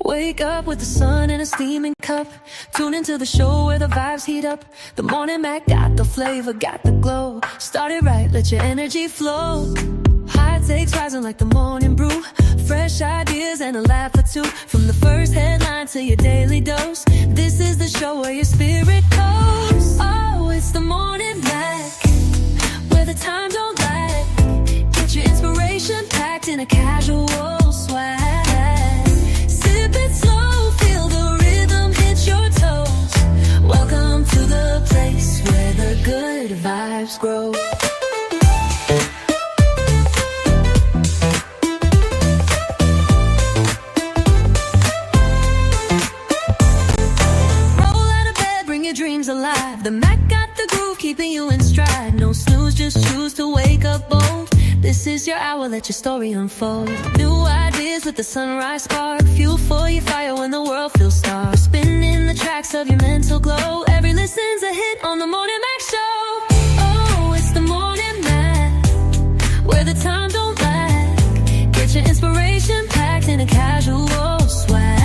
Wake up with the sun in a steaming cup. Tune into the show where the vibes heat up. The Morning Mac got the flavor, got the glow. Start it right, let your energy flow. High takes rising like the morning brew. Fresh ideas and a laugh or two. From the first headline to your daily dose. This is the show where your spirit goes. Oh, it's the Morning Mac, where the time don't lag. Get your inspiration packed in a casual swag. Sip it slow, feel the rhythm hit your toes. Welcome to the place where the good vibes grow. Dreams alive. The Mac got the groove, keeping you in stride. No snooze, just choose to wake up bold. This is your hour, let your story unfold. New ideas with the sunrise spark. Fuel for your fire when the world feels stark. Spinning the tracks of your mental glow. Every listen's a hit on the Morning Mac Show. Oh, it's the Morning Mac, where the time don't lag. Get your inspiration packed in a casual swag.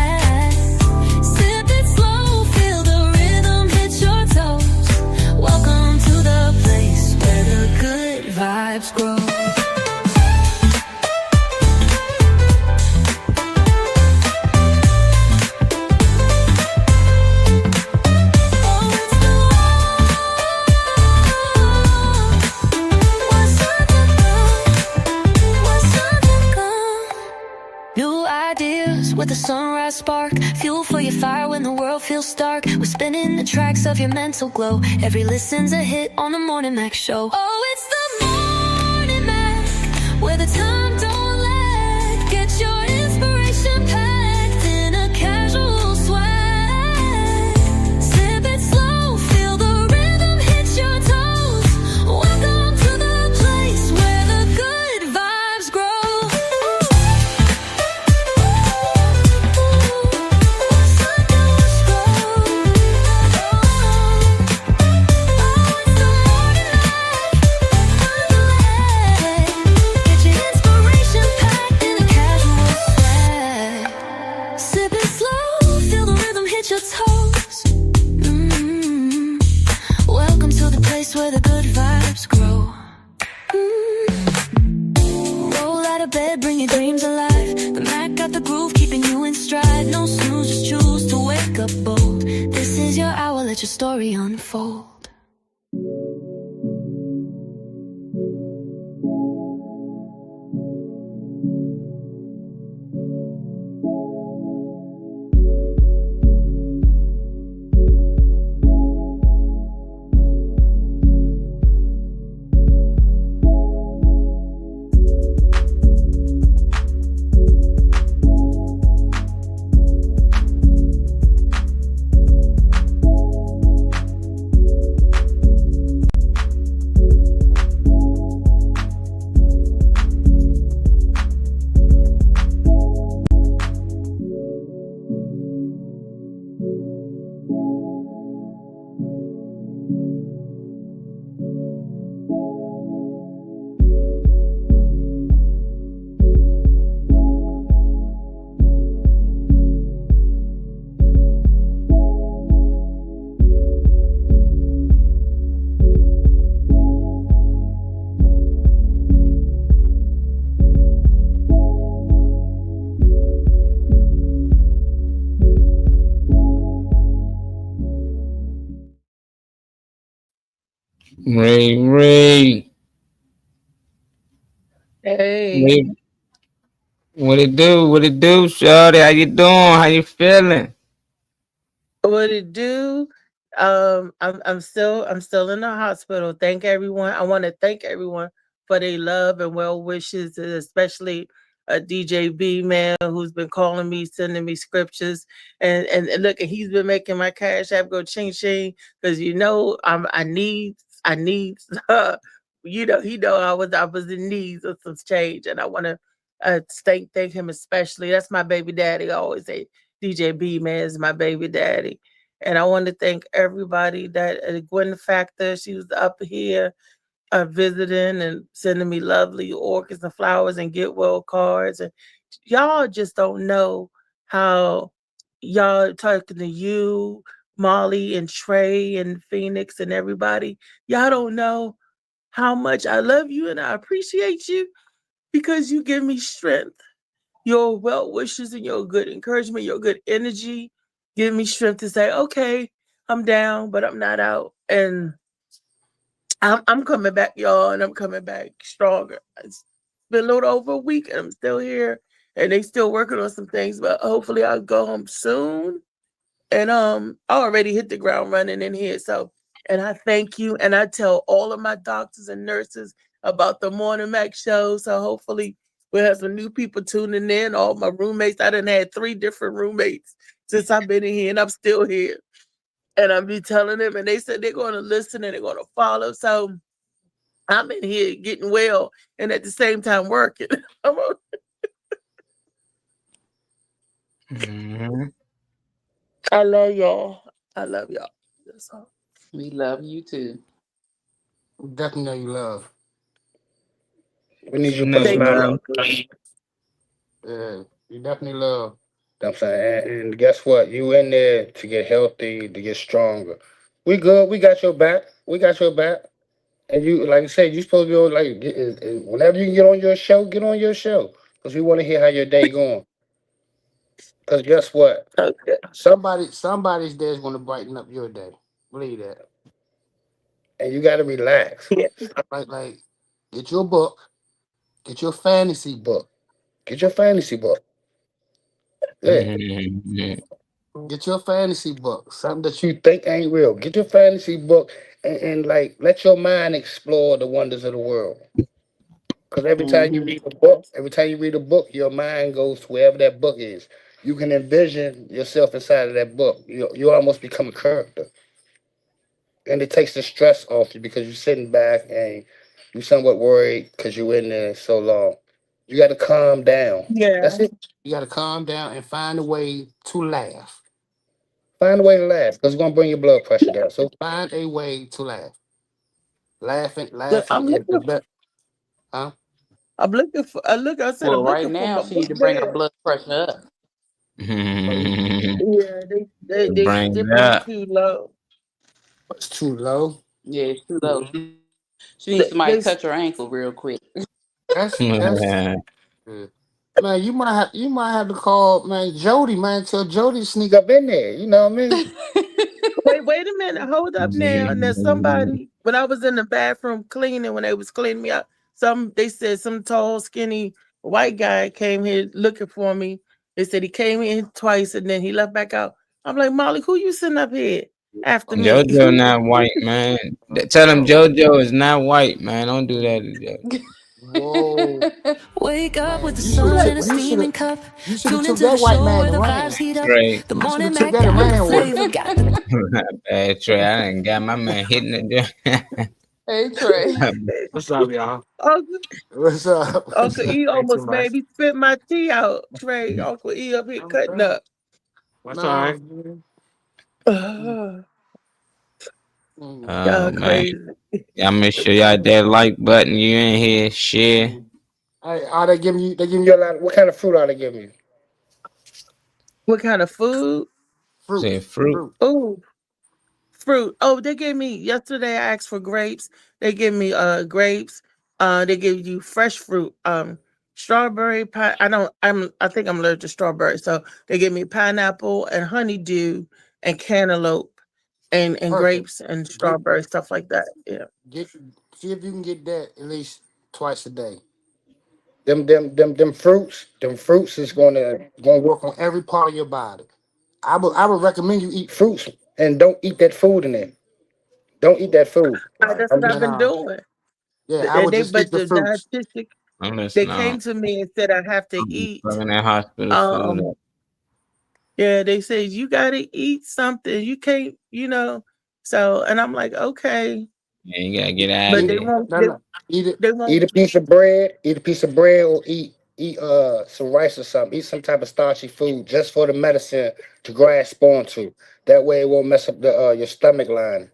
Vibes grow. New ideas with the sunrise spark. Fuel for your fire when the world feels stark. We're spinning the tracks of your mental glow. Every listen's a hit on the Morning Mac Show. Oh, it's the Morning Mac, where the time don't lag. Get your inspiration packed in a casual swag. Sip it slow, feel the rhythm hit your toes. Welcome to the place where the good vibes grow. Welcome to the place where the good vibes grow. Roll out of bed, bring your dreams alive. The Mac got the groove, keeping you in stride. No snooze, just choose to wake up bold. This is your hour, let your story unfold. Ray. Hey. What it do? What it do, shawty? How you doing? How you feeling? What it do? I'm still in the hospital. Thank everyone. I want to thank everyone for their love and well wishes, and especially DJ B man who's been calling me, sending me scriptures, and look, he's been making my cash app go ching ching because I need he know I was in need of some change, and I want to thank him especially. That's my baby daddy. I always say DJ B man is my baby daddy. And I want to thank everybody that Gwen Factor, she was up here visiting and sending me lovely orchids and flowers and get well cards. And y'all just don't know how y'all talking to you, Molly and Trey and Phoenix and everybody. Y'all don't know how much I love you and I appreciate you because you give me strength. Your well wishes and your good encouragement, your good energy give me strength to say, okay, I'm down, but I'm not out. And I'm coming back, y'all, and I'm coming back stronger. It's been a little over a week and I'm still here and they still working on some things, but hopefully I'll go home soon. And I already hit the ground running in here. So and I thank you and I tell all of my doctors and nurses about the Morning Mac show. So hopefully we'll have some new people tuning in. All my roommates, I done had 3 different roommates since I've been in here and I'm still here. And I'm be telling them and they said they're gonna listen and they're gonna follow. So I'm in here getting well and at the same time working. Mhm. I love y'all. I love y'all. That's all. We love you too. Definitely know you love. We need you to put a No Thank smile you on. all. love. Yeah, you definitely love. You know what I'm saying, and guess what? You in there to get healthy, to get stronger. We good. We got your back. We got your back. And you, like I said, you supposed to be on, like whenever you can get on your show, get on your show because we want to hear how your day going. Because guess what? Okay. Somebody's there is going to brighten up your day. Believe that. And you got to relax. Yeah. Like, get your book, get your fantasy book, get your fantasy book. Yeah, Mhm. get your fantasy book. Something that you think ain't real. Get your fantasy book and like let your mind explore the wonders of the world. Because Hmm. every time you read a book, your mind goes to wherever that book is. You can envision yourself inside of that book. You almost become a character. And it takes the stress off you because you're sitting back and you're somewhat worried because you're in there so long. You got to calm down. Yeah. That's it. You got to calm down and find a way to laugh. Find a way to laugh because it's going to bring your blood pressure down. So find a way to laugh. Look, Laughing is the best. Huh? I'm looking for I said I'm Well, right looking for now my she book need to bring her bag. blood pressure up. Yeah, they Bring it dipping it up. too low. It's too low. Yeah, it's too low. She needs somebody They to touch her ankle real quick. That's good. Man, you might have to call man Jody, man. Tell Jody to sneak up in there. You know what I mean? wait a minute, hold up now. And there's somebody when I was in the bathroom cleaning when they was cleaning me out, they said some tall, skinny white guy came here looking for me. They said he came in twice and then he left back out. I'm like, Molly, who you sitting up here after me? JoJo not white, man. Tell him Oh, JoJo is not white, man. Don't do that to JoJo. whoa, Wake up with man! the You should sun have in a you should steaming have cup. you should have Tune took into the that white show man where to the vibes ran. heat up. Straight. The You should morning have took Mac that to got the ran with him. flavor, got the Bad Trey. I done got my man hitting it. Hey Trey. What's up, y'all? Uncle, What's up? Uncle E Ain't too almost much. made me spit my tea out. Trey, Uncle E up here cutting up. What's all No, right? man. Mm, Oh Y'all man. crazy. Y'all make sure y'all hit that like button. You in here. Share. mm. Hey, are they giving you? They giving you a lot. What kind of fruit are they giving you? What kind of food? Say Fruits. fruit. Fruit. Oh, fruit. Oh, they gave me yesterday. I asked for grapes. They give me grapes. They give you fresh fruit. Strawberry pie. I think I'm allergic to strawberry. So they give me pineapple and honeydew and cantaloupe and Perfect. grapes and Get strawberry stuff like that. Yeah. get. See if you can get that at least twice a day. Them fruits is gonna work on every part of your body. I would recommend you eat fruits and don't eat that food in there. Don't eat that food. That's I'm what I've just been No. doing. yeah. I They, would they just eat but the the fruits. dietitian I'm they listening came on. to me and said I have to I'm eat. fucking that hospital food Um, up. Yeah, they say you gotta eat something. You can't, So, and I'm like, okay, Yeah, you gotta get out but of Eat they there. won't. no, no. Eat it. They won't. Eat a piece of bread. Eat a piece of bread, or eat some rice or something. Eat some type of starchy food just for the medicine to grasp onto. That way it won't mess up the your stomach line.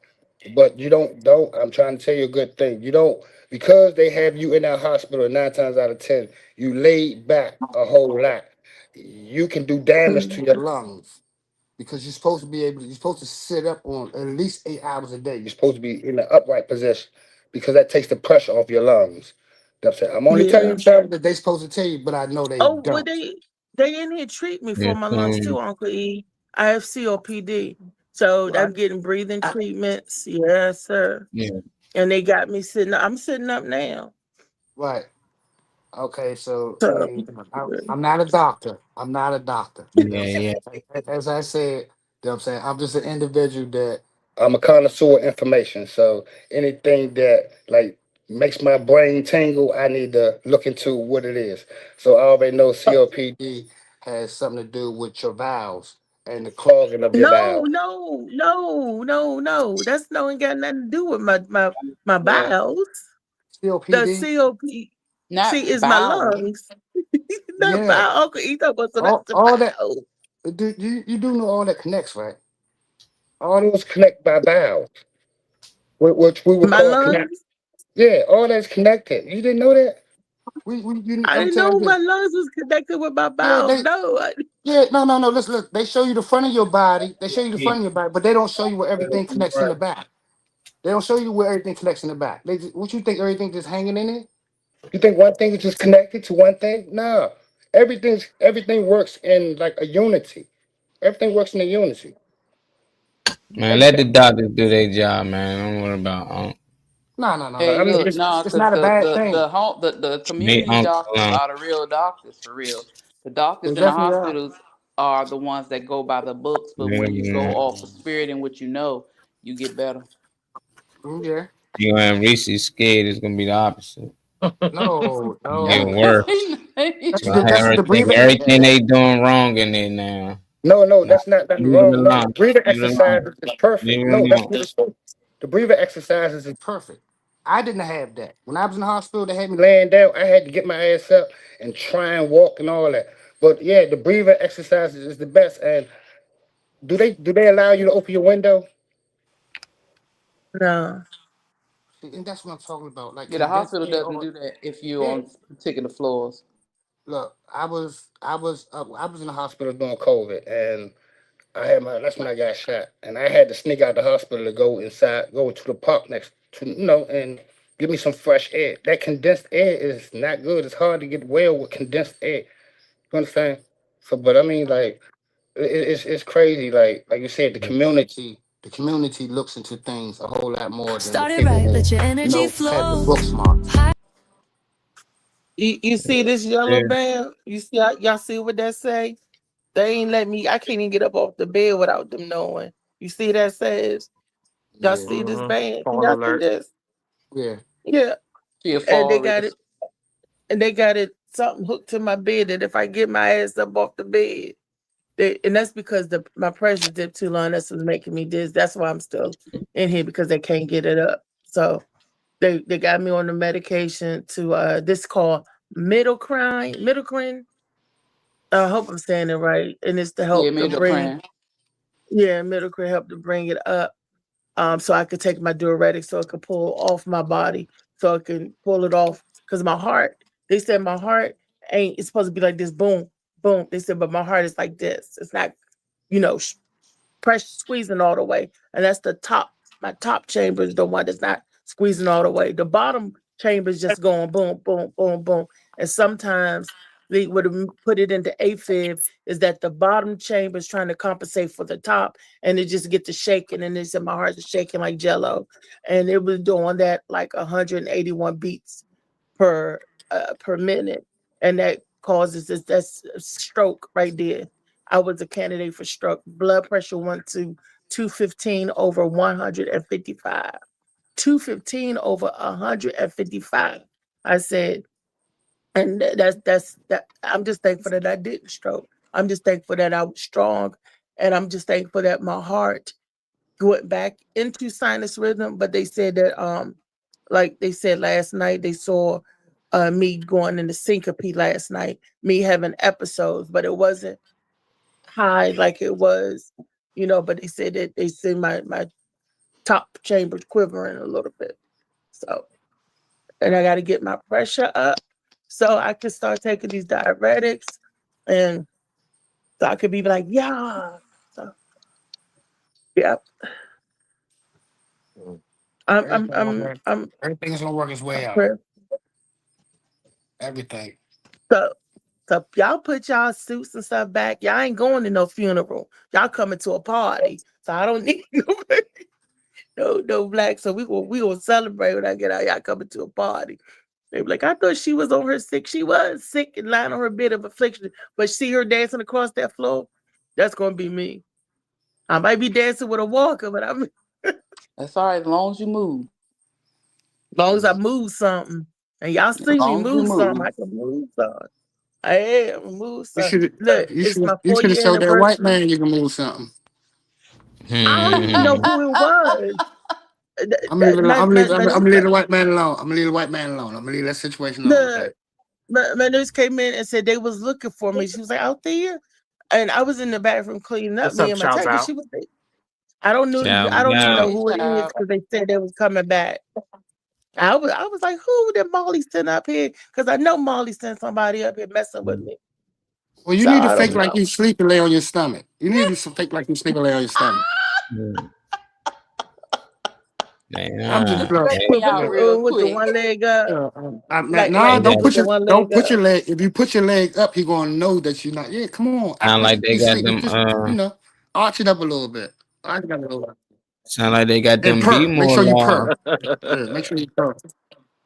But you don't. I'm trying to tell you a good thing. You don't because they have you in that hospital 9 times out of 10. You laid back a whole lot. you can do damage to your lungs because you're supposed to sit up on at least 8 hours a day. You're supposed to be in the upright position because that takes the pressure off your lungs. That's it. I'm only telling Yeah. you something that they supposed to tell you, but I know they Oh, well, don't. they in here treat me for Yes, my lungs too, Uncle E. I have COPD, so Right. I'm getting breathing treatments. Yes, sir. yeah, And they got me sitting up. I'm sitting up now. Right. Okay, so I So mean, I'm not a doctor. I'm not a doctor. You know what I'm yeah. saying? As I said, you know what I'm saying? I'm just an individual that I'm a connoisseur of information. So anything that like makes my brain tingle, I need to look into what it is. So I already know COPD has something to do with your valves and the clogging of your no, valves. no, no, no, no. That's no ain't got nothing to do with my Yeah. bowels. The COPD? COP see Not is my bowel. lungs. Not Yeah. bowel. Uncle E talking about so that's the All that bowel. you do know all that connects, right? All those connect by valves, which we would My call connect. lungs. Yeah, all that's connected. You didn't know that? I I'm didn't telling know you. my lungs was connected with my Yeah, bowels. No, no. Listen, look. They show you the front of your body. They show you the front of your body, but they don't show you where everything connects in the back. They don't show you where everything connects in the back. What you think everything just hanging in it? You think one thing is just connected to one thing? No. Everything works in like a unity. Everything works in a unity. Man, let the doctors do their job, man. Don't worry about No. Hey, I mean, look, no, it's because not a bad thing. the they community uncle. doctors are the real doctors for real. The They doctors in the definitely are. hospitals are the ones that go by the books, but when you go off of spirit and what you know, you get better. Yeah. You and Reese scared it's gonna be the opposite. No, Even no. worse. That's I what that's what the breathing. everything they doing wrong in there now. No, Nah, that's not nothing leave it wrong. No, alone. the breathing Leave it alone. exercises is perfect. Leave it No, that's alone. the breathing exercises is perfect. I didn't have that. When I was in the hospital, they had me laying down. I had to get my ass up and try and walk and all that. But yeah, the breathing exercises is the best. And do they allow you to open your window? no. See, and that's what I'm talking about. Like Yeah, the condensed hospital air doesn't or do that if you're yeah. on particular floors. Look, I was in the hospital during COVID and that's when I got shot, and I had to sneak out the hospital to go inside, go to the park next to and give me some fresh air. That condensed air is not good. It's hard to get well with condensed air. You understand? So, but I mean, like, it's crazy. Like you said, the community looks into things a whole lot more than the Started people right, who let your energy have the flow. book smarts. You see this yellow Yeah. band? You see y'all see what that say? They ain't let me. I can't even get up off the bed without them knowing. You see that says? Y'all Yeah, see this Mm-hmm. band? Can Fall y'all see alert. this? yeah. Yeah, See a and fall risk. they got it something hooked to my bed that if I get my ass up off the bed, and that's because my pressure dipped too long. That's what's making me dizzy. That's why I'm still in here because they can't get it up. So they got me on the medication to this called Middlecrine. I hope I'm saying it right, and it's to Yeah, help to major bring crying. Middlecare help to bring it up. So I could take my diuretic so it could pull off my body, so I can pull it off. Because my heart, they said my heart ain't it's supposed to be like this, boom, boom. They said, but my heart is like this. It's not, you know, pressure squeezing all the way. And that's the top, my top chamber is the one that's not squeezing all the way. The bottom chamber is just going boom, boom, boom, boom. And sometimes they would put it into AFib is that the bottom chamber is trying to compensate for the top and it just get to shaking. And they said my heart is shaking like jello. And it was doing that like 181 beats per minute. And that causes that's stroke right there. I was a candidate for stroke. Blood pressure went to 215 over 155. 215 over 155. I said, and that's that. I'm just thankful that I didn't stroke. I'm just thankful that I was strong, and I'm just thankful that my heart went back into sinus rhythm. But they said that like they said last night, they saw me going into syncope last night, me having episodes, but it wasn't high like it was, but they said that they see my top chambers quivering a little bit. So, and I got to get my pressure up so I can start taking these diuretics. And so I could be like, yeah. So, yeah. Everything's gonna work its way out. Prayerful. Everything. So y'all put y'all suits and stuff back. Y'all ain't going to no funeral. Y'all coming to a party. So I don't need no black. So we gonna celebrate when I get out. Y'all coming to a party. They be like, I thought she was on her sick. She was sick and lying on her bed of affliction. But see her dancing across that floor? That's gonna be me. I might be dancing with a walker, but That's all right, as long as you move. as long as I move something. And y'all see me long as you move something, move. I can move something. I am move You something. should Look, it's my you should have 4-year showed that white anniversary. man you can move something. I don't even know who it was. I'm leaving My the white man alone. I'm gonna leave the white man alone. I'm gonna leave that situation alone. Okay? my news came in and said they was looking for me. She was like, out there. And I was in the bathroom cleaning up, What's me up, and my Chow tech, and Chow? she was like, I don't know Ciao. who it is because they said they was coming back. I was like, who did Molly send up here? Because I know Molly sent somebody up here messing with me. Well, you So need to I fake don't like know. you sleep and lay on your stomach. You need to fake like you sleep and lay on your stomach. I'm just look. Straighten me out real With the quick. one leg up. Like Don't with the one leg put your up. leg. If you put your leg up, he gonna know that you're not. Yeah, come on. Act Sound like like they you got sleep. them Just arch it up a little bit. Arch it up a little bit. sound like they got And them B purr. Make more sure you laws. purr. Yeah, make sure you purr.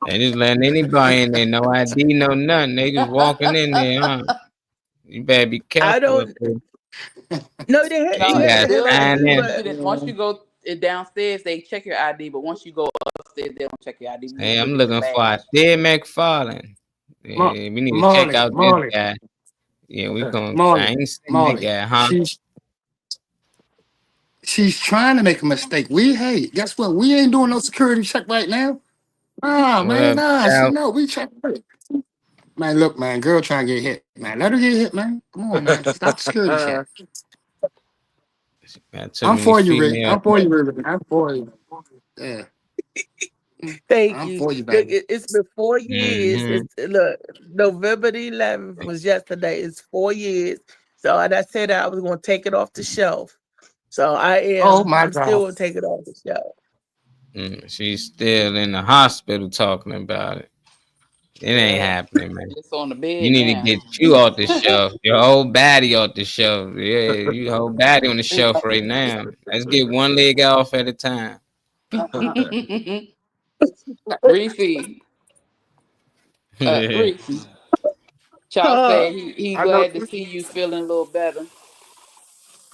They just letting anybody in there, no ID, no nothing. They just walking in there, huh? You better be careful I don't up there. no, they had No, he You had it's a got hell still ID, sign you in. but once you go downstairs, they check your ID, but once you go upstairs, they don't check your ID. Hey, I'm Look at your looking for badge. Adair McFarlane. Yeah, we need to check out this Molly. guy. Yeah, we gonna. I Molly. ain't seen that guy, huh? She's trying to make a mistake. Guess what? We ain't doing no security check right now. Nah, What man, up, Chow? we check. Man, look, man, girl trying to get hit. Man, let her get hit, man. Come on, man. Stop the security check. Got too I'm many for you, Rick. female. I'm for you, Rick. I'm for you. Yeah. thank I'm you. for you, Look, baby. it's been 4 years. Mm-hmm. Look, November the 11th was yesterday. It's 4 years. So and I said that I was gonna take it off the shelf. So I am. Oh my I'm still God. gonna take it off the shelf. She's still in the hospital talking about it. It ain't happening, man. It's on the bed You need to now. get you off the shelf. Your whole body off the shelf. Yeah, your whole body on the shelf right now. Let's get one leg off at a time. Reese. Reese. Child said he I know. glad to see you feeling a little better.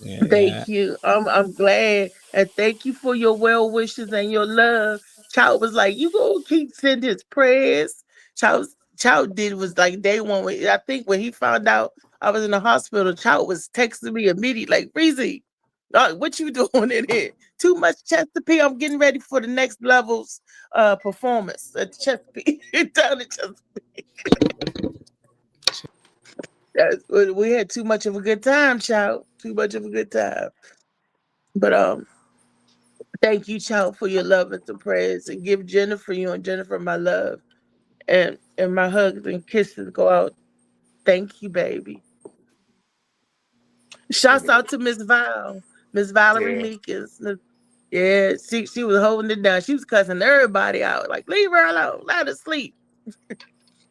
Yeah. Thank you. I'm glad, and thank you for your well wishes and your love. Child was like, you gonna keep sending his prayers. Child did was like day one. I think when he found out I was in the hospital, Child was texting me immediately like, Breezy, what you doing in here? Too much Chesapeake. I'm getting ready for the next levels performance at Chesapeake down in Chesapeake. We had too much of a good time, Child. Too much of a good time. But thank you, Child, for your love and some prayers, and give you and Jennifer my love, and my hugs and kisses go out. Thank you, baby. Shouts out to Miss Valerie Meekins. Yeah, she was holding it down. She was cussing everybody out, like leave her alone, let her sleep.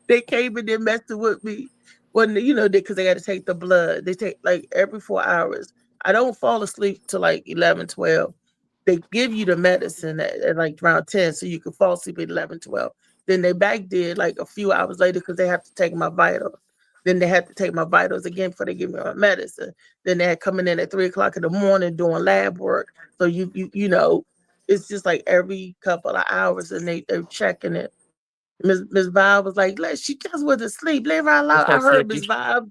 They came in there messing with me when because they got to take the blood. They take like every 4 hours. I don't fall asleep till like 11, 12. They give you the medicine at like around 10 so you can fall asleep at 11, 12. Then they back did like a few hours later because they have to take my vitals. Then they had to take my vitals again before they give me my medicine. Then they had coming in at 3 o'clock in the morning doing lab work. So it's just like every couple of hours and they're checking it. Miss Vibe was like, she just was asleep. Leave her alone. What's I up, heard Miss Slicky? Vibe.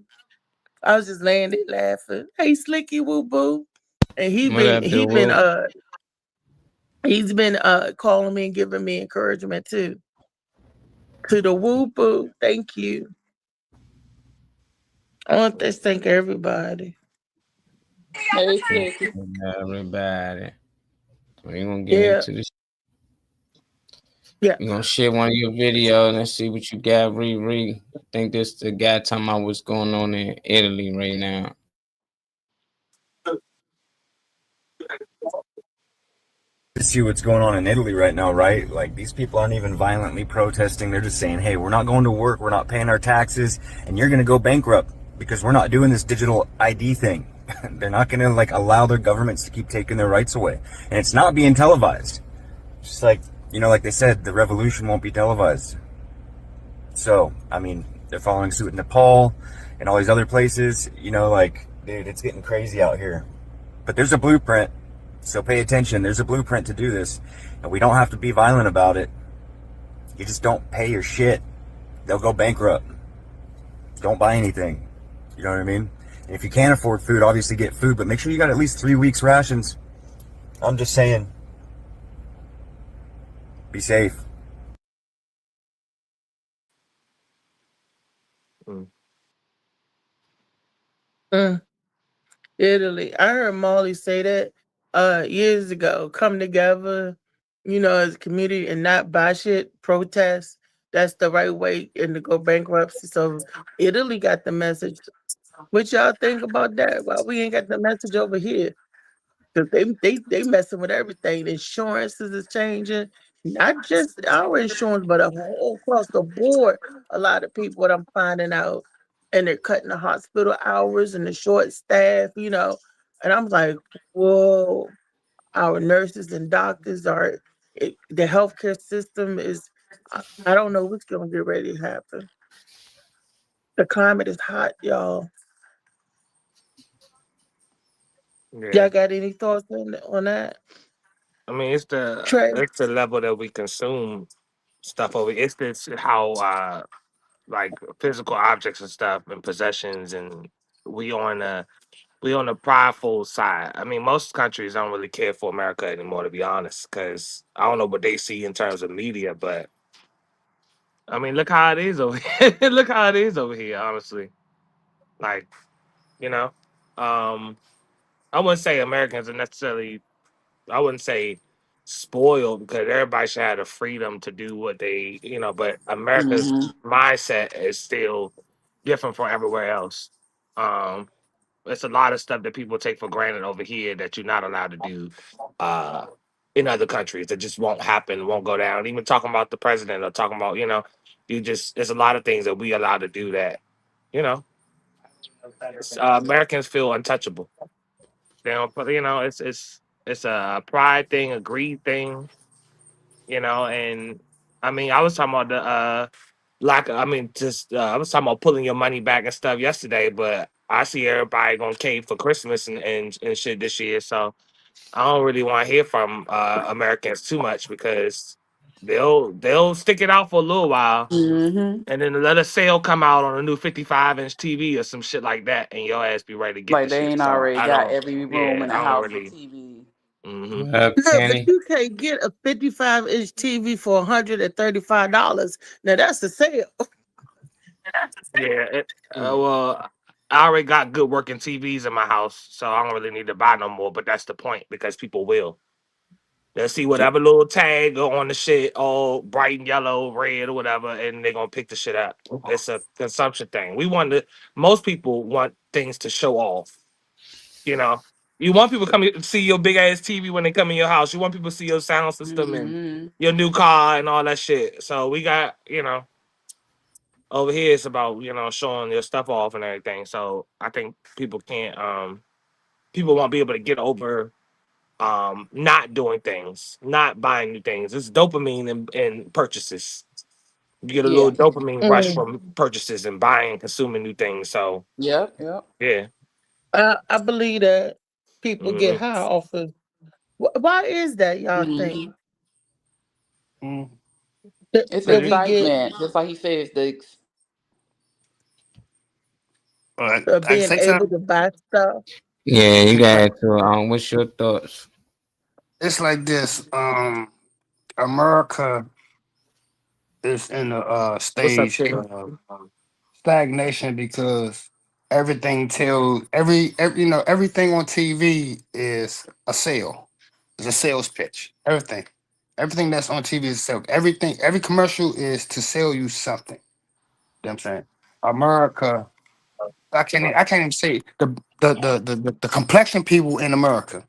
I was just laying there laughing. Hey, Slicky Woo Boo. And What up, he's been calling me and giving me encouragement too. To the Woo Boo. Thank you. I want to thank everybody. Hey, Slicky. Everybody. We're gonna get into this. Yeah. You gonna share one of your videos and see what you got, Riri. I think this the guy talking about what's going on in Italy right now. To see what's going on in Italy right now, right? Like, these people aren't even violently protesting. They're just saying, hey, we're not going to work, we're not paying our taxes, and you're going to go bankrupt because we're not doing this digital ID thing. They're not going to, like, allow their governments to keep taking their rights away. And it's not being televised. Just like, you know, like they said, the revolution won't be televised. So, I mean, they're following suit in Nepal and all these other places. You know, like, dude, it's getting crazy out here. But there's a blueprint. So pay attention. There's a blueprint to do this. And we don't have to be violent about it. You just don't pay your shit. They'll go bankrupt. Don't buy anything. You know what I mean? And if you can't afford food, obviously get food. But make sure you got at least 3 weeks rations. I'm just saying. Be safe. Italy. I heard Molly say that years ago. Come together, you know, as a community and not buy shit, protest. That's the right way and to go bankruptcy. So Italy got the message. What y'all think about that? Well, we ain't got the message over here. Cause they messing with everything. The insurances is changing, not just our insurance, but a whole across the board. A lot of people, what I'm finding out, and they're cutting the hospital hours and the short staff, you know. And I'm like, whoa, our nurses and doctors are. The healthcare system is. I don't know what's gonna get ready to happen. The climate is hot, y'all. Yeah. Y'all got any thoughts on that, I mean, Trey? it's the level that we consume stuff over. It's this how like physical objects and stuff and possessions, and we on a we on the prideful side. I mean, most countries don't really care for America anymore, to be honest, because I don't know what they see in terms of media, but I mean, look how it is over here. Look how it is over here, honestly. Like, you know, um, I wouldn't say Americans are necessarily, I wouldn't say spoiled because everybody should have the freedom to do what they, but America's mindset is still different from everywhere else. Um, It's a lot of stuff that people take for granted over here that you're not allowed to do uh, in other countries. That just won't happen, won't go down. Even talking about the president or talking about, there's a lot of things that we allowed to do that, you know, Americans feel untouchable. They don't, but it's a pride thing, a greed thing, and I mean, I was talking about the I was talking about pulling your money back and stuff yesterday, but I see everybody gonna cave for Christmas and shit this year, so I don't really want to hear from Americans too much because they'll stick it out for a little while Mm-hmm. and then let a sale come out on a new 55-inch TV or some shit like that, and your ass be ready to get the Like they shit. ain't So already I got don't, every room yeah, in the I don't house with really. TV. Hmm. What up, Look, but Kenny? you can't get a 55-inch TV for $135. Now that's a sale. Yeah, well, I already got good working TVs in my house, so I don't really need to buy no more. But that's the point because people will. They'll see whatever little tag on the shit, all bright and yellow, red, or whatever, and they're gonna pick the shit up. It's a consumption thing. Most people want things to show off. You know, you want people to come to see your big ass TV when they come in your house. You want people to see your sound system and Mm-hmm. your new car and all that shit. So we got, over here it's about, showing your stuff off and everything. So I think people won't be able to get over not doing things, not buying new things. It's dopamine in purchases. You get a little Yeah. dopamine rush Mm. from purchases and buying and consuming new things. So Yep. Yep. yeah. I believe that people get Hmm. high off of. Why is that, y'all think? Mm-hmm. Mm. It's That we get excitement, just like he says. All right, I can being say able something. to buy stuff? Yeah, you It's like got to. What's your thoughts? it's like this. America is in a What's up, stage Shitty? of stagnation because everything on TV is a sale. It's a sales pitch. Everything. Everything that's on TV is sell. Everything, every commercial is to sell you something. You know what I'm saying? America, I can't even say the complexion people in America.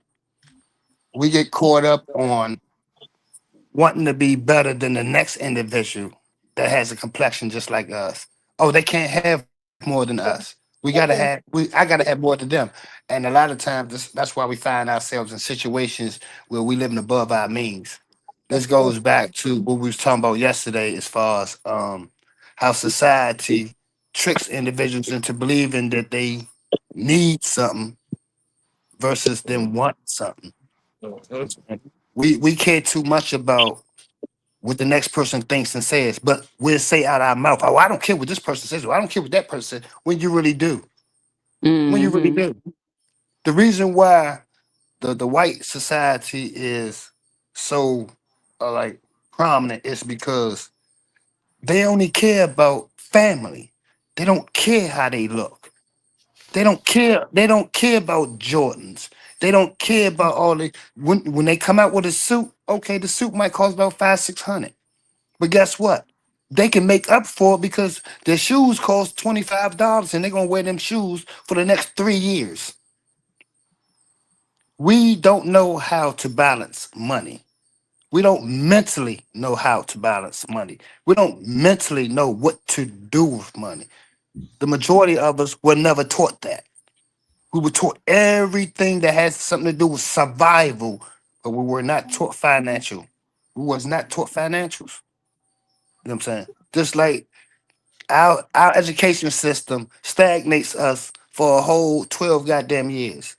We get caught up on wanting to be better than the next individual that has a complexion just like us. Oh, they can't have more than us. I gotta have more than them. And a lot of times that's why we find ourselves in situations where we living above our means. This goes back to what we was talking about yesterday as far as how society tricks individuals into believing that they need something versus them want something. Mhm. We care too much about what the next person thinks and says, but we'll say out our mouth, "Oh, I don't care what this person says. Or I don't care what that person says." When you really do, when you really Mm-hmm. do. The reason why the white society is so like prominent is because they only care about family. They don't care how they look. They don't care. They don't care about Jordans. They don't care about all the when they come out with a suit. Okay, the suit might cost about 500-600. But guess what? They can make up for it because their shoes cost $25 and they're gonna wear them shoes for the next 3 years. We don't know how to balance money. We don't mentally know how to balance money. We don't mentally know what to do with money. The majority of us were never taught that. We were taught everything that has something to do with survival, but we were not taught financial. We was not taught financials. You know what I'm saying? Just like our education system stagnates us for a whole 12 goddamn years.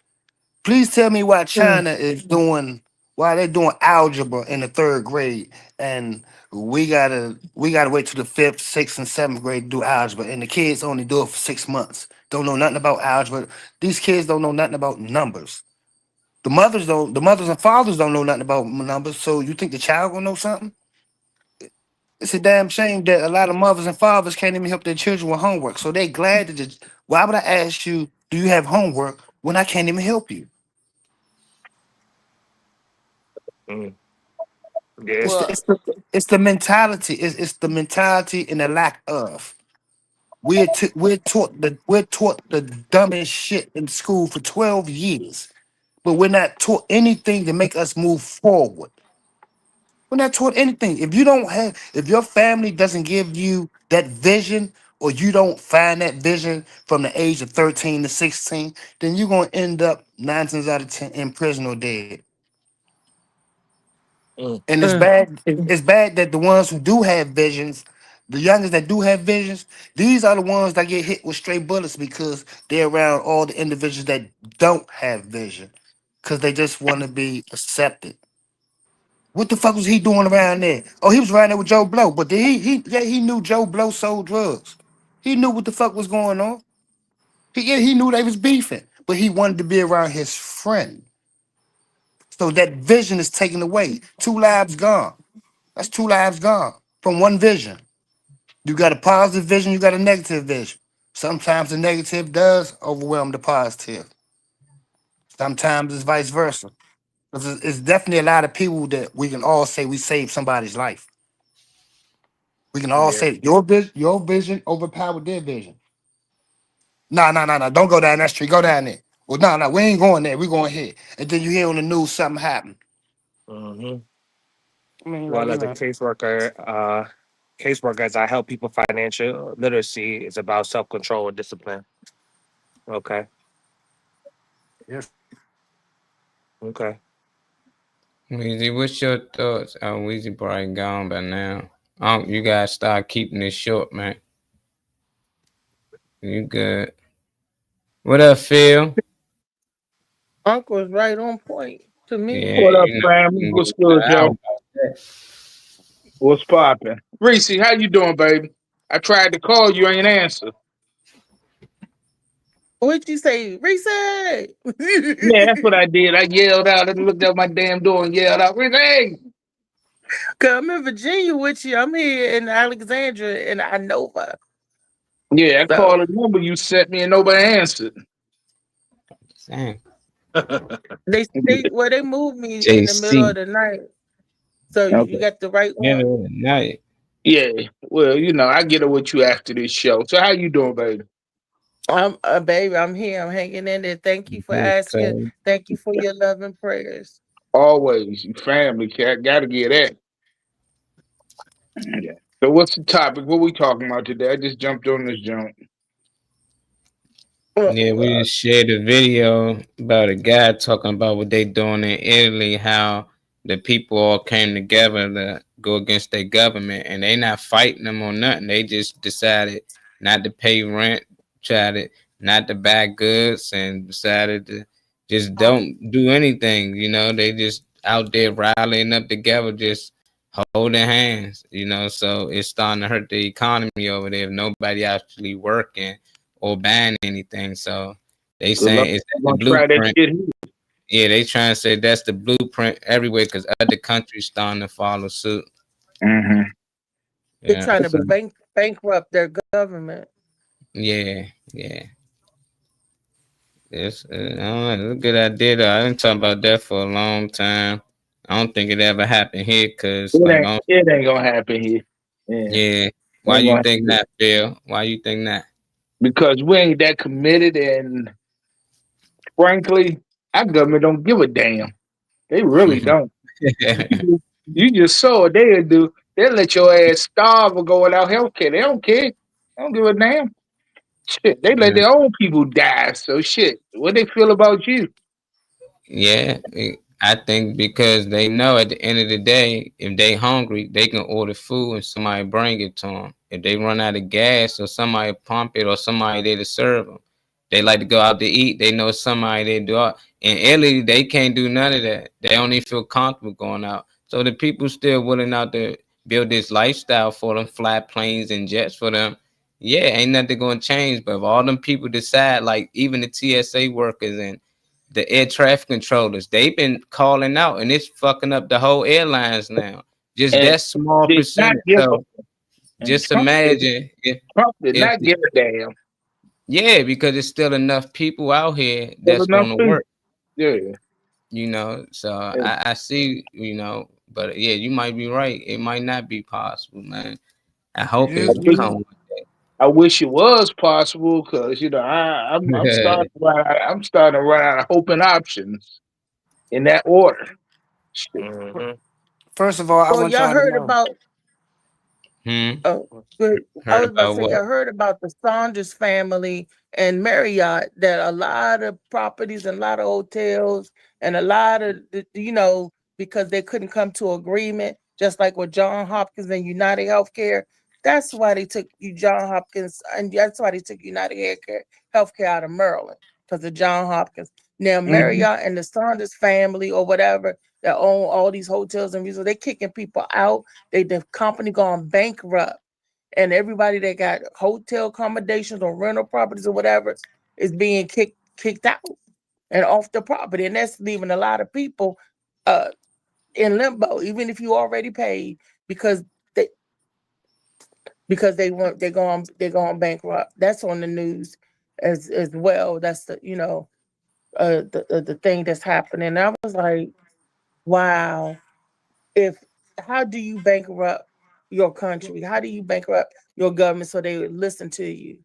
Please tell me why China is doing why they're doing algebra in the third grade and we gotta wait till the fifth, sixth, and seventh grade to do algebra, and the kids only do it for 6 months. Don't know nothing about algebra. These kids don't know nothing about numbers. The mothers and fathers don't know nothing about numbers. So you think the child gonna know something? It's a damn shame that a lot of mothers and fathers can't even help their children with homework. So they glad to just. Why would I ask you, do you have homework when I can't even help you? Mm. Yeah, It's the Well, it's the it's the mentality. It's the mentality and the lack of. We're taught the dumbest shit in school for 12 years, but we're not taught anything to make us move forward. We're not taught anything. If your family doesn't give you that vision, or you don't find that vision from the age of 13 to 16, then you're gonna end up 9 times out of 10 in prison or dead. mm, And it's bad. It's bad that the ones who do have visions, the youngest that do have visions, these are the ones that get hit with stray bullets because they're around all the individuals that don't have vision, because they just want to be accepted. What the fuck was he doing around there? Oh, he was around there with Joe Blow, but did he knew Joe Blow sold drugs. He knew what the fuck was going on. He knew they was beefing, but he wanted to be around his friend. So that vision is taken away. 2 lives gone. That's 2 lives gone from one vision. You got a positive vision, you got a negative vision. Sometimes the negative does overwhelm the positive. Sometimes it's vice versa. 'Cause it's definitely a lot of people that we can all say we saved somebody's life. We can all yeah. say your vision overpowered their vision. No, no, no, no. Don't go down that street. Go down there. Well, no, no, we ain't going there. We going here. And then you hear on the news something happened. Hmm. I mean, like, Well, as a caseworker, as I help people financial literacy, it's about self control and discipline. Okay, yes. okay. Weezy, what's your thoughts? Oh, Weezy probably gone by now. You guys start keeping this short, man. You good? What up, Phil? Uncle is right on point to me. Yeah, What up, you know, fam? you What's moved good, out Joe? about that. What's poppin'? Reese, how you doing, baby? I tried to call you, ain't answer. What'd you say, Reese? Yeah, that's what I did. I yelled out and looked out my damn door and yelled out, Reese, hey! Cause I'm in Virginia with you. I'm here in Alexandria and I Nova. Yeah, I So called the number you sent me and nobody answered. Damn. they moved me in the middle JC. of the night. So you Okay. got the right Yeah, one. night. Yeah. Well, I get it with you after this show. So how you doing, baby? I'm baby. I'm here. I'm hanging in there. Thank you for asking. So, Thank you for your love and prayers. Always. You family. Gotta get that. Yeah. So what's the topic? What we talking about today? I just jumped on this jump. yeah, we just shared a video about a guy talking about what they doing in Italy, how the people all came together to go against their government, and they not fighting them or nothing. They just decided not to pay rent, tried not to buy goods, and decided to just don't do anything. They just out there rallying up together, just holding hands. So it's starting to hurt the economy over there if nobody actually working or ban anything. So they Good luck. saying it's I'm the gonna try that blueprint. shit here. Yeah, they trying to say that's the blueprint everywhere because other countries starting to follow suit. Mm-hmm. They're Yeah, trying to bankrupt their government. yeah, yeah. It's, I don't know, it's a good idea though. I didn't talk about that for a long time. I don't think it ever happened here because It like ain't it ain't gonna happen here. Yeah. yeah. It Why ain't you gonna think happen that, Phil? Why you think that? because we ain't that committed, and frankly, our government don't give a damn. They really don't. You just saw what they'll do. They'll let your ass starve or go without health care. They don't care. They don't give a damn. Shit, they let Yeah. their own people die. So shit, what they feel about you? Yeah, I think because they know at the end of the day, if they hungry, they can order food and somebody bring it to them. If they run out of gas or somebody pump it or somebody there to serve them, they like to go out to eat. They know somebody they do. In Italy, they can't do none of that. They only feel comfortable going out. So the people still willing out to build this lifestyle for them, fly planes and jets for them. Yeah, ain't nothing gonna change. But if all them people decide, like even the TSA workers and the air traffic controllers, they've been calling out and it's fucking up the whole airlines now. Just And that small did not percentage. give a So and just imagine Trump did if not give a damn. yeah, because there's still enough people out here There that's enough going to people. work, Yeah. So Yeah. I see, but yeah, you might be right. It might not be possible, man. I hope I it wish, become I wish it was possible because I'm starting I'm starting to run out of hope and options in that order. Shit. Hmm. First of all, I Well, want y'all y'all to heard know. about hmm. oh good. I Heard was about to about say what? I heard about the Saunders family and Marriott that a lot of properties and a lot of hotels and a lot of because they couldn't come to agreement, just like with John Hopkins and United Healthcare. That's why they took you John Hopkins, and that's why they took United Healthcare out of Maryland because of John Hopkins. Now Mhm. Marriott and the Saunders family or whatever that own all these hotels and resorts, they kicking people out. The company gone bankrupt, and everybody that got hotel accommodations or rental properties or whatever is being kicked out and off the property, and that's leaving a lot of people uh in limbo, even if you already paid because they they're going bankrupt. That's on the news as well. That's the thing that's happening. I was like, wow. If How do you bankrupt your country? How do you bankrupt your government so they would listen to you?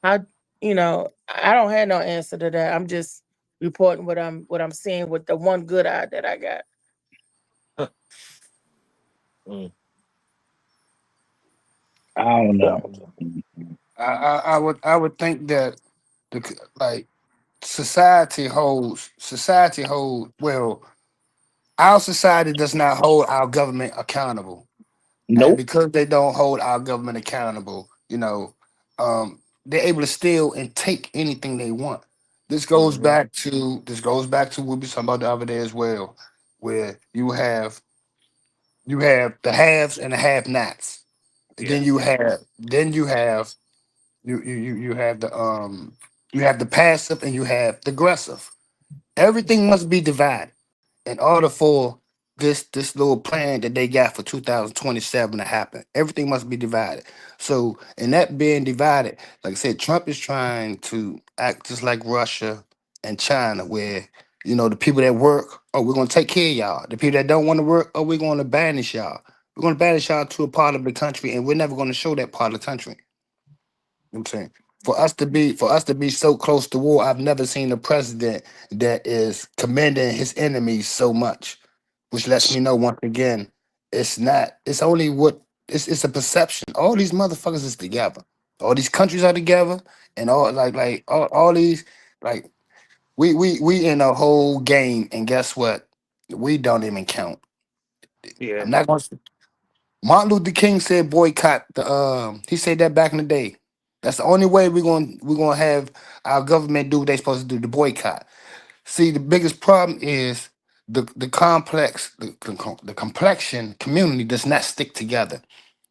How I don't have no answer to that. I'm just reporting what I'm seeing with the one good eye that I got. Mm. I don't know. I would think that like society holds well. Our society does not hold our government accountable, and Nope. because they don't hold our government accountable, they're able to steal and take anything they want. Hmm. This goes back to what we were talking about the other day as well, where you have the haves and the have-nots. And Yeah. then you have the passive and you have the aggressive. Everything must be divided in order for this little plan that they got for 2027 to happen. Everything must be divided. So in that being divided, like I said, Trump is trying to act just like Russia and China, where The people that work, oh, we're gonna take care of y'all. The people that don't want to work, oh, we're gonna banish y'all. We're gonna banish y'all to a part of the country, and we're never gonna show that part of the country. You know what I'm saying? For us to be so close to war, I've never seen a president that is commending his enemies so much, which lets me know once again, it's a perception. All these motherfuckers is together. All these countries are together, and all these like we in a whole game, and guess what? We don't even count. Yeah. I'm not gonna. Martin Luther King said boycott the. He said that back in the day. That's the only way we're gonna have our government do what they supposed to do. The boycott. See, the biggest problem is the complexion community does not stick together.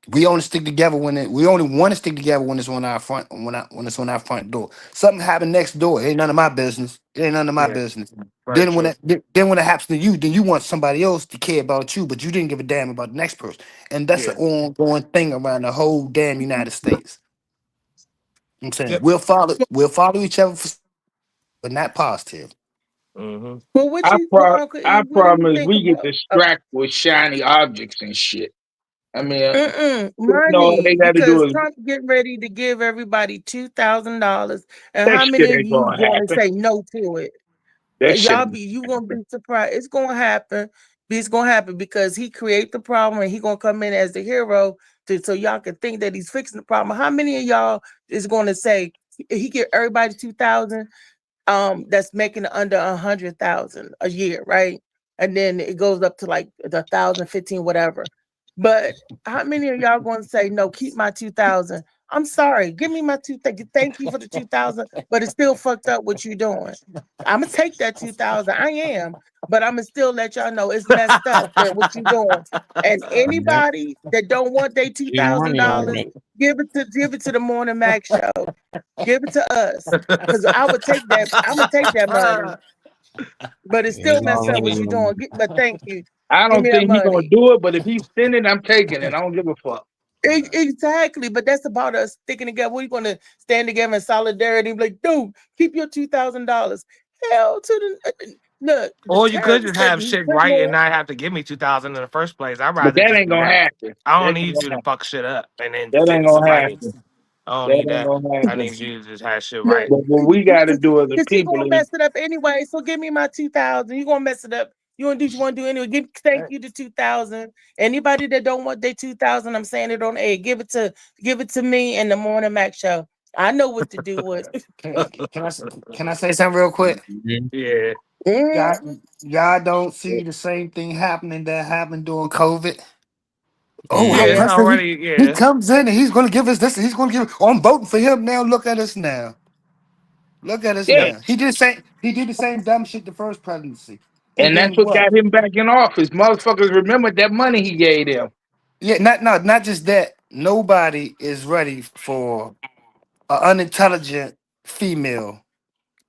We only stick together we only want to stick together when it's on our front when it's on our front door. Something happened next door. It ain't none of my business. It ain't none of my Yeah. business. Very Then when true. when it happens to you, then you want somebody else to care about you, but you didn't give a damn about the next person. And that's Yeah. an ongoing thing around the whole damn United States. I'm saying Yep. we'll follow each other, but not positive. Mm-hmm. Well, Uncle E, Our what do you problem is think we get about distracted with shiny objects and shit. I mean, all they money? got to do Because is Trump getting ready to give everybody $2,000, and that how many shit of ain't you gonna going to happen. say no to it? That shit. You gonna be surprised. It's gonna happen. It's gonna happen because he create the problem and he gonna come in as the hero so y'all can think that he's fixing the problem. How many of y'all is gonna say he get everybody 2,000? That's making under 100,000 a year, right? And then it goes up to like 1,000, 15, whatever. But how many of y'all going to say no? Keep my 2,000. I'm sorry, give me my 2,000. Thank you for the 2,000, but it's still fucked up what you doing. I'm gonna take that 2,000. I am, but I'm gonna still let y'all know it's messed up that what you doing. And Yeah. anybody that don't want their You money $2,000, already. give it to the Morning Mac show. Give it to us. Because I would take that. I'm gonna take that money. But it's still You messed up what already you doing. But thank you. I Give don't me that think he's gonna money. do it, but if he's sending, I'm taking it. I don't give a fuck. Exactly. But that's about us sticking together. We're gonna stand together in solidarity and be like, dude, keep your $2,000. Hell to the look, the Or you could terrorists just said have he shit put right and more. not have to give me 2,000 in the first place. I'd But rather that just ain't be gonna like, happen. I don't That need ain't you gonna to happen. fuck shit up and then That ain't get gonna somebody. happen. I don't That need ain't that. gonna I happen. need you to just have shit Look, right. But what we got to do as a because he people gonna is mess it up anyway. So give me my 2,000. You gonna mess it up. You wanna do what you wanna do anyway. Thank you to 2,000. Anybody that don't want their 2,000, I'm saying it on air. Give it to me and the Morning Mac show. I know what to do with. Can I say something real quick? Mhm. Yeah. Y'all don't see the same thing happening that happened during COVID. Oh, our Yeah, it's Mhm. president, already, he yeah. comes in and he's going to give us this. And he's going to give. Oh, I'm voting for him now. Look at us now. Look at us yeah, now. He did the same dumb shit the first presidency. And and that's then what what? got him back in office. Motherfuckers remember that money he gave them. Yeah, not just that. Nobody is ready for an unintelligent female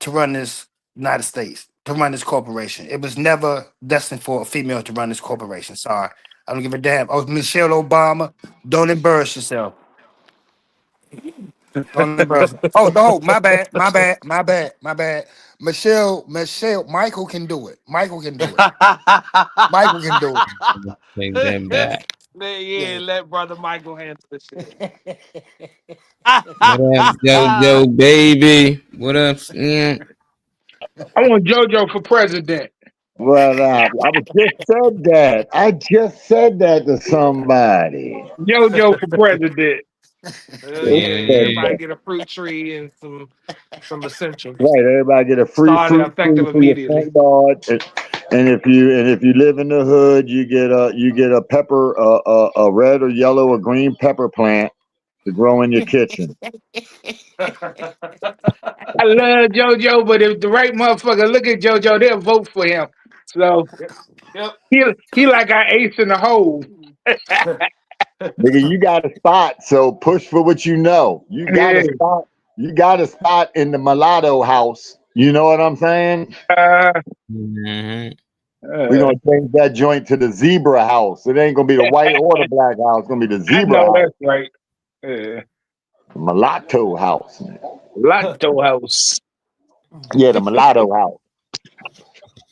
to run this United States, to run this corporation. It was never destined for a female to run this corporation. Sorry. I don't give a damn. Oh, Michelle Obama, don't embarrass yourself. Don't embarrass. Oh no, my bad. Michael can do it. Michael can do it. Michael can do it. Take that back. Yeah, Yeah. let brother Michael handle the shit. What up, JoJo baby? What up, Slim? I want JoJo for president. What up? Just said that. I just said that to somebody. JoJo for president. Just Yeah, Yeah, said everybody that. get a fruit tree and some essentials. Right. Everybody get a free Started fruit effective tree for your immediately. front yard, and if you live in the hood, you get a pepper, a red or yellow or green pepper plant to grow in your kitchen. I love JoJo, but if the right motherfucker look at JoJo, they'll vote for him. So Yep. he like our ace in the hole. Nigga, you got a spot, so push for what you know. You got Yeah. a spot. You got a spot in the mulatto house. You know what I'm saying? Uh, Mhm. We're uh, gonna change that joint to the zebra house. It ain't gonna be the white or the black house. It's gonna be the I zebra know house, that's right. Uh, the mulatto house. Lotto House. Yeah, the mulatto house.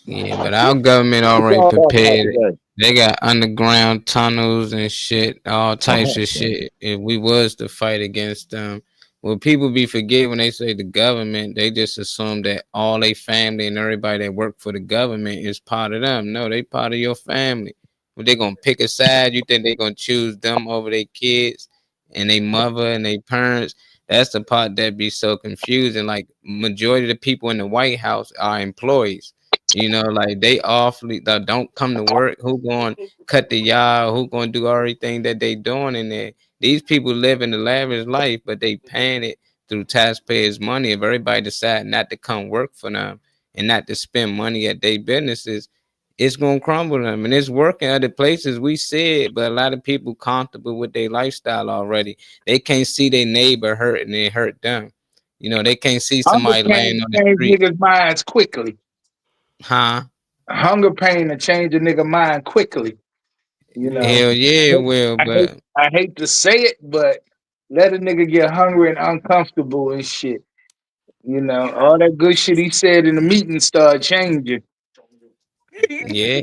Yeah, but our government What already y'all talking about prepared. today? They got underground tunnels and shit, all types of shit. If we was to fight against them, well, people be forget when they say the government, they just assume that all they family and everybody that work for the government is part of them. No, they part of your family. Well, they gonna pick a side. You think they gonna choose them over their kids and their mother and their parents? That's the part that be so confusing. Like majority of the people in the White House are employees. You know, like they awfully don't come to work. Who going to cut the yard? Who going to do everything that they doing in there? These people live in the lavish life, but they paying it through taxpayers' money. If everybody decide not to come work for them and not to spend money at their businesses, it's gonna crumble them. And it's working other places. We see it, but a lot of people comfortable with their lifestyle already. They can't see their neighbor hurt and it hurt them. You know, they can't see Hunger somebody laying pain on the change street. niggas' minds quickly. Huh? Hunger pain to change a nigga mind quickly. You know. Hell yeah, it will, but I hate to say it, but let a nigga get hungry and uncomfortable and shit. You know, all that good shit he said in the meeting start changing. yeah,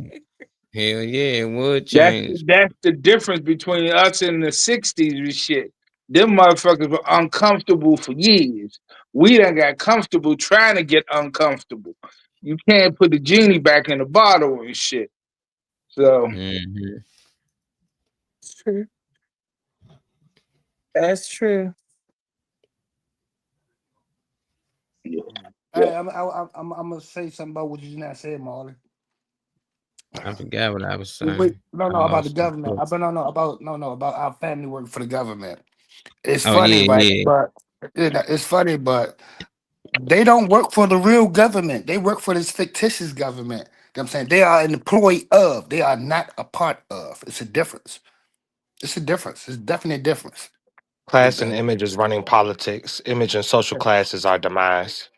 hell yeah, it would That's change. that's the difference between us and the 60s and shit. Them motherfuckers were uncomfortable for years. We done got comfortable trying to get uncomfortable. You can't put the genie back in the bottle and shit. So Mhm. True. That's true. I'm gonna say something about what you just now said, Marley. I forgot what I was Wait, saying. no, I no, about the lost the government. thought. No, about our family work for the government. It's Oh funny, yeah, right? yeah. But it's funny, but they don't work for the real government. They work for this fictitious government. You know what I'm saying they are an employee of. They are not a part of. It's a difference. It's a difference. It's definitely a difference. It's Class and a- image is running politics. Image and social class is our demise.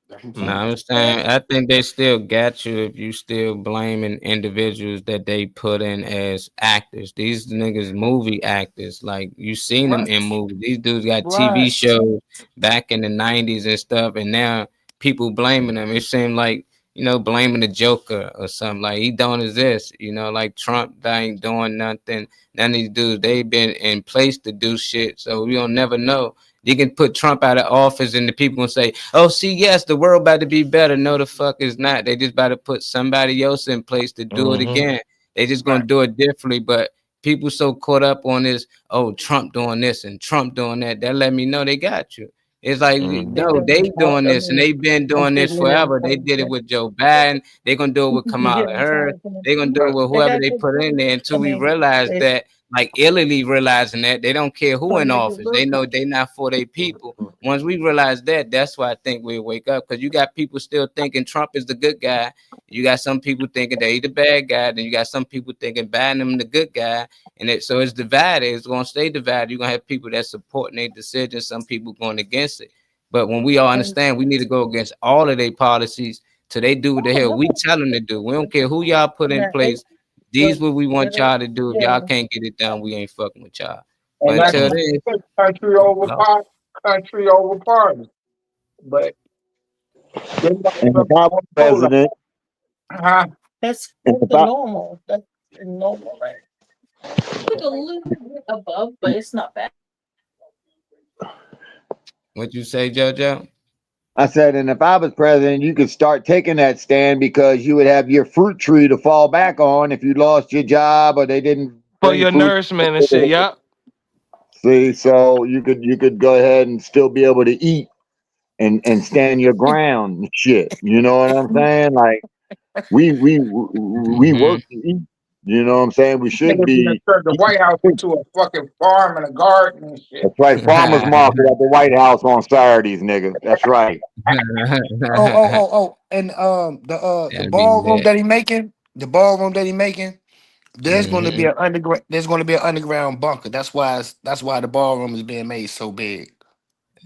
That's what I'm No, saying. I'm saying I think they still got you if you still blaming individuals that they put in as actors. These niggas movie actors. Like you seen them Right, in movies. These dudes got TV right. shows back in the 90s and stuff, and now people blaming them. It seemed like, you know, blaming the Joker or something. Like he don't exist, you know, like Trump they ain't doing nothing. None of these dudes, they been in place to do shit. So we don't never know. You can put Trump out of office and the people gonna say, oh, see, yes, the world about to be better. No, the fuck is not. They just about to put somebody else in place to do it Mm-hmm. again. They just gonna Right. do it differently. But people so caught up on this, oh, Trump doing this and Trump doing that, that let me know they got you. It's like, Mm-hmm. no, they doing this and they've been doing this forever. They did it with Joe Biden. They're gonna do it with Kamala Harris. They're gonna do it with whoever they put in there until we realize that, like illly realizing that they don't care who in office. They know they not for their people. Once we realize that, that's why I think we'll wake up. Because you got people still thinking Trump is the good guy. You got some people thinking that he's the bad guy. Then you got some people thinking Biden the good guy. And so it's divided. It's going to stay divided. You're going to have people that supporting their decisions. Some people going against it. But when we all understand, we need to go against all of their policies till they do what the hell we tell them to do. We don't care who y'all put in place. These what we want y'all to do. If y'all can't get it done, we ain't fucking with y'all. and But that's until then, country over country over party. But them And if I was motherfuckers don't pull up. president, Huh? That's and if the I normal. That's the normal, right? Like a little bit above, but it's not bad. what you say, JoJo? I said, and if I was president, you could start taking that stand because you would have your fruit tree to fall back on if you lost your job or they didn't For bring your fruit. nourishment and shit, yup. See, so you could go ahead and still be able to eat and stand your ground and shit. You know what I'm saying? Like we work to eat. You know what I'm saying? We should Niggas be. turned the White House into a fucking farm and a garden and shit. That's right. Farmers market at the White House on Saturdays, nigga. That's right. Oh, and the That'd be ballroom lit. that he making, there's going to be Mhm. an underground. There's going to be an underground bunker. That's why the ballroom is being made so big.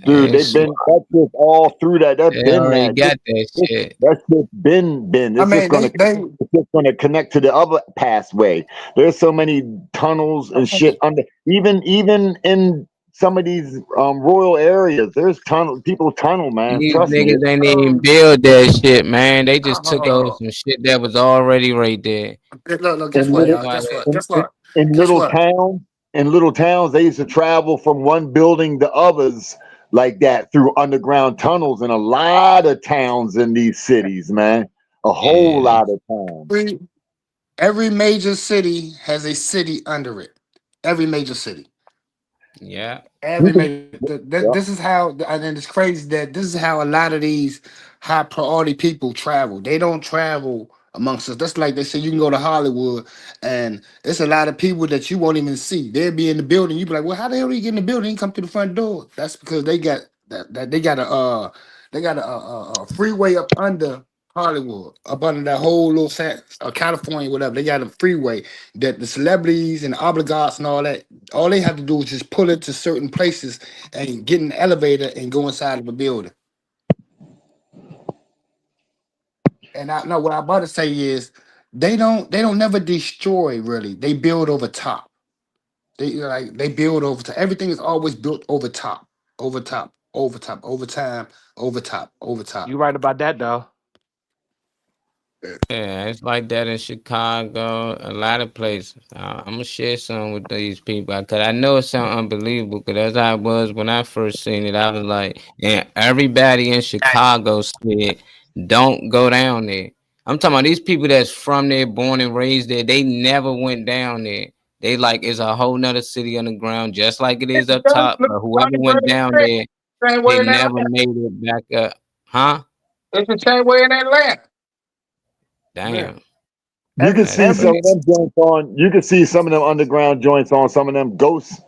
Dude, Yeah, they've shit. been that's just all through that. That's They been already that. got that shit. That's just been. I It's just mean, gonna they it's just gonna connect to the other pathway. There's so many tunnels and shit under even in some of these rural areas. There's people tunnel, man. These Trust me. niggas ain't even build that shit, man. They just took over some shit that was already right there. Look, guess In what, little, y'all? Guess what? in, Guess in, what? in Guess little what? towns, they used to travel from one building to others like that through underground tunnels in a lot of towns in these cities, man. A whole Yeah. lot of towns. Every major city has a city under it. Every major city. Yeah. Every major. Yeah. This is how, and it's crazy that this is how a lot of these high priority people travel. They don't travel amongst us. That's like they say you can go to Hollywood and it's a lot of people that you won't even see. They'll be in the building. You be like, well, how the hell do you get in the building? You come through the front door. That's because they got they got a freeway up under Hollywood, up under that whole little California, whatever. They got a freeway that the celebrities and the obligates and all they have to do is just pull it to certain places and get in the elevator and go inside of a building. And I know what I'm about to say is they don't never destroy really. They build over top. They build over top. Everything is always built over top, over top, over top, over time, over top, over top. You right about that though. Yeah, it's like that in Chicago, a lot of places. I'm gonna share some with these people because I know it sounds unbelievable. Because as I was when I first seen it, I was like, and everybody in Chicago said, "Don't go down there." I'm talking about these people that's from there, born and raised there. They never went down there. They like it's a whole nother city underground, just like it is up top. But whoever went down there, Same way they in never Atlanta. made it back up, huh? It's the same way in Atlanta. Damn. You can see That's some of them joints on. You can see some of them underground joints on some of them ghost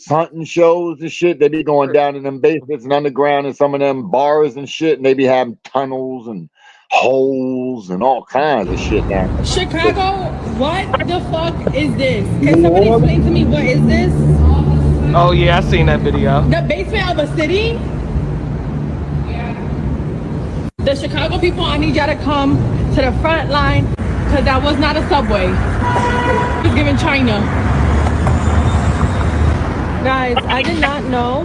hunting shows and shit. They be going down in them basements and underground in some of them bars and shit, and they be having tunnels and holes and all kinds of shit down there. Chicago, what the fuck is this? Can somebody explain to me what is this? Oh yeah, I seen that video. The basement of a city? The Chicago people, I need y'all to come to the front line because that was not a subway. It's giving China. Guys, I did not know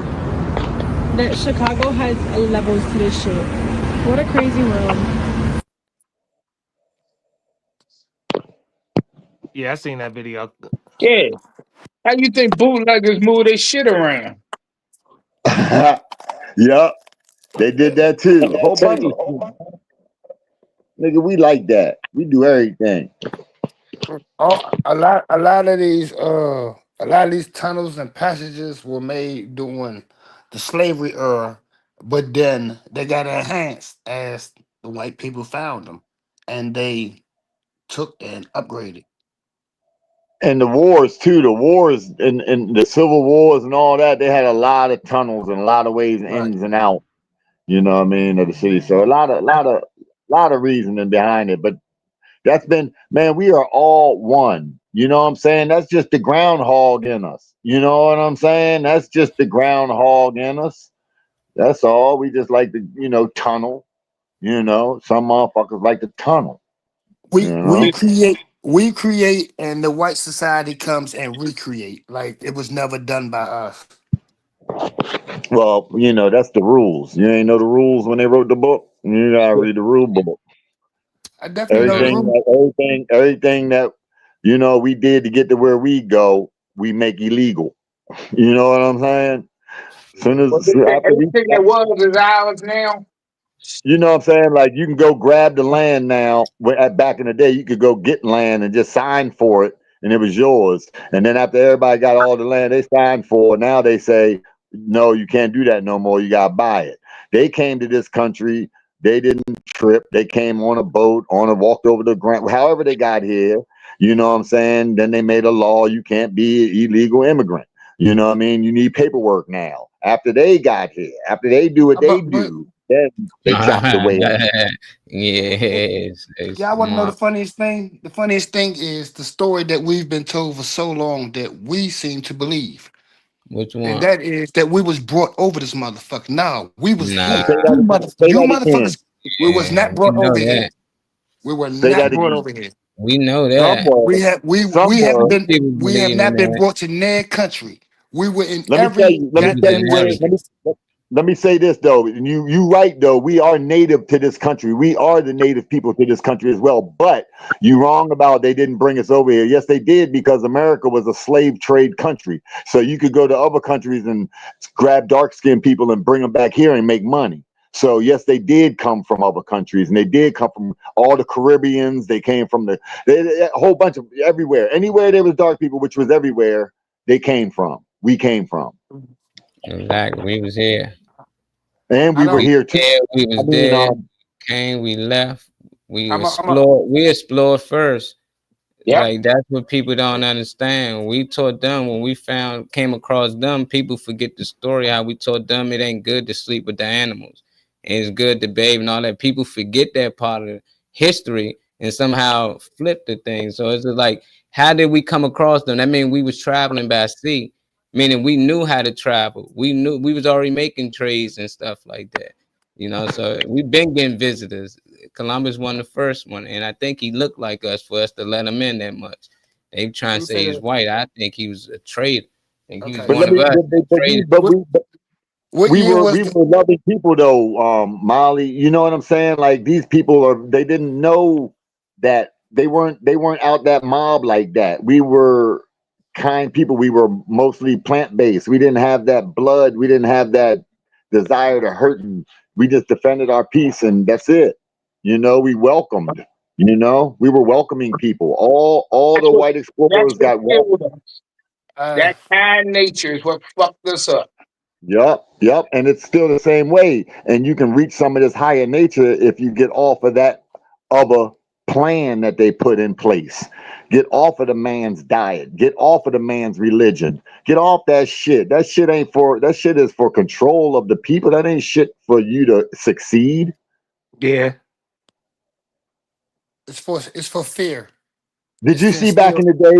that Chicago has levels to this shit. What a crazy world. Yeah, I seen that video. Yeah. How you think bootleggers move their shit around? Yep, they did that too. A whole bunch of nigga. We like that. We do everything. A lot of these tunnels and passages were made during the slavery era, but then they got enhanced as the white people found them, and they took and upgraded. And the wars too. The wars and the civil wars and all that. They had a lot of tunnels and a lot of ways ins and out. You know what I mean, of the city. So a lot of reasoning behind it. But that's been, man, we are all one. You know what I'm saying? That's just the groundhog in us. You know what I'm saying? That's just the groundhog in us. That's all. We just like to, tunnel. Some motherfuckers like to tunnel. We create, and the white society comes and recreate. Like it was never done by us. Well, that's the rules. You ain't know the rules when they wrote the book. You gotta read the rule book. I definitely know everything that we did to get to where we go, we make illegal. You know what I'm saying? Everything that was is ours now. You know what I'm saying? Like you can go grab the land now. Back in the day, you could go get land and just sign for it, and it was yours. And then after everybody got all the land they signed for, now they say, no, you can't do that no more. You gotta buy it. They came to this country. They didn't trip. They came on a boat, walked over the ground. However they got here, you know what I'm saying? Then they made a law. You can't be an illegal immigrant. You know what I mean? You need paperwork now. After they got here, after they do what they do, then they chopped away. Yes. Y'all want to know the funniest thing? The funniest thing is the story that we've been told for so long that we seem to believe. Which one? And that is that we was brought over this motherfucker. No, we was here. You motherfuckers, we was not brought over here. We were not brought over here. We know that. We have not been brought to their country. We were in Let me tell every you. Let me We tell was you in where. everything. Let me say this though. You right though. We are native to this country. We are the native people to this country as well. But you wrong about they didn't bring us over here. Yes, they did, because America was a slave trade country. So you could go to other countries and grab dark skinned people and bring them back here and make money. So yes, they did come from other countries, and they did come from all the Caribbeans. They came from a whole bunch of everywhere. Anywhere there was dark people, which was everywhere, they came from. We came from, Exactly. We was here. and I we were don't. We here too. there. We I was mean, there. Came. We left. We I'm a, explored. We explored first. yep. Like that's what people don't understand. We taught them when we came across them. People forget the story how we taught them it ain't good to sleep with the animals. And it's good to bathe and all that. People forget that part of history and somehow flip the thing. So it's just like, how did we come across them? That means we was traveling by sea, meaning we knew how to travel. We knew we was already making trades and stuff like that. So we've been getting visitors. Columbus won the first one, and I think he looked like us for us to let him in that much. They trying Let to me say say he's that. white. I think he was a traitor. I think he was Okay, but let one of me. us. Traitor. what, what We year were was we the? were loving people though, Molly. You know what I'm saying? Like these people are. They didn't know that they weren't out that mob like that. We were kind people. We were mostly plant based. We didn't have that blood. We didn't have that desire to hurt. And we just defended our peace, and that's it. We welcomed. We were welcoming people. All That's the what white that's explorers what got welcomed. killed us. Uh, That kind nature is what fucked us up. Yep. And it's still the same way. And you can reach some of this higher nature if you get off of that other plan that they put in place. Get off of the man's diet. Get off of the man's religion. Get off that shit. That shit is for control of the people. That ain't shit for you to succeed. Yeah. it's for fear. Did It's you to see back instill. in the day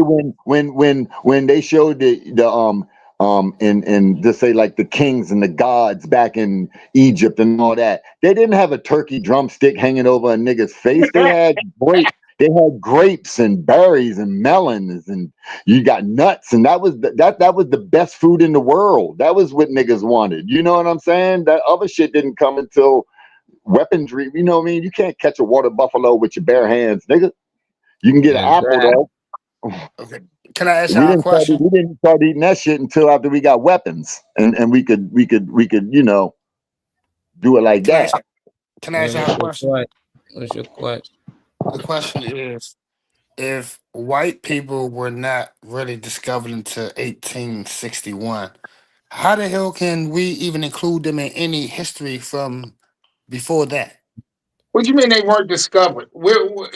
when they showed and just say like the kings and the gods back in Egypt and all that? They didn't have a turkey drumstick hanging over a nigga's face. They had grapes and berries and melons, and you got nuts, and that was the best food in the world. That was what niggas wanted. You know what I'm saying? That other shit didn't come until weaponry. You know what I mean? You can't catch a water buffalo with your bare hands, nigga. You can get an apple Exactly. though. Okay, can I ask We y'all a didn't start. question? We didn't start eating that shit until after we got weapons, and we could do it like Can I that. ask? Can I Yeah, ask y'all a what's your question? question? What's your question? The question is, if white people were not really discovered until 1861, how the hell can we even include them in any history from before that? What do you mean they weren't discovered? What?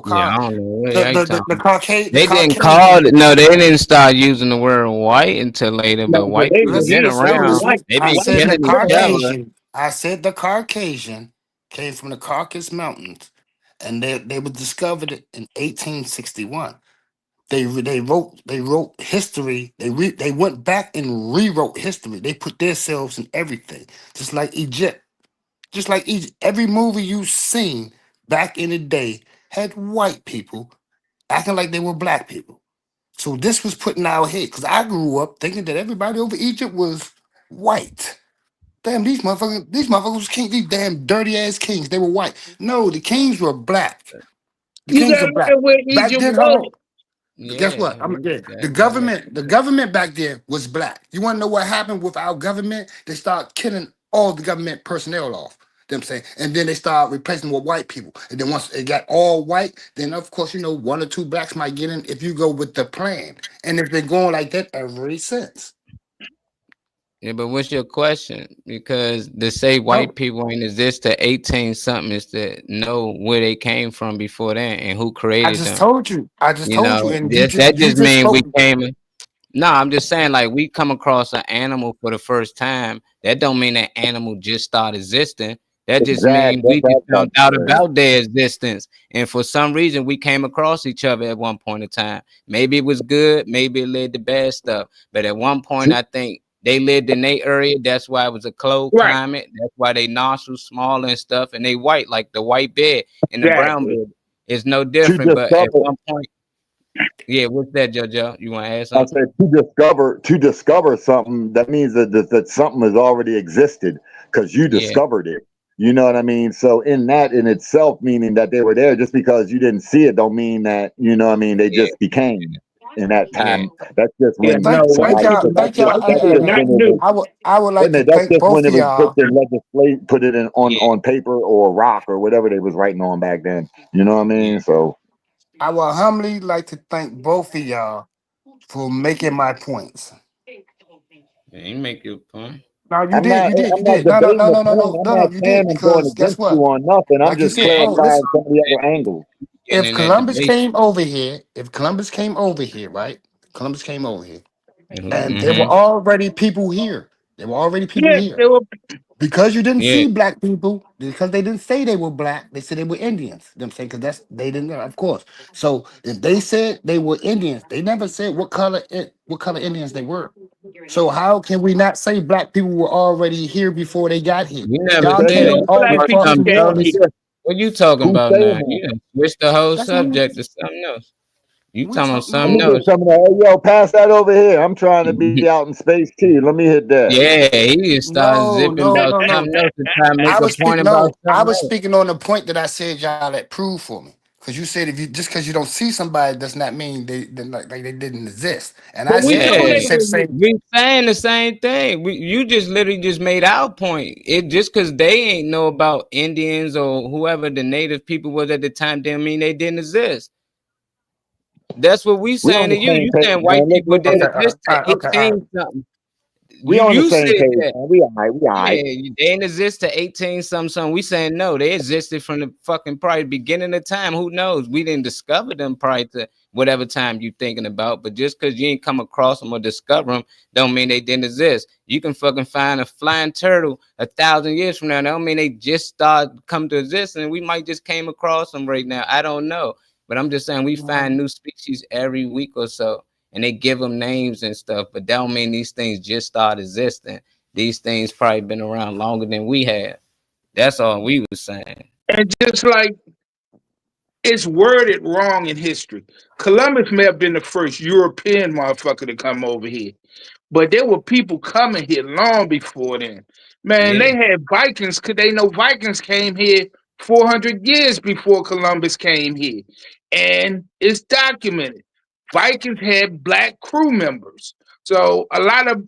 Yeah, I don't know what y'all The talking. Caucasian, the They didn't call Caucasian. it. No, they didn't start using the word white until later. No, But but white they people was Listen, been here saying no, the around. listen. white They I been white said the killing people each been around. other. Caucasian. I said the Caucasian came from the Caucasus Mountains, and they were discovered in 1861. They wrote history. They went back and rewrote history. They put themselves in everything, just like Egypt. Just like Egypt. Every movie you've seen back in the day had white people acting like they were black people. So this was put in our head because I grew up thinking that everybody over Egypt was white. Damn, these motherfuckers was kings, these damn dirty ass kings. They were white. No, the kings were black. The You kings gotta are look black. at where Back Egypt then, hold on. was. Guess what? Yeah, The that makes government, the government back then was black. You want to know what happened with our government? They start killing all the government personnel off. Them saying, and then they start replacing with white people. And then once it got all white, then of course one or two blacks might get in if you go with the plan. And it's been going like that ever since. Yeah, but what's your question? Because to say No, white people ain't exist to 18 something is to know where they came from before then and who I created just them. told you. I just told you, and That you just just mean we spoke. came. No, I'm just saying, like, we come across an animal for the first time. That don't mean that animal just start existing. That just mean Exactly. we just found out That's about their existence. And for some reason, we came across each other at one point in time. Maybe it was good, maybe it led to bad stuff. But at one point, I think they lived in their area. That's why it was a cold Right. climate. That's why they nostrils small and stuff. And they white, like the white bear and the brown Exactly. bear. It's no to different. But at discover. one point, Yeah, what's that, JoJo? You want to add I something? said to discover something. That means that something has already existed because you Yeah, discovered it. You know what I mean? So in that in itself, meaning that they were there, just because you didn't see it, don't mean that you know what I mean. They yeah, just became in that yeah. time. That's just Yeah, when no, Thank white somebody y'all. people, put. Thank white y'all. That's people are just not when it was. new. I would Wait a like to minute, that's thank just both when of it was put y'all. in legislation, put it in Yeah, on paper or rock or whatever they was writing on back then. You know what I yeah. mean? So I would humbly like to thank both of y'all for making my points. Yeah, you make your point. No, you I'm did, not you did, you I'm not did. No, no, debating no, the no, no, point. no, I'm no, no, not you did saying I'm going because guess against you what? on nothing. I'm Like you just said, Yeah, oh, clarifying listen. some of the other angles. getting If in that Columbus debate. came over here, right? Columbus came over here, and there were Mm-hmm. already people here. There were already people Yeah, here. they were. Because you didn't Yeah, see black people, because they didn't say they were black, they said they were Indians. You know what I'm saying? Because that's they didn't know, of course. So if they said they were Indians, they never said what color Indians they were. So how can we not say black people were already here before they got here? you never Y'all Who said said that? it. came No You all the talking way black about people across the something came water. totally here. different. What you talking Who's about now? saying that? You done switched the whole That's what subject to something else. You we talking about talking Let something me about. get else. some of that. Hey, yo, pass that over here. I'm trying to be out in space too. Let me hit that. Yeah, he just started No, zipping no, about no, no. something else to try to make I a was point speaking. about No, I something was else. speaking on the point that I said y'all had proved for me. Because you said if you just because you don't see somebody does not mean they like they didn't exist. And I But we said, know and Yeah, you they said the was here. same. we saying the same thing. You just literally just made our point. It just because they ain't know about Indians or whoever the native people was at the time, didn't mean they didn't exist. That's what we We on saying to the you. same You page, saying white man. people Okay, didn't exist all to right, okay, all right. 18 something. We You on the you same said page, that. man. We all right. We all Yeah, right. they didn't exist to 18 something. We saying no, they existed from the fucking probably beginning of time. Who knows? We didn't discover them prior to whatever time you thinking about. But just because you ain't come across them or discover them, don't mean they didn't exist. You can fucking find a flying turtle 1,000 years from now. That don't mean they just start come to exist, and we might just came across them right now. I don't know, but I'm just saying we find Mhm. new species every week or so, and they give them names and stuff. But that don't mean these things just start existing. These things probably been around longer than we have. That's all we was saying. And just like it's worded wrong in history. Columbus may have been the first European motherfucker to come over here. But there were people coming here long before then. Man, Yeah, they had Vikings because they know Vikings came here 400 years before Columbus came here. And it's documented. Vikings had black crew members. So a lot of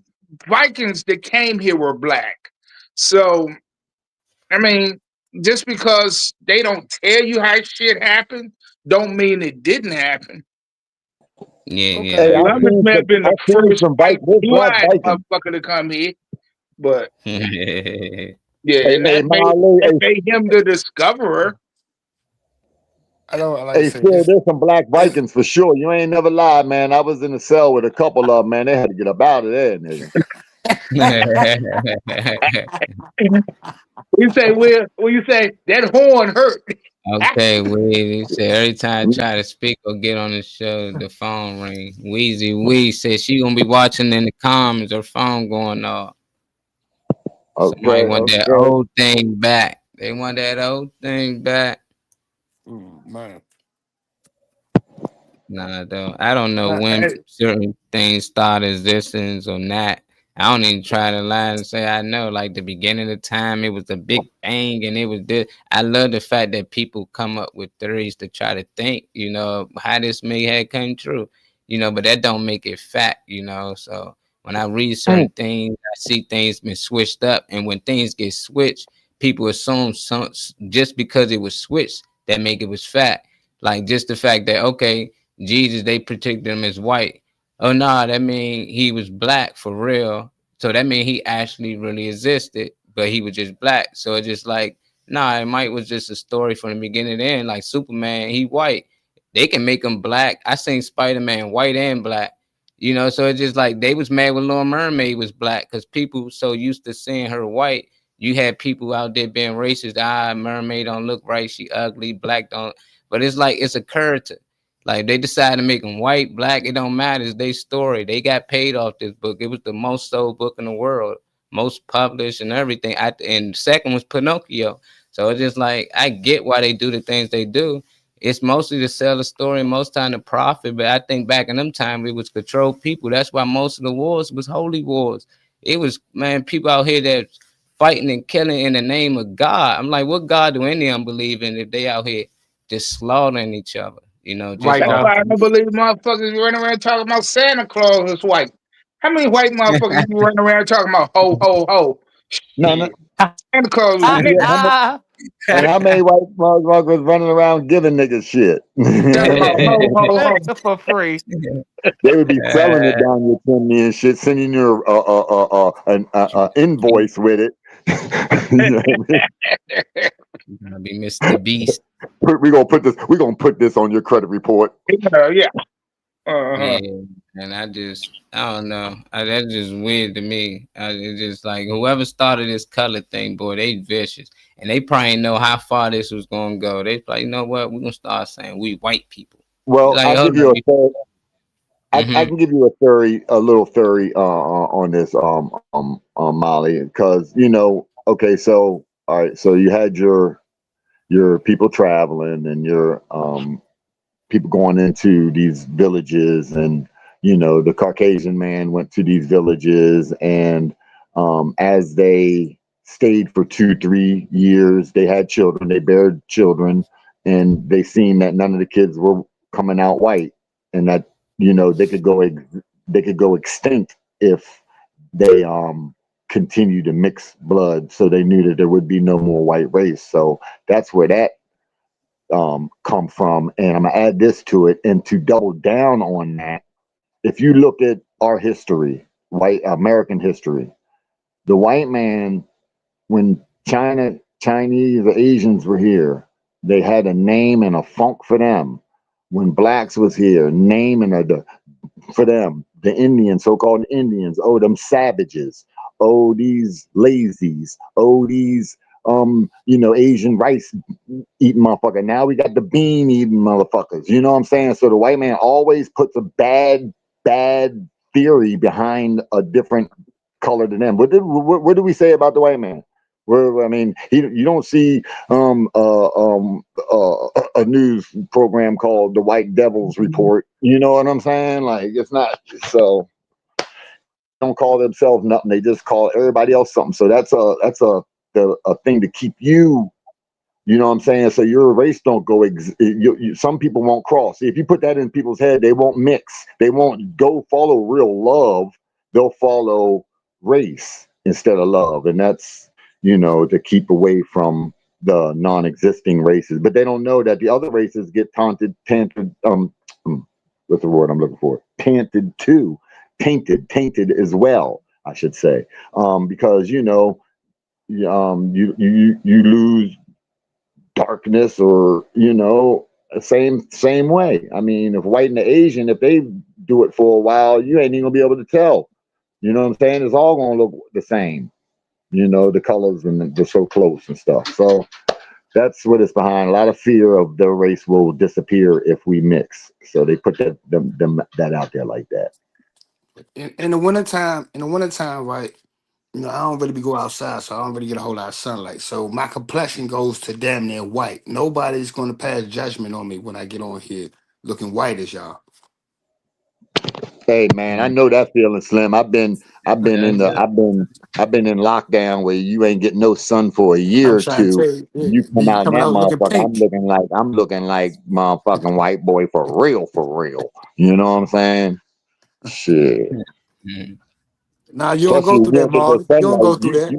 Vikings that came here were black. So, I mean, just because they don't tell you how shit happened, don't mean it didn't happen. yeah, Okay. yeah. Hey, I Columbus may have been the I've seen first some white, There's black blue-eyed Vikings. motherfucker to come here, but agree. yeah, Hey, and hey, Marley, that made him the discoverer. I don't like I hey, say Phil, there's some black it's Vikings for sure. You ain't never lied, man. I was in the cell with a couple of them, man. They had to get up out of there, nigga. You say, well, you say that horn hurt. Okay, Weezy said every time I try to speak or get on the show, the phone ring. Weezy Wee said she gonna be watching in the comments, her phone going off. Somebody Okay, want that okay. old thing back. They want that old thing back. man. Nah, though. I don't know when Hey, certain things start existence or not. I don't even try to lie and say I know. Like the beginning of time, it was a big bang, and it was this. I love the fact that people come up with theories to try to think, how this may have come true, but that don't make it fact, So when I read certain things, I see things been switched up, and when things get switched, people assume just because it was switched, that make it was fact. Like just the fact that okay. Jesus, they protected him as white. Oh no, that mean he was black for real. So that mean he actually really existed, but he was just black. So it's just like, nah, it might was just a story from the beginning to end. Like Superman, he white. They can make him black. I seen Spider-Man white and black. So it's just like they was mad when Little Mermaid was black because people so used to seeing her white. You had people out there being racist. Mermaid don't look right. She ugly. Black don't. But it's like it's a character. Like they decided to make them white, black, it don't matter. It's their story. They got paid off this book. It was the most sold book in the world, most published and everything. And second was Pinocchio. So it's just like I get why they do the things they do. It's mostly to sell a story, most time to profit. But I think back in them time, it was control people. That's why most of the wars was holy wars. It was, man, people out here that fighting and killing in the name of God. I'm like, what God do any of them believe in if they out here just slaughtering each other? You know, just That's off. why I don't believe motherfuckers running around talking about Santa Claus is white. How many white motherfuckers you running around talking about ho ho ho? No, no. Santa Claus is Yeah, nigga. and how many white motherfuckers running around giving niggas shit? Talking about ho ho ho. For free. They would be selling it down your chimney and shit, sending you an invoice with it. You know what I mean? Gonna be Mr. Beast. We're gonna put this on your credit report. Yeah. Yeah, and I don't know. That's just weird to me. It's just like whoever started this color thing, boy, they vicious, and they probably know how far this was gonna go. They probably, you know what, we're gonna start saying we white people. Well, Like, I'll hold give you on. a third. I can give you a little theory on this, Molly, because okay, so all right, so you had your people traveling and your people going into these villages, and the Caucasian man went to these villages, and as they stayed for 2-3 years, they had children, they bared children, and they seen that none of the kids were coming out white, and that they could go extinct if they continue to mix blood. So they knew that there would be no more white race. So that's where that come from. And I'm gonna add this to it, and to double down on that, if you look at our history, white American history, the white man, when Chinese or Asians were here, they had a name and a funk for them. When blacks was here, name and for them. The Indians, so-called Indians, oh, them savages, oh, these lazies, oh, these Asian rice eating motherfucker. Now we got the bean eating motherfuckers. You know what I'm saying? So the white man always puts a bad theory behind a different color than them. What do we say about the white man? Where, I mean, you don't see a news program called the White Devils Report. You know what I'm saying? Like, it's not so. Don't call themselves nothing. They just call everybody else something. So that's a thing to keep you. You know what I'm saying? So your race don't go. Some people won't cross. If you put that in people's head, they won't mix. They won't go follow real love. They'll follow race instead of love, and that's to keep away from the non-existing races. But they don't know that the other races get tainted. What's the word I'm looking for? Tainted too. Tainted as well, I should say, because you lose darkness, or same way. I mean, if white and the Asian, if they do it for a while, you ain't even gonna be able to tell. You know what I'm saying? It's all gonna look the same. The colors, and they're so close and stuff. So that's what it's behind. A lot of fear of the race will disappear if we mix. So they put that out there like that. In the wintertime, right? I don't really be going outside, so I don't really get a whole lot of sunlight. So my complexion goes to damn near white. Nobody's going to pass judgment on me when I get on here looking white as y'all. Hey man, I know that feeling, Slim. I've been in lockdown where you ain't getting no sun for a year or two. You come out in that motherfucker, I'm looking like motherfucking white boy for real. You know what I'm saying? Shit. Nah, you don't go through that, Mark. You don't go through that.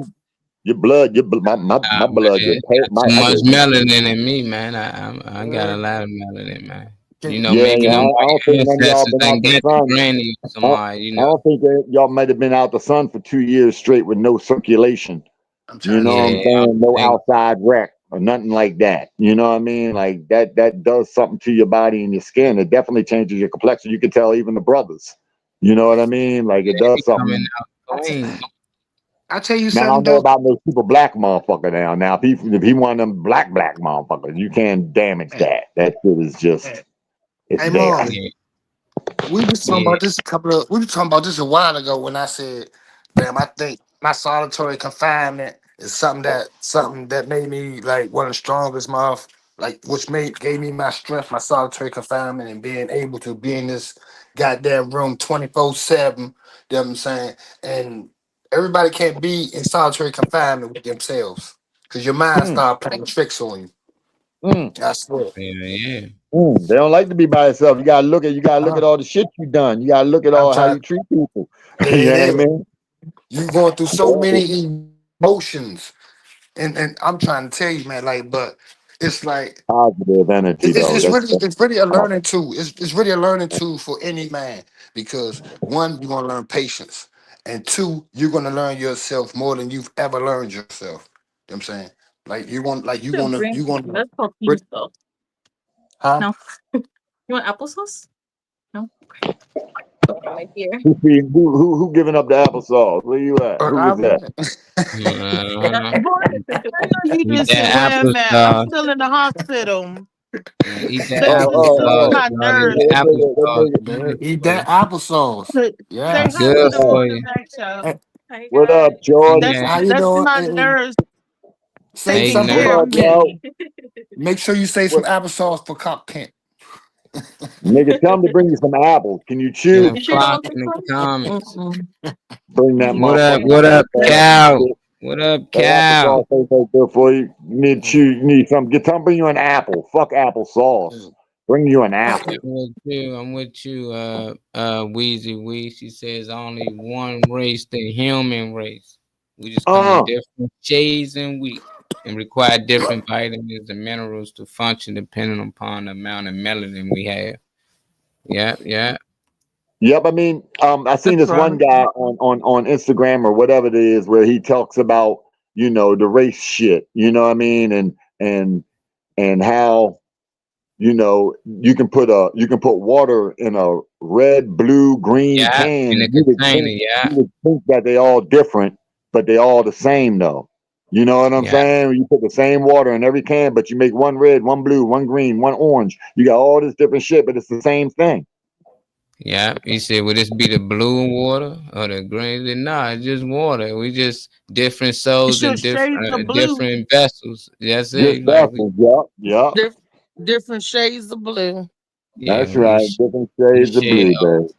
Your blood, my blood too much melanin in me, man. I got a lot of melanin, man. Maybe them white ancestors ain't get the granny or somebody, I don't think that y'all might have been out the sun for 2 years straight with no circulation. You know what I'm saying? No outside rec or nothing like that. You know what I mean? Like that does something to your body and your skin. It definitely changes your complexion. You can tell even the brothers. You know what I mean? Like it does something. I tell you now, something. I don't know about those super black motherfucker now. Now, if he one of them black motherfuckers, you can't damage that. That shit is just. Hey, Marley, we was talking about this a while ago when I said, "Damn, I think my solitary confinement is something that made me like one of the strongest like which gave me my strength, my solitary confinement, and being able to be in this goddamn room 24/7. You know what I'm saying? And everybody can't be in solitary confinement with themselves because your mind Mm, start playing tricks on you. mm, I swear. Yeah. They don't like to be by themselves. You gotta look at all the shit you done. You gotta look at I'm all how trying. you treat people. There You it know what I is. mean? You going through so many emotions, and I'm trying to tell you, man. Like, but it's like Positive energy though. it's really a learning tool. It's really a learning tool for any man because one, you're gonna learn patience, and two, you're gonna learn yourself more than you've ever learned yourself. You know what I'm saying? Like Still green tea. That's called re- peas though. huh? No. You want applesauce? No. Okay, right here. Who giving up the applesauce? Where you at? Who was that? Uh, Boy, I know you eat just said, that where I'm at. I'm applesauce. still in the hospital. Eat that Say Oh, something oh, to applesauce, oh. my Charlie. nerves. That That applesauce nigga, good Eat for you. that applesauce. Say It's hi Yes. to good them uh, on for the you. back show. Hey, Hi what up, guys. George? Yeah. how you That's doing? my nerves Say Hey, taking something. What care now. of up, bro? me. Make sure you say some What, applesauce for Cop Kent. nigga, tell him to bring you some apples. Can you Give chew? a You sure you don't flock want in this the one? comments. Mm-mm. Bring that What up? motherfucking What up, applesauce and Cal? shit. What up, That Cal? applesauce ain't so good for you. You need to chew. You need something. Get something. Bring you an apple. Fuck applesauce. Bring you an apple. I'm with you. I'm with you. Wheezy Wee. She says only one race, the human race. We just come in Uh, different shades and we and require different vitamins and minerals to function depending upon the amount of melanin we have. Yeah, yeah. yep. I mean, I seen That's this one right. guy on Instagram or whatever it is where he talks about the race shit. You know what I mean? And how you can put water in a red, blue, green Yeah, in can. the container, yeah. You would think that they all different, but they all the same though. You know what I'm Yeah. saying? You put the same water in every can, but you make one red, one blue, one green, one orange. You got all this different shit, but it's the same thing. Yeah, he said, "Would this be the blue water or the green?" He said, nah, it's just water. We just different You souls should and shades of blue. different vessels. That's Just it. Like we, vessels. Yep. Yep. Different shades of blue. yeah, That's right. Different we shades of share. blue, baby.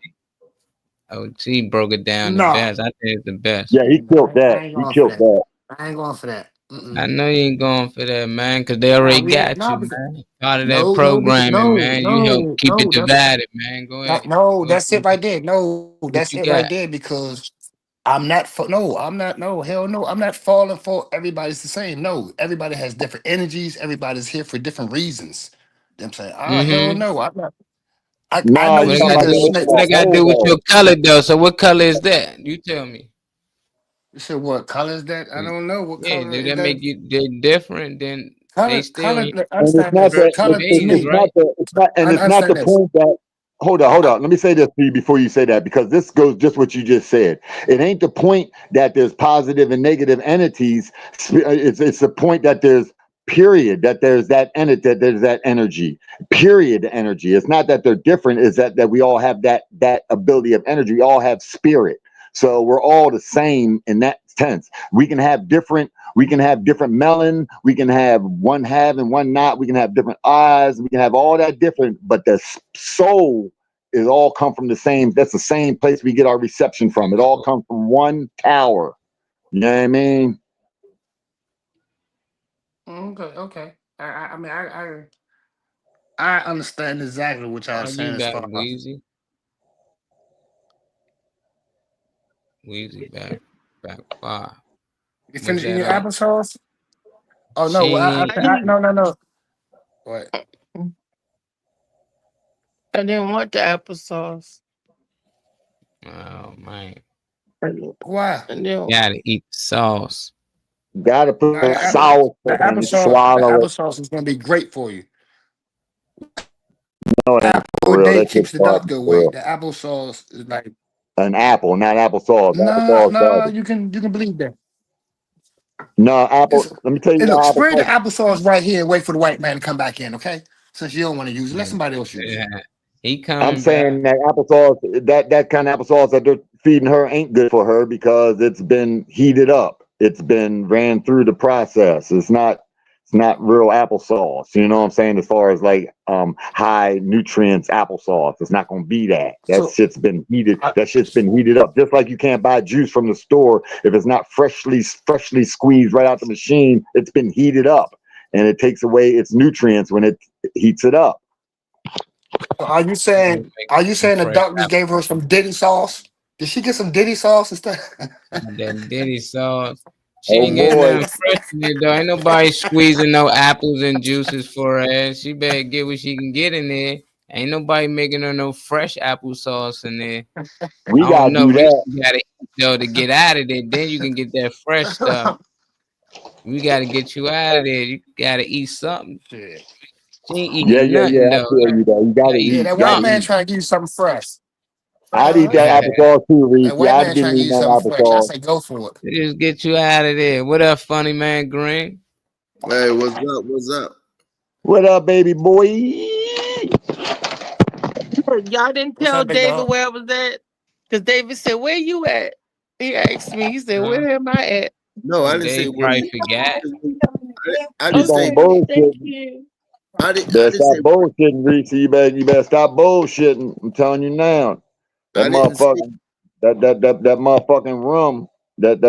OT broke it down the No, best. I think it's the best. Yeah, he killed I that. ain't He going for killed that. that. I ain't going for that. I know you ain't going for that, man, because they No, already we ain't. got you, No, because man. Part of that no, because programming, man. You help keep it divided, man. Go ahead. no, Go that's it ahead. right there. No, What that's you it right got? there. Because I'm not for no, I'm not no, hell no, I'm not falling for everybody's the same. No, everybody has different energies. Everybody's here for different reasons. You know what I'm saying, hell Mm-hmm. no, I'm not. I Nah, know we What you it talking got said to about that do the with snake. what it got to do with your color, though? So what color is that? You tell me. You said what color is that? I don't know what Yeah, color do is that that. make you they different? Then they still Color. I And it's understand not this. that universal Color to beings, it's me. not right? the it's not and I it's not the understand this. point that hold on. Let me say this to you before you say that, because this goes just what you just said. It ain't the point that there's positive and negative entities. It's the point that there's period, that there's that entity, that there's that energy. Period energy. It's not that they're different, is that we all have that ability of energy. We all have spirit. So we're all the same in that sense. We can have different melon, we can have one have and one not, we can have different eyes, we can have all that different, but the soul is all come from the same, that's the same place we get our reception from. It all comes from one tower. You know what I mean? Okay. I mean, I understand exactly what y'all All saying you as got, far as. Weezy. Weezy back far. You Was finished eating that your applesauce? Oh no, She no. What? I didn't want the applesauce. Oh man. Why? I didn't. Gotta eat the sauce. Gotta No, put sour the in it, the swallow it. applesauce is gonna be great for you. No, it ain't Apple for a real. day That shit's keeps the garbage doctor for away. real. The applesauce is like An apple, not applesauce. Applesauce no. garbage. You can believe that. No, apple. Just Let me tell you hey, look, how spread the applesauce. applesauce right here and wait for the white man to come back in. Okay, since you don't want to use it, let somebody else use it. Yeah. He I'm coming back. saying that applesauce, that kind of applesauce that they're feeding her ain't good for her because it's been heated up. It's been ran through the process. It's not It's not real applesauce. You know what I'm saying? As far as like high nutrients applesauce, it's not gonna be that. That shit's been heated. That shit's been heated up. Just like you can't buy juice from the store if it's not freshly squeezed right out the machine. It's been heated up, and it takes away its nutrients when it heats it up. Are you saying the doctors gave her some Diddy sauce? Did she get some Diddy sauce and stuff? That Diddy sauce. She ain't getting nothing fresh in there, though. Ain't nobody squeezing no apples and juices for her ass. She better get what she can get in there. Ain't nobody making her no fresh applesauce in there. We gotta do that. You gotta eat though to get out of there. Then you can get that fresh stuff. We gotta get you out of there. You gotta eat something. She ain't eating nothing though. I feel you though. You gotta eat. That white man trying to give you something fresh. I'd eat that applesauce too, Reese. I'd give me that applesauce. I say go for it. Just get you out of there. What up, funny man Green? Hey, what's up? What's up? What up, baby boy? Y'all didn't tell David where I was at? Because David said, "Where you at?" He asked me. He said, "Where am I at?" No, I didn't say where you forgot. I didn't say bullshit. Better stop bullshitting, Reese. You better stop bullshitting. I'm telling you now. That motherfucking that motherfucking room. That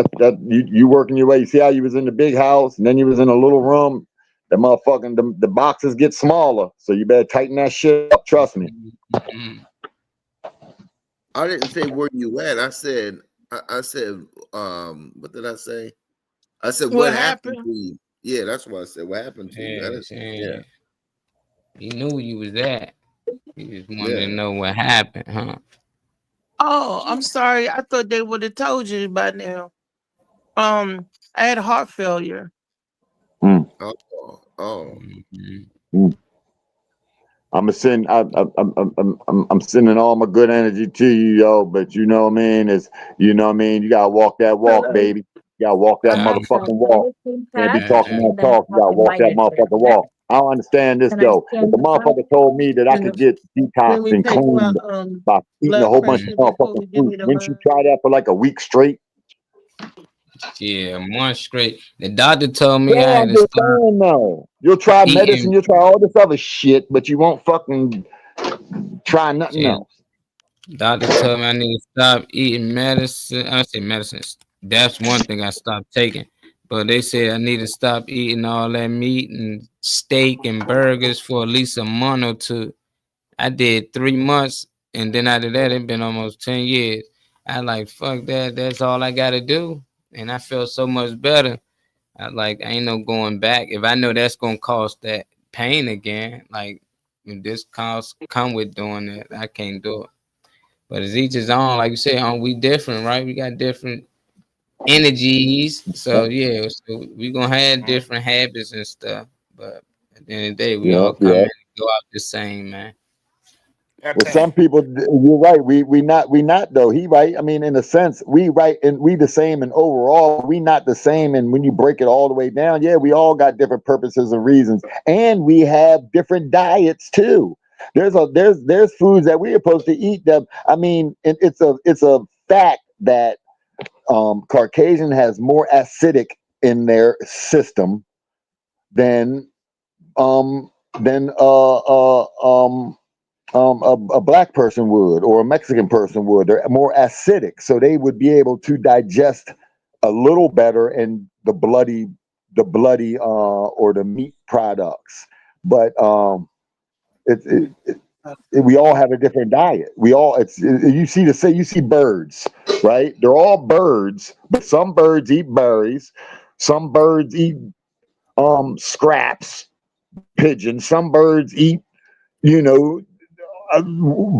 you working your way. You see how you was in the big house and then you was in a little room. The motherfucking the boxes get smaller, so you better tighten that shit up. Trust me. I didn't say where you at. I said what did I say? I said what happened to you? Yeah, that's what I said. What happened to you? He knew you was at. He just wanted to know what happened, huh? Oh, I'm sorry. I thought they would have told you by now. I had heart failure. I'm sending all my good energy to you, yo. But you know what I mean? You gotta walk that walk, baby. You gotta walk that motherfucking walk. Can't be talking that talk. You gotta walk that motherfucking walk. I don't understand this though. If the motherfucker told me that I could get detoxed and clean by eating a whole bunch of motherfucking fruit, wouldn't you try that for like a week straight? Yeah, 1 month straight. The doctor told me I had to stop. No. You'll try medicine, you'll try all this other shit, but you won't fucking try nothing else. Doctor told me I need to stop eating medicine. I say medicines. That's one thing I stopped taking. But they said I need to stop eating all that meat and steak and burgers for at least a month or two. I did 3 months, and then after that, it's been almost 10 years. I like, fuck that. That's all I got to do. And I felt so much better. I ain't no going back. If I know that's going to cause that pain again, like if this come with doing it, I can't do it. But it's each his own. Like you said, we different, right? We got different energies. So yeah, so we gonna have different habits and stuff. But at the end of the day, we all come in and go out the same, man. Well, some people, you're right. We not though. He right. I mean, in a sense, we right and we the same. And overall, we not the same. And when you break it all the way down, yeah, we all got different purposes and reasons, and we have different diets too. There's foods that we're supposed to eat. That I mean, it's a fact that Caucasian has more acidic in their system than a black person would or a Mexican person would. They're more acidic, so they would be able to digest a little better in the bloody or the meat products. But we all have a different diet. You see birds, right? They're all birds, but some birds eat berries, some birds eat scraps, pigeons, some birds eat,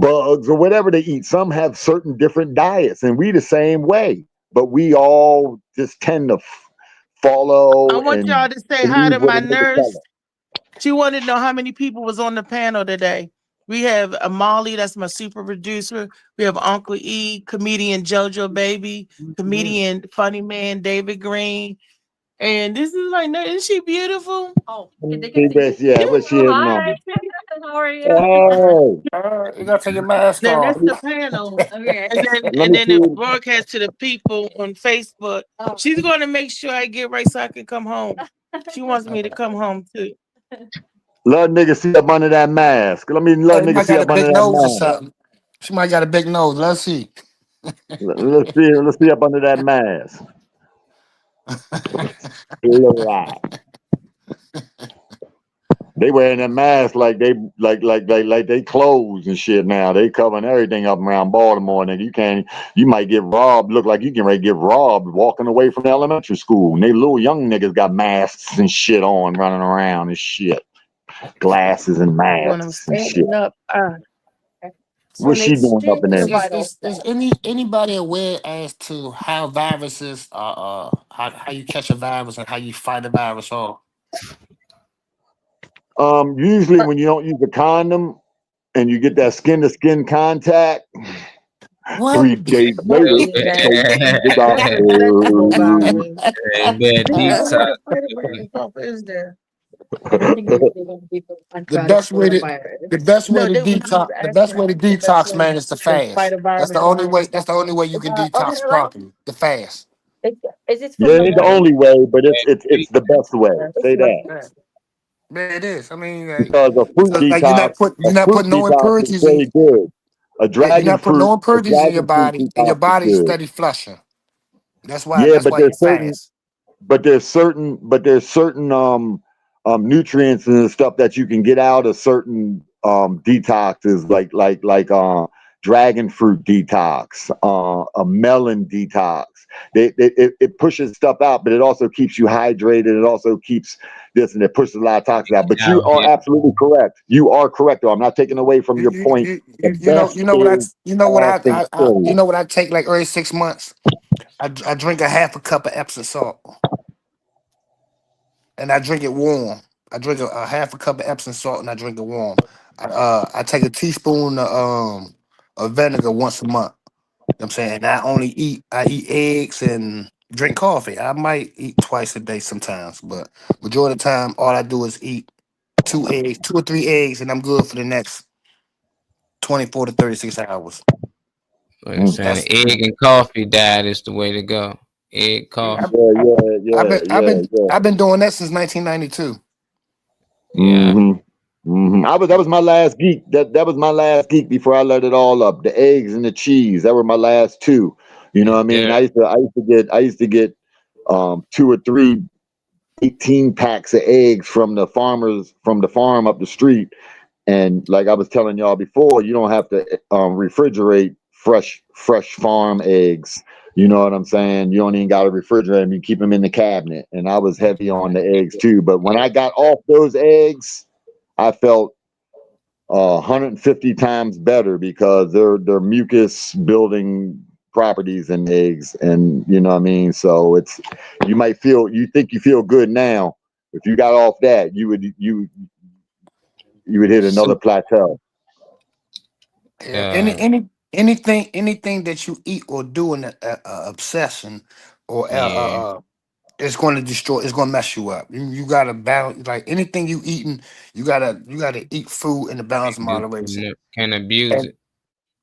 bugs or whatever they eat. Some have certain different diets, and we the same way, but we all just tend to follow. I want y'all to say hi to my nurse. She wanted to know how many people was on the panel today. We have Amali, that's my super producer. We have Uncle E, comedian JoJo Baby, comedian Funny Man David Green. And this is like, isn't she beautiful? Oh, yeah, but she is normal. How are you? Oh, you gotta take your mask off. That's the panel. Okay. And then it broadcast to the people on Facebook. She's going to make sure I get right so I can come home. She wants me to come home too. Let nigga see up under that mask. Let She nigga might see got a up under big that nose or mask. something. She might got a big nose. Let's see. Let's see up under that mask. They wearing that mask like they like they clothes and shit now. They covering everything up around Baltimore, nigga. You might get robbed. Look like you can ready to get robbed walking away from the elementary school. And they little young niggas got masks and shit on, running around and shit. Glasses and When I'm masks and shit. standing up, What's she doing up in there? Is anybody aware as to how viruses how you catch a virus and how you fight a virus off? Usually when you don't use a condom and you get that skin to skin contact, What? 3 days later, the doctor. Is there? The best way to detox, man, is to fast. That's the only way. That's the only way you can detox properly. The fast. Yeah, it ain't the only way, but it's the best way. Say that. Man, it is. I mean, Because a fruit like detox, you're not putting no impurities in. very good. A You're dragon not putting fruit, no impurities in your body, and your detox is body's good. steady flushing. That's why. Yeah, That's why you fast. but there's certain nutrients and stuff that you can get out of certain detoxes, like dragon fruit detox, a melon detox. It pushes stuff out, but it also keeps you hydrated. It also keeps this, and it pushes a lot of toxins out. But you are absolutely correct. You are correct, though. I'm not taking away from your point. You know what I take like every 6 months. I drink a half a cup of Epsom salt, and I drink it warm. I drink a half a cup of Epsom salt, and I drink it warm. I take a teaspoon of vinegar once a month. You know what I'm saying? And I eat eggs and drink coffee. I might eat twice a day sometimes, but majority of the time, all I do is eat 2 or 3 eggs, and I'm good for the next 24 to 36 hours. Like I'm saying, the egg and coffee diet is the way to go. Egg, coffee. I've been doing that since 1992. Yeah. That was my last geek. That was my last geek before I let it all up. The eggs and the cheese. That were my last 2. You know what I mean? Yeah. I used to get 2 or 3 18 packs of eggs from the farm up the street. And like I was telling y'all before, you don't have to refrigerate fresh farm eggs. You know what I'm saying? You don't even got to refrigerate them. You keep them in the cabinet. And I was heavy on the eggs too. But when I got off those eggs, I felt 150 times better because they're mucus building properties in eggs, and you know what I mean. So you think you feel good now. If you got off that, you would hit another plateau. Anything that you eat or do in an obsession or it's going to destroy. It's going to mess you up. You got to balance. Like anything you eating, you gotta eat food in a balanced moderation. Can't abuse it.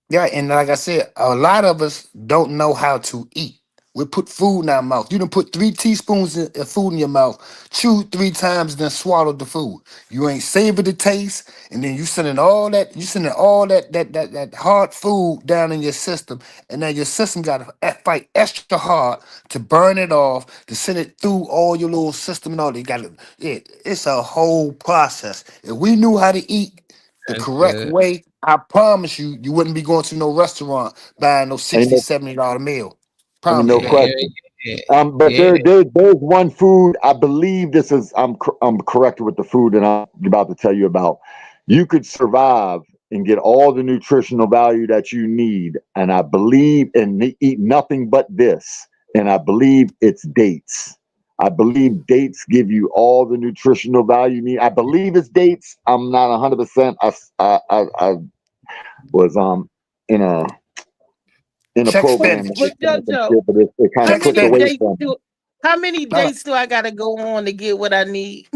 Yeah, and like I said, a lot of us don't know how to eat. We put food in our mouth. You done put 3 teaspoons of food in your mouth, chew 3 times, then swallowed the food. You ain't savored the taste, and then you sending all that hard food down in your system, and now your system got to fight extra hard to burn it off, to send it through all your little system and all. It's a whole process. If we knew how to eat the correct way, I promise you wouldn't be going to no restaurant buying no $60, $70 meal. Ain't no question. But there's one food. I believe this is. I'm correct with the food that I'm about to tell you about. You could survive and get all the nutritional value that you need, and I believe, and eat nothing but this. And I believe it's dates. I believe dates give you all the nutritional value you need. I believe it's dates. I'm not 100%. I was in a program, but it kind of pushed away from me. How many dates do I gotta go on to get what I need?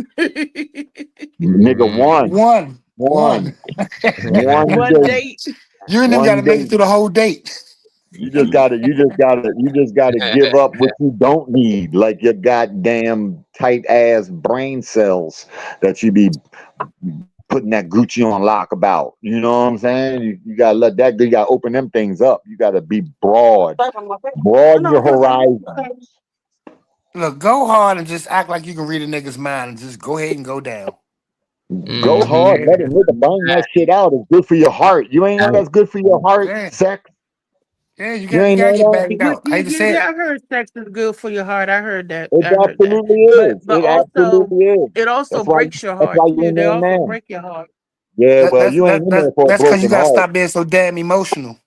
Nigga, one One date. You ain't even gotta make it through the whole date. You just gotta give up what you don't need, like your goddamn tight ass brain cells that you be putting that Gucci on lock about. You know what I'm saying? You gotta let that. You gotta open them things up. You gotta be broad your horizons. Look, go hard and just act like you can read a nigga's mind and just go ahead and go down. Go hard, let a nigga bang that shit out. It's good for your heart. You ain't know that's good for your heart, sex. Yeah, you gotta get banged out. I hate to say it. I heard sex is good for your heart. I heard that. It absolutely is. But It also, absolutely is. it also That's why- breaks your that's heart why you too. ain't They in also there. break your heart. Yeah, well, you ain't in there for a That's because you broken gotta heart. stop being so damn emotional.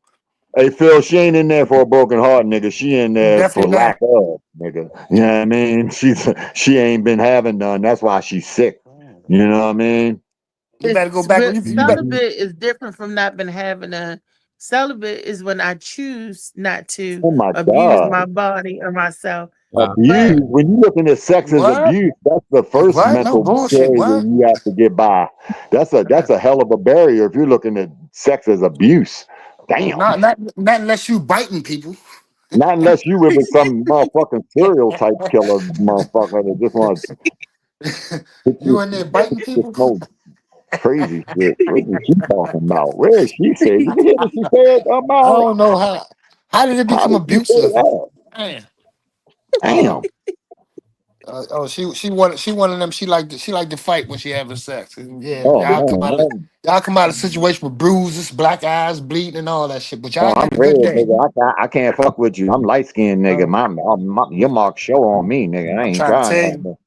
Hey, Phil, she ain't in there for a broken heart, nigga. She in there for Definitely not. lack of, nigga. You know what I mean? She ain't been having none. That's why she's sick. You know what I mean? You better go back. Celibate is different from not been having a. Celibate is when I choose not to Oh my abuse God. my body or myself. Abuse. When you looking at sex as What? abuse, that's the first What? No mental bullshit. barrier What? you have to get by. That's a hell of a barrier if you're looking at sex as abuse. Damn. Not unless you biting people. Not unless you with some motherfucking serial type killer motherfucker that just wants You in there biting people? no crazy shit. What is she talking about? Where is she saying? You hear what she said I about? don't know how. How did it become How did she say abusive? that? Damn. Damn. She one of them. She like to fight when she having sex. Yeah, Oh y'all come out of a situation with bruises, black eyes, bleeding, and all that shit. But y'all I'm have a red, good day. nigga. I can't fuck with you. I'm light skinned, nigga. Your mark show on me, nigga. I I'm ain't trying to trying tell to you.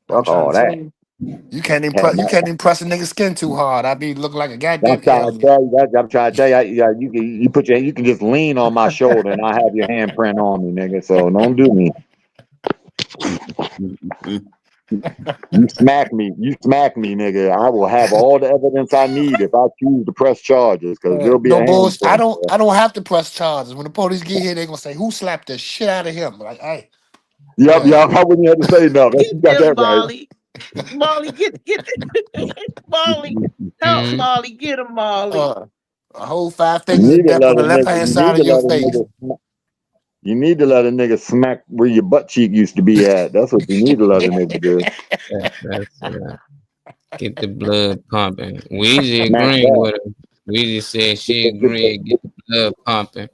fuck all that. You can't Have impress a nigga skin too hard. I be looking like a I'm goddamn trying to alien. tell you that. I'm trying to tell you. You can just lean on my shoulder and I have your handprint on me, nigga. So don't do me. You smack me, nigga. I will have all the evidence I need if I choose to press charges, because there'll be a No bullshit. I handprint. don't have to press charges. When the police get here, they gonna say, "Who slapped the shit out of him?" Like, hey, Yep. I wouldn't have to say nothing. You got that right. Molly. Molly, get Molly. Help Molly, get him, Molly. a whole 5 You fingers need of to death let on the a left nigga. hand You side need of to your let a face. nigga. You need to let a nigga smack where your butt cheek used to be at. That's what you need to let a nigga do. Get the blood pumping. Weezy Smack agreeing that. with her. Weezy said she agreed. Get the blood pumping.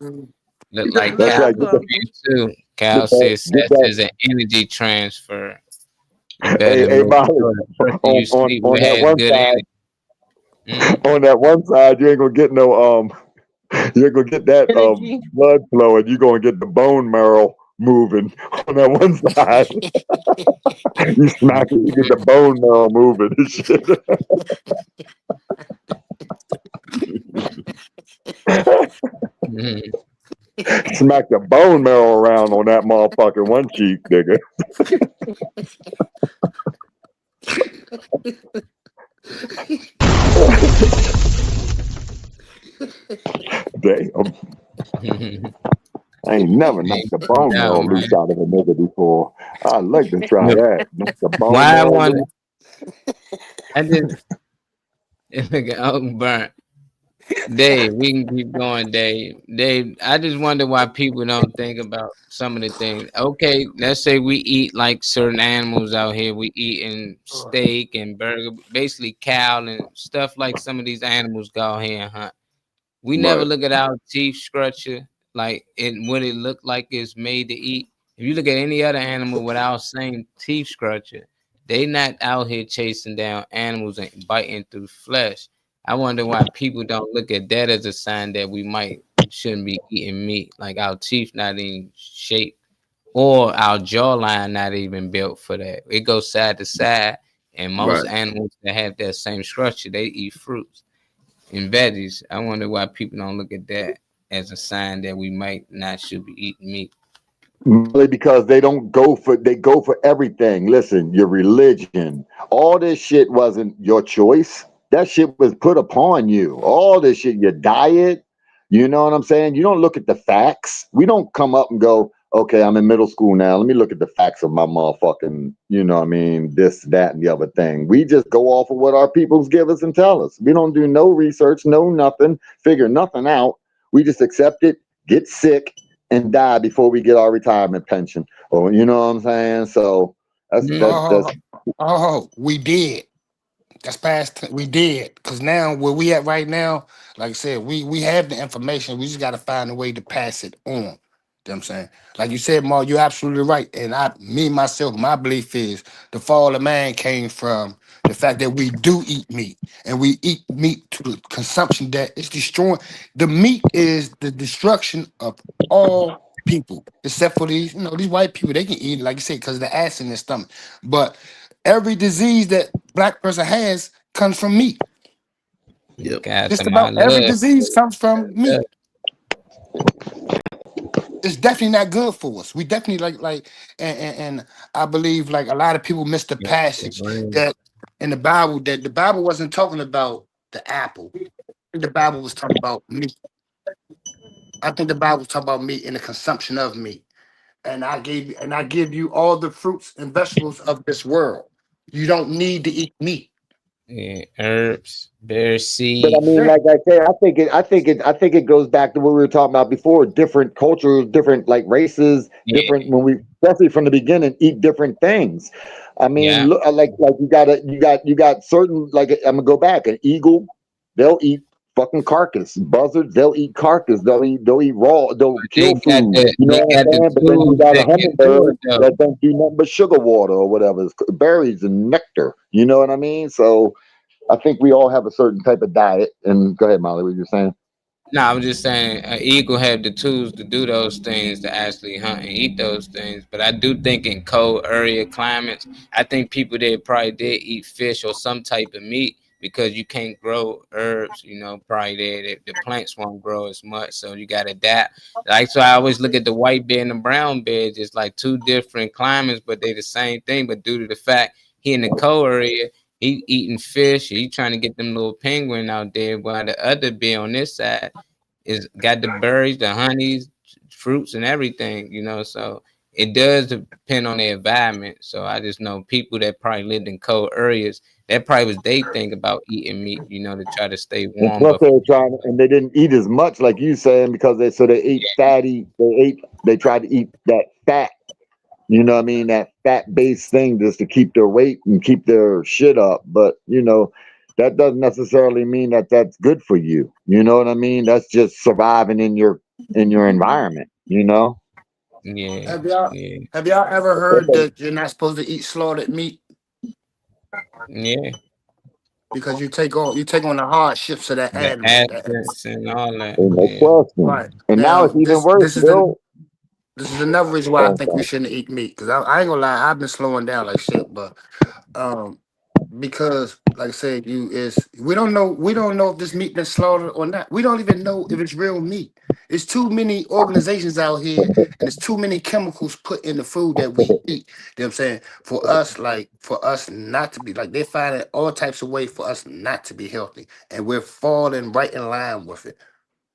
Look like That's Cal right. agreed too. Cal says sex is an energy transfer. You better Hey, make Molly, sure the person you sleep on with that has one good side, energy. on that one side, you ain't gonna get no you ain't gonna get that Energy. blood flowing. You're gonna get the bone marrow moving on that one side. You smack it, you get the bone marrow moving and shit. Smack the bone marrow around on that motherfucker one cheek, nigga. Damn. I ain't never knocked the bone marrow loose out of a nigga before. I'd like to try that. Knock the bone Why I marrow want loose. I just oh burnt. Dave, we can keep going, Dave. Dave, I just wonder why people don't think about some of the things. Okay, let's say we eat like certain animals out here. We eating steak and burger, basically cow and stuff like some of these animals go out here and hunt. We never Right. look at our teeth structure, like what it look like it's made to eat. If you look at any other animal with our same teeth structure, they not out here chasing down animals and biting through flesh. I wonder why people don't look at that as a sign that we shouldn't be eating meat. Like our teeth not in shape or our jawline not even built for that. It goes side to side, and most Right. animals that have that same structure, they eat fruits and veggies. I wonder why people don't look at that as a sign that we might not should be eating meat. Really, because they go for everything. Listen, your religion, all this shit wasn't your choice. That shit was put upon you. All this shit, your diet, you know what I'm saying? You don't look at the facts. We don't come up and go, okay, I'm in middle school now. Let me look at the facts of my motherfucking, you know what I mean, this, that, and the other thing. We just go off of what our peoples give us and tell us. We don't do no research, no nothing, figure nothing out. We just accept it, get sick, and die before we get our retirement pension. Or you know what I'm saying? So that's We did. That's past. We did, because now where we at right now, like I said, we have the information. We just got to find a way to pass it on. You know what I'm saying? Like you said, Mark, you're absolutely right. And myself, my belief is the fall of man came from the fact that we do eat meat, and we eat meat to the consumption that is destroying. The meat is the destruction of all people, except for these, these white people. They can eat it, like you said, because of the acid in their stomach. But every disease that black person has comes from meat. Yep. Just about every disease comes from meat. It's definitely not good for us. We definitely and I believe like a lot of people miss the passage that in the Bible, that the Bible wasn't talking about the apple. I think the Bible was talking about meat. I think the Bible was talking about meat and the consumption of meat. And I give you all the fruits and vegetables of this world. You don't need to eat meat. Yeah, herbs, berry seeds. But I mean, like I say, I think it goes back to what we were talking about before. Different cultures, different like races, different when we, especially from the beginning, eat different things. I mean, look, like you got certain, like I'm gonna go back. An eagle, they'll eat fucking carcass. Buzzards, they'll eat carcass. They'll eat raw. They'll kill food. You know what I'm saying? But then you got a hummingbird that don't do nothing but sugar water or whatever, it's berries and nectar. You know what I mean? So I think we all have a certain type of diet. And go ahead, Molly, what you saying? No, I was just saying an eagle have the tools to do those things, to actually hunt and eat those things. But I do think in cold area climates, I think people there probably did eat fish or some type of meat, because you can't grow herbs, probably there the plants won't grow as much, so you got to adapt. Like, so I always look at the white bear and the brown bear, just like two different climates, but they the same thing. But due to the fact he in the cold area, he eating fish, he trying to get them little penguin out there, while the other bear on this side is got the berries, the honeys, fruits, and everything, so it does depend on the environment. So I just know people that probably lived in cold areas, that probably was they think about eating meat, to try to stay warm. And plus they didn't eat as much, like you saying, because they ate fatty. They tried to eat that fat. You know what I mean? That fat-based thing, just to keep their weight and keep their shit up. But that doesn't necessarily mean that that's good for you. You know what I mean? That's just surviving in your environment. Yeah. Have y'all ever heard that you're not supposed to eat slaughtered meat? Yeah. Because you take on the hardships of that animal. Acids and all that. No question. Right. And now it's even worse. This is another reason why I think we shouldn't eat meat. Because I ain't gonna lie, I've been slowing down like shit. But because, like I said, we don't know if this meat been slaughtered or not. We don't even know if it's real meat. There's too many organizations out here, and there's too many chemicals put in the food that we eat. You know what I'm saying? For us not to be, like, they're finding all types of ways for us not to be healthy, and we're falling right in line with it.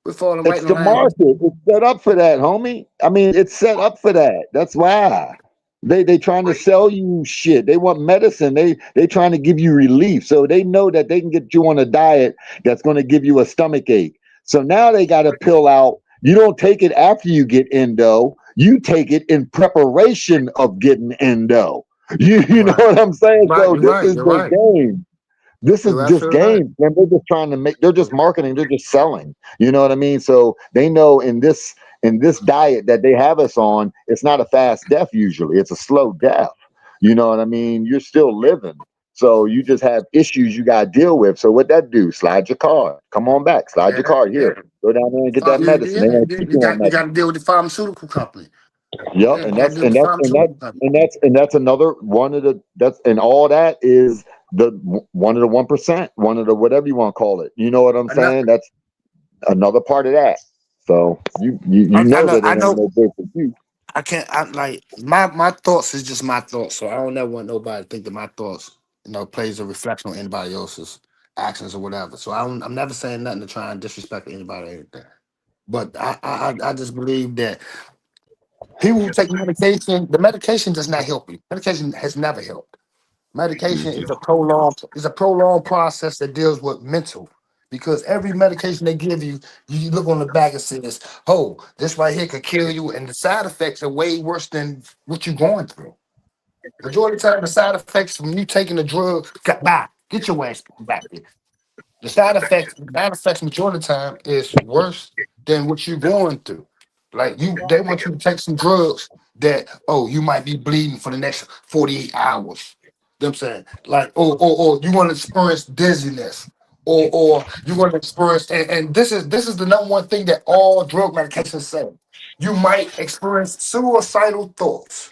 We're falling right in line. It's the market. It's set up for that, homie. I mean, it's set up for that. That's why. They trying to sell you shit. They want medicine. They trying to give you relief. So they know that they can get you on a diet that's going to give you a stomach ache. So now they got to pill out. You don't take it after you get endo. You take it in preparation of getting endo. You know what I'm saying? So this is the game. This is just game. And they're just trying to they're just marketing. They're just selling. You know what I mean? So they know in this diet that they have us on, it's not a fast death usually. It's a slow death. You know what I mean? You're still living. So you just have issues you got to deal with. So what that do? Slide your card. Come on back. Slide your card here. Go down there and get that medicine. You got to deal with the pharmaceutical company. Yep, and that's another one of the and all that is the one of the 1%, one of the whatever you want to call it. You know what I'm saying? That's another part of that. So you know that ain't no good for you. My thoughts is just my thoughts. So I don't ever want nobody to think that my thoughts, plays a reflection on anybody else's actions or whatever. So I'm never saying nothing to try and disrespect anybody or anything. But I just believe that people who take medication, the medication does not help you. Medication has never helped. Medication is a prolonged process that deals with mental. Because every medication they give you, you look on the back and says, "Oh, this right here could kill you," and the side effects are way worse than what you're going through. Majority of the time, the side effects from you taking the drug, get your ass back there. The side effects majority of the time is worse than what you're going through. Like they want you to take some drugs that you might be bleeding for the next 48 hours. You know what I'm saying? Like, or you want to experience dizziness, or you want to experience, and this is the number one thing that all drug medications say. You might experience suicidal thoughts.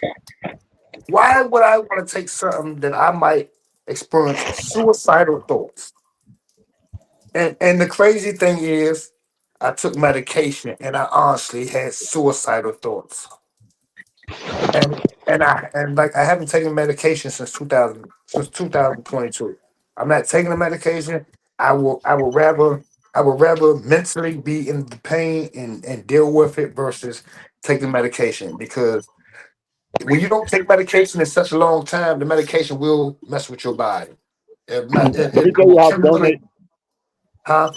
Why would I want to take something that I might experience suicidal thoughts? And the crazy thing is, I took medication and I honestly had suicidal thoughts. And I haven't taken medication since 2022. I'm not taking the medication. I would rather mentally be in the pain and deal with it versus taking medication, because when you don't take medication in such a long time, the medication will mess with your body. Let me tell you how Huh?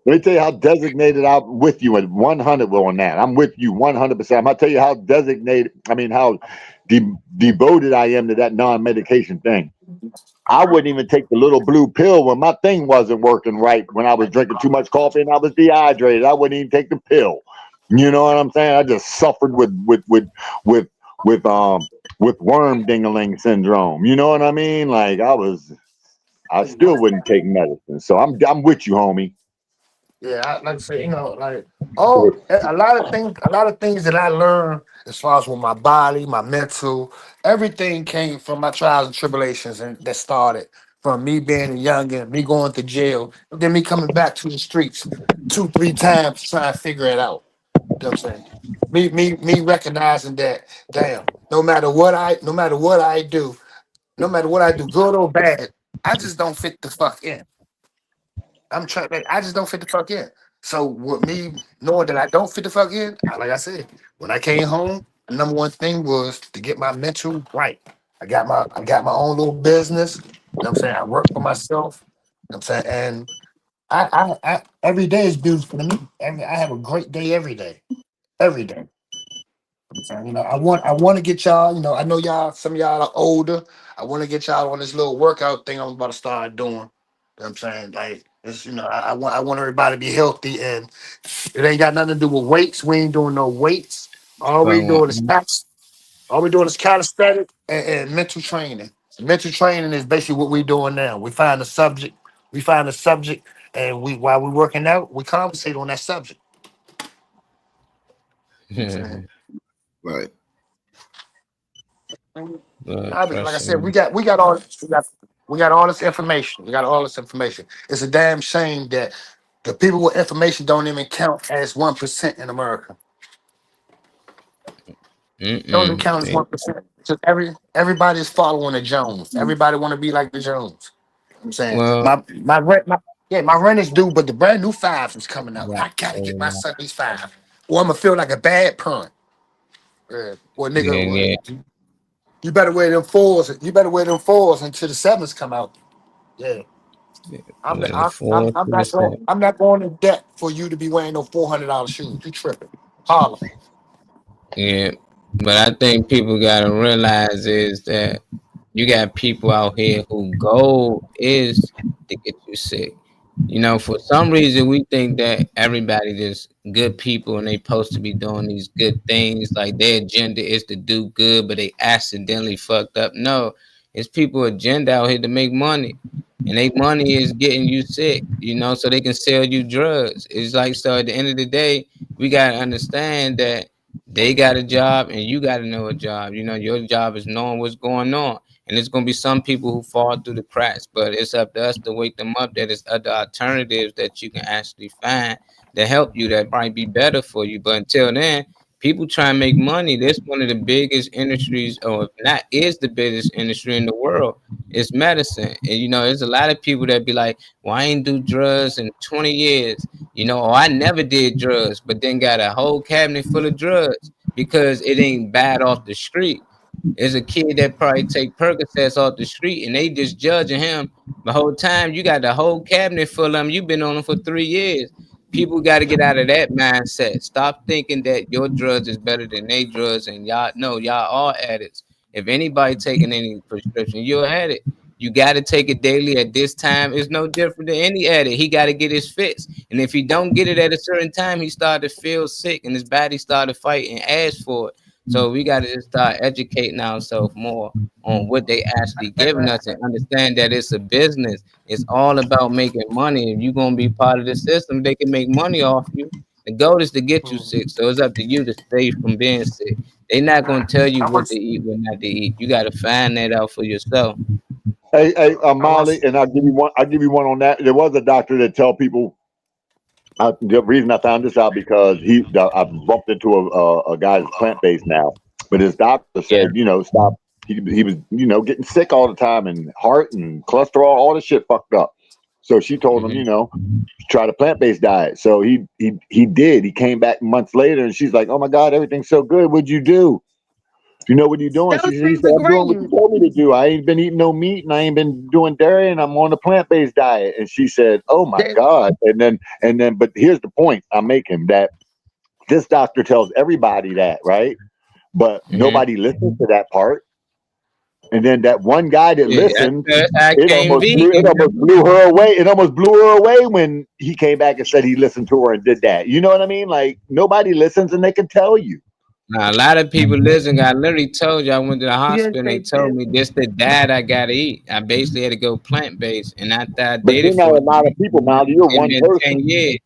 Let me tell you how designated I'm with you at 100 on that. I'm with you 100%. I'm gonna tell you how how devoted I am to that non-medication thing. I wouldn't even take the little blue pill when my thing wasn't working right, when I was drinking too much coffee and I was dehydrated. I wouldn't even take the pill. You know what I'm saying? I just suffered with worm dingling syndrome. You know what I mean? Like I still wouldn't take medicine. So I'm with you, homie. Yeah, like I say, a lot of things that I learned as far as with my body, my mental, everything came from my trials and tribulations, and that started from me being a youngin', me going to jail, and then me coming back to the streets 2-3 times trying to figure it out. You know what I'm saying? Me recognizing that, damn, no matter what I do, good or bad, I just don't fit the fuck in. I just don't fit the fuck in. So with me knowing that I don't fit the fuck in, like I said, when I came home, the number one thing was to get my mental right. I got my own little business. You know what I'm saying? I work for myself. You know what I'm saying? And I every day is beautiful to me. I have a great day every day. Every day. I want to get y'all, I know some of y'all are older. I want to get y'all on this little workout thing I'm about to start doing. You know what I'm saying? Like it's, I want everybody to be healthy, and it ain't got nothing to do with weights. We ain't doing no weights. All we doing is calisthenics and mental training. Mental training is basically what we doing now. We find a subject, and while we working out, we conversate on that subject. Right. Like I said, we got all this information. We got all this information. It's a damn shame that the people with information don't even count as 1% in America. Don't even count as 1%. So everybody is following the Jones. Everybody want to be like the Jones. I'm saying my rent is due, but the brand new 5 is coming out. I gotta get my son these 5, or I'm gonna feel like a bad parent. Well, nigga, you better wear them 4s. You better wear them 4s until the 7s come out. Yeah, I'm not going in debt for you to be wearing no $400 shoes. You tripping? Holla. Yeah, but I think people gotta realize is that you got people out here who goal is to get you sick. For some reason we think that everybody just good people and they supposed to be doing these good things, like their agenda is to do good, but they accidentally fucked up. No, it's people agenda out here to make money, and they money is getting you sick, so they can sell you drugs. It's like, so at the end of the day, we gotta understand that they got a job and you gotta know a job. Your job is knowing what's going on. And there's gonna be some people who fall through the cracks, but it's up to us to wake them up that there's other alternatives that you can actually find to help you that might be better for you. But until then, people try and make money. This one of the biggest industries, or if not is the biggest industry in the world, is medicine. And there's a lot of people that be like, well, I ain't do drugs in 20 years, or I never did drugs, but then got a whole cabinet full of drugs because it ain't bad off the street. There's a kid that probably take Percocets off the street and they just judging him The whole time you got the whole cabinet full of them. You've been on them for 3 years. People got to get out of that mindset. Stop thinking that your drugs is better than they drugs, and y'all know y'all all addicts. If anybody taking any prescription, you're an addict. You got to take it daily at this time. It's no different than any addict. He got to get his fix, and if he don't get it at a certain time, he started to feel sick, and his body started to fight and ask for it. So we got to just start educating ourselves more on what they actually giving us and understand that it's a business. It's all about making money. If you're gonna be part of the system, they can make money off you. The goal is to get you sick, so it's up to you to stay from being sick. They're not gonna tell you what to eat, what not to eat. You got to find that out for yourself. Hey, Molly, and I'll give you one. I'll give you one on that. There was a doctor that tell people. The reason I found this out because I bumped into a guy that's plant based now, but his doctor said, stop. He was, getting sick all the time, and heart and cholesterol, all the shit fucked up. So she told him, try the plant based diet. So he did. He came back months later, and she's like, "Oh my God, everything's so good. What'd you do? What are you doing?" He said, "I'm doing what you told me to do. I ain't been eating no meat, and I ain't been doing dairy, and I'm on a plant-based diet." And she said, "Oh my God." And then, but here's the point I'm making, that this doctor tells everybody that, right? But nobody listens to that part. And then that one guy that listened, it almost blew her away. It almost blew her away when he came back and said he listened to her and did that. You know what I mean? Like, nobody listens, and they can tell you. Now, a lot of people listen. I literally told you I went to the hospital and they told me this the diet I gotta eat. I basically had to go plant-based, and after I did it for a lot of people, Molly, you're one person. 10 years.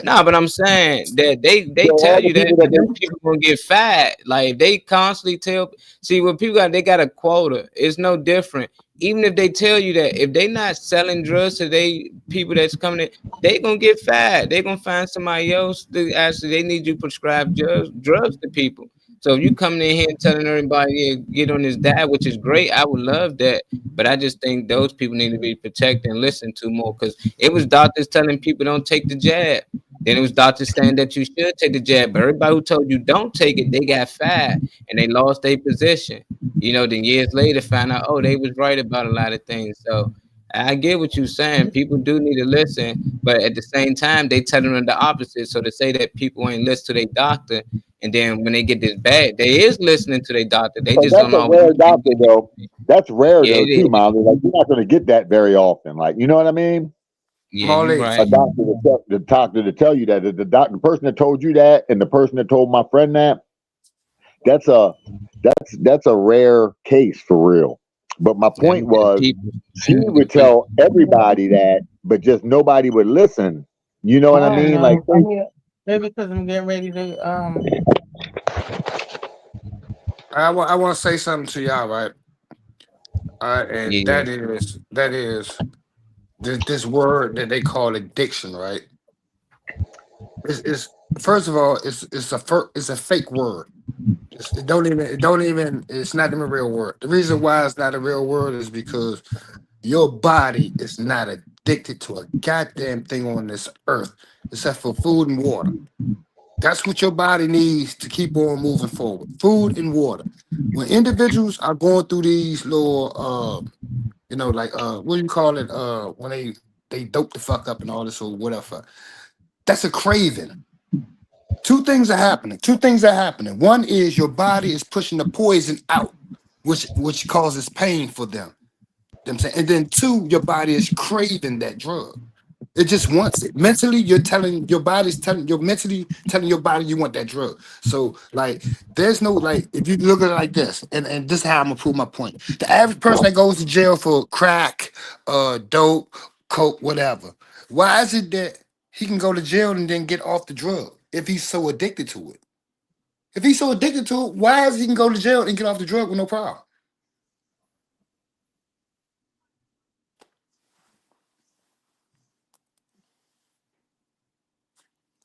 No, but I'm saying that they tell you that, but then people gonna get fat. Like they constantly tell. See, what people got, they got a quota. It's no different. Even if they tell you that, if they not selling drugs to they people that's coming in, they gonna get fat. They gonna find somebody else to actually. They need you to prescribe drugs to people. So if you coming in here and telling everybody, yeah, get on this diet, which is great, I would love that. But I just think those people need to be protected and listened to more, because it was doctors telling people don't take the jab. Then it was doctors saying that you should take the jab. But everybody who told you don't take it, they got fat and they lost their position. Then years later found out, oh, they was right about a lot of things. So I get what you're saying. People do need to listen, but at the same time, they telling them the opposite. So to say that people ain't listen to their doctor, and then when they get this bad, they is listening to their doctor. They just don't know. That's a rare doctor, though. That's rare, though, too, Molly. Like, you're not going to get that very often. Like, you know what I mean? Yeah, you're right. A doctor to tell you that, the person that told you that, and the person that told my friend that's a rare case for real. But my point was, she would tell everybody that, but just nobody would listen. You know what I mean? Like, maybe because I'm getting ready to I want to say something to y'all, right? And that is this word that they call addiction, right? It's first of all, it's a fake word. It's not even a real word. The reason why it's not a real word is because your body is not addicted to a goddamn thing on this earth except for food and water. That's what your body needs to keep on moving forward. Food and water. When individuals are going through these little, what do you call it? When they dope the fuck up and all this or whatever. That's a craving. Two things are happening. One is your body is pushing the poison out, which causes pain for them. You know what I'm saying? And then two, your body is craving that drug. It just wants it. Mentally, you're telling your body's telling your mentally telling your body you want that drug. So like there's no like if you look at it like this, and this is how I'm gonna prove my point. The average person that goes to jail for crack, dope, coke, whatever. Why is it that he can go to jail and then get off the drug if he's so addicted to it? If he's so addicted to it, why is he can go to jail and get off the drug with no problem?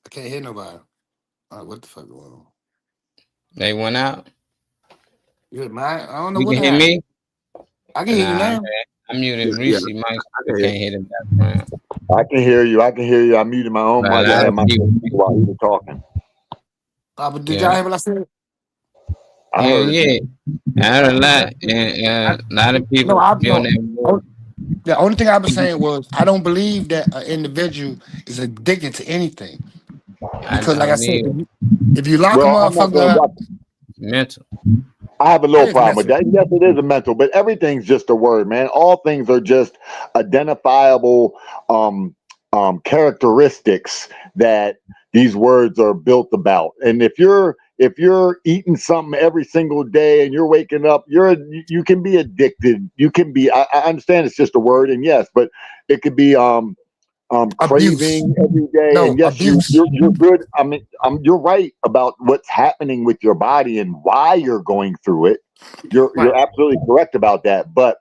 I can't hear nobody. All right, what the fuck going on? They went out. Yeah, I don't know you what can hear me. I can hear you now. I'm muted. Reese, Mike, I can't hear the background. I can hear you. I muted my own mic. I had my while he was talking. But did y'all hear what I said? I heard a lot, and a lot of people. The only thing I was saying was I don't believe that an individual is addicted to anything. Because like I said, if you lock a motherfucker up, mental. I have a little It is problem with that. mental. Yes, it is a mental, but everything's just a word, man. All things are just identifiable characteristics that these words are built about. And if you're eating something every single day and you're waking up, you can be addicted. You can be. I understand it's just a word, and yes, but it could be craving every day. No, and yes, abuse. you're good. I mean, you're right about what's happening with your body and why you're going through it. You're absolutely correct about that. But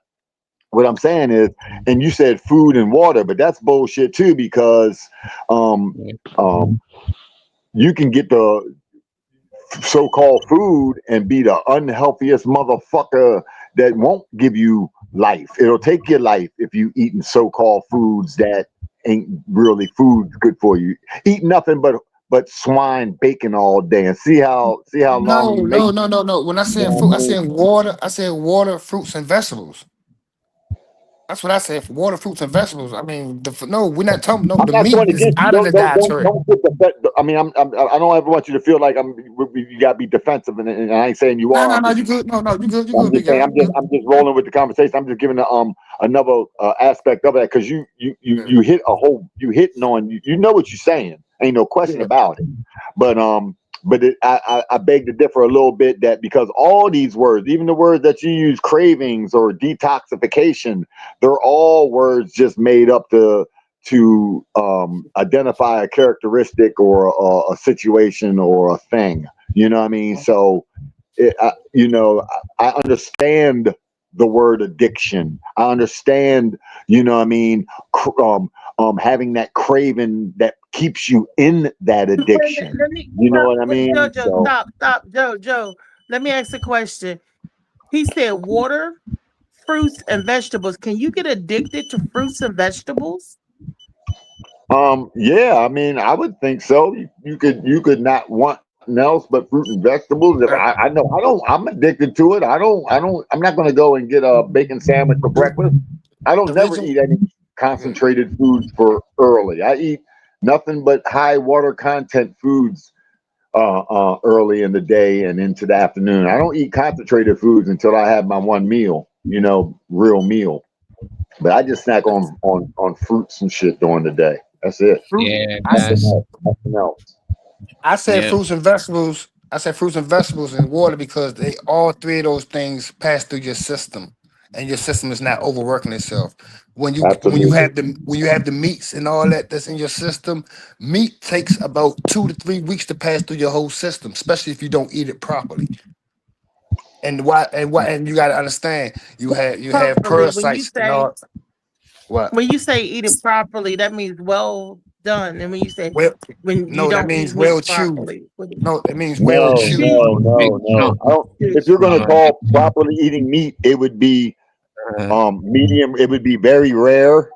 what I'm saying is, and you said food and water, but that's bullshit too, because you can get the so-called food and be the unhealthiest motherfucker that won't give you life. It'll take your life if you eating so-called foods that ain't really food good for you. Eat nothing but swine bacon all day and see how long you make. No. When I said food, I said water. I said water, fruits, and vegetables. That's what I said. For water, fruits, and vegetables. I mean, no, we're not talking. No, I'm the not meat trying to is get out of the dietary. don't get I mean, I don't ever want you to feel like you gotta be defensive, and I ain't saying you are. No, you good. No, you good. You I'm good, big just saying, guy. I'm just rolling with the conversation. I'm just giving another aspect of it, because you hit you hitting on you know what you're saying. Ain't no question about it. But I beg to differ a little bit, that because all these words, even the words that you use, cravings or detoxification, they're all words just made up to identify a characteristic or a situation or a thing. You know what I mean? So I understand the word addiction. I understand, you know what I mean, having that craving that keeps you in that addiction. You know what I mean? Jojo, So, stop, Joe. Let me ask a question. He said water, fruits, and vegetables. Can you get addicted to fruits and vegetables? yeah, I mean, I would think so. You could not want nothing else but fruit and vegetables. If I know I'm addicted to it. I'm not going to go and get a bacon sandwich for breakfast. I don't never eat any concentrated foods for early. I eat nothing but high water content foods early in the day and into the afternoon. I don't eat concentrated foods until I have my one meal, real meal. But I just snack on fruits and shit during the day. That's it. Yeah, Nothing else. I said fruits and vegetables. I said fruits and vegetables and water because they all three of those things pass through your system, and your system is not overworking itself. When you have the meats and all that's in your system, meat takes about 2 to 3 weeks to pass through your whole system, especially if you don't eat it properly. And you got to understand you have parasites and all. What? When you say eat it properly, that means well done. And when you say that means well chewed. No, it means well chewed. No. If you're going to call properly eating meat, it would be medium. It would be very rare,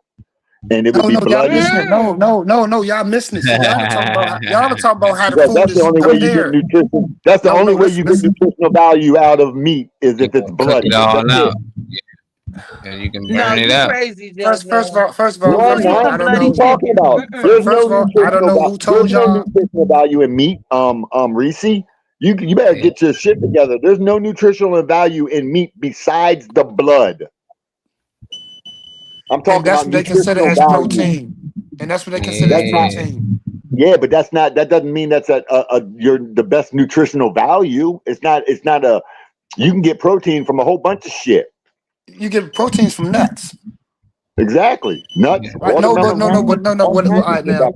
and it would be bloody. Y'all missing it. No, y'all missing it. See, y'all are talking about how the food that's is the only way you get prepared. nutrition. That's the only way you get nutritional value out of meat is if it's bloody. And you can burn it out. Crazy, first of all, I don't know. There's no I don't know who told y'all. nutritional value in meat. Reese, you better get your shit together. There's no nutritional value in meat besides the blood. I'm talking that's about what they consider as protein, and that's what they consider as protein. Yeah, but that doesn't mean that's you're the best nutritional value. It's not a. You can get protein from a whole bunch of shit. You get proteins from nuts. Exactly, nuts. Right, no. All right, now,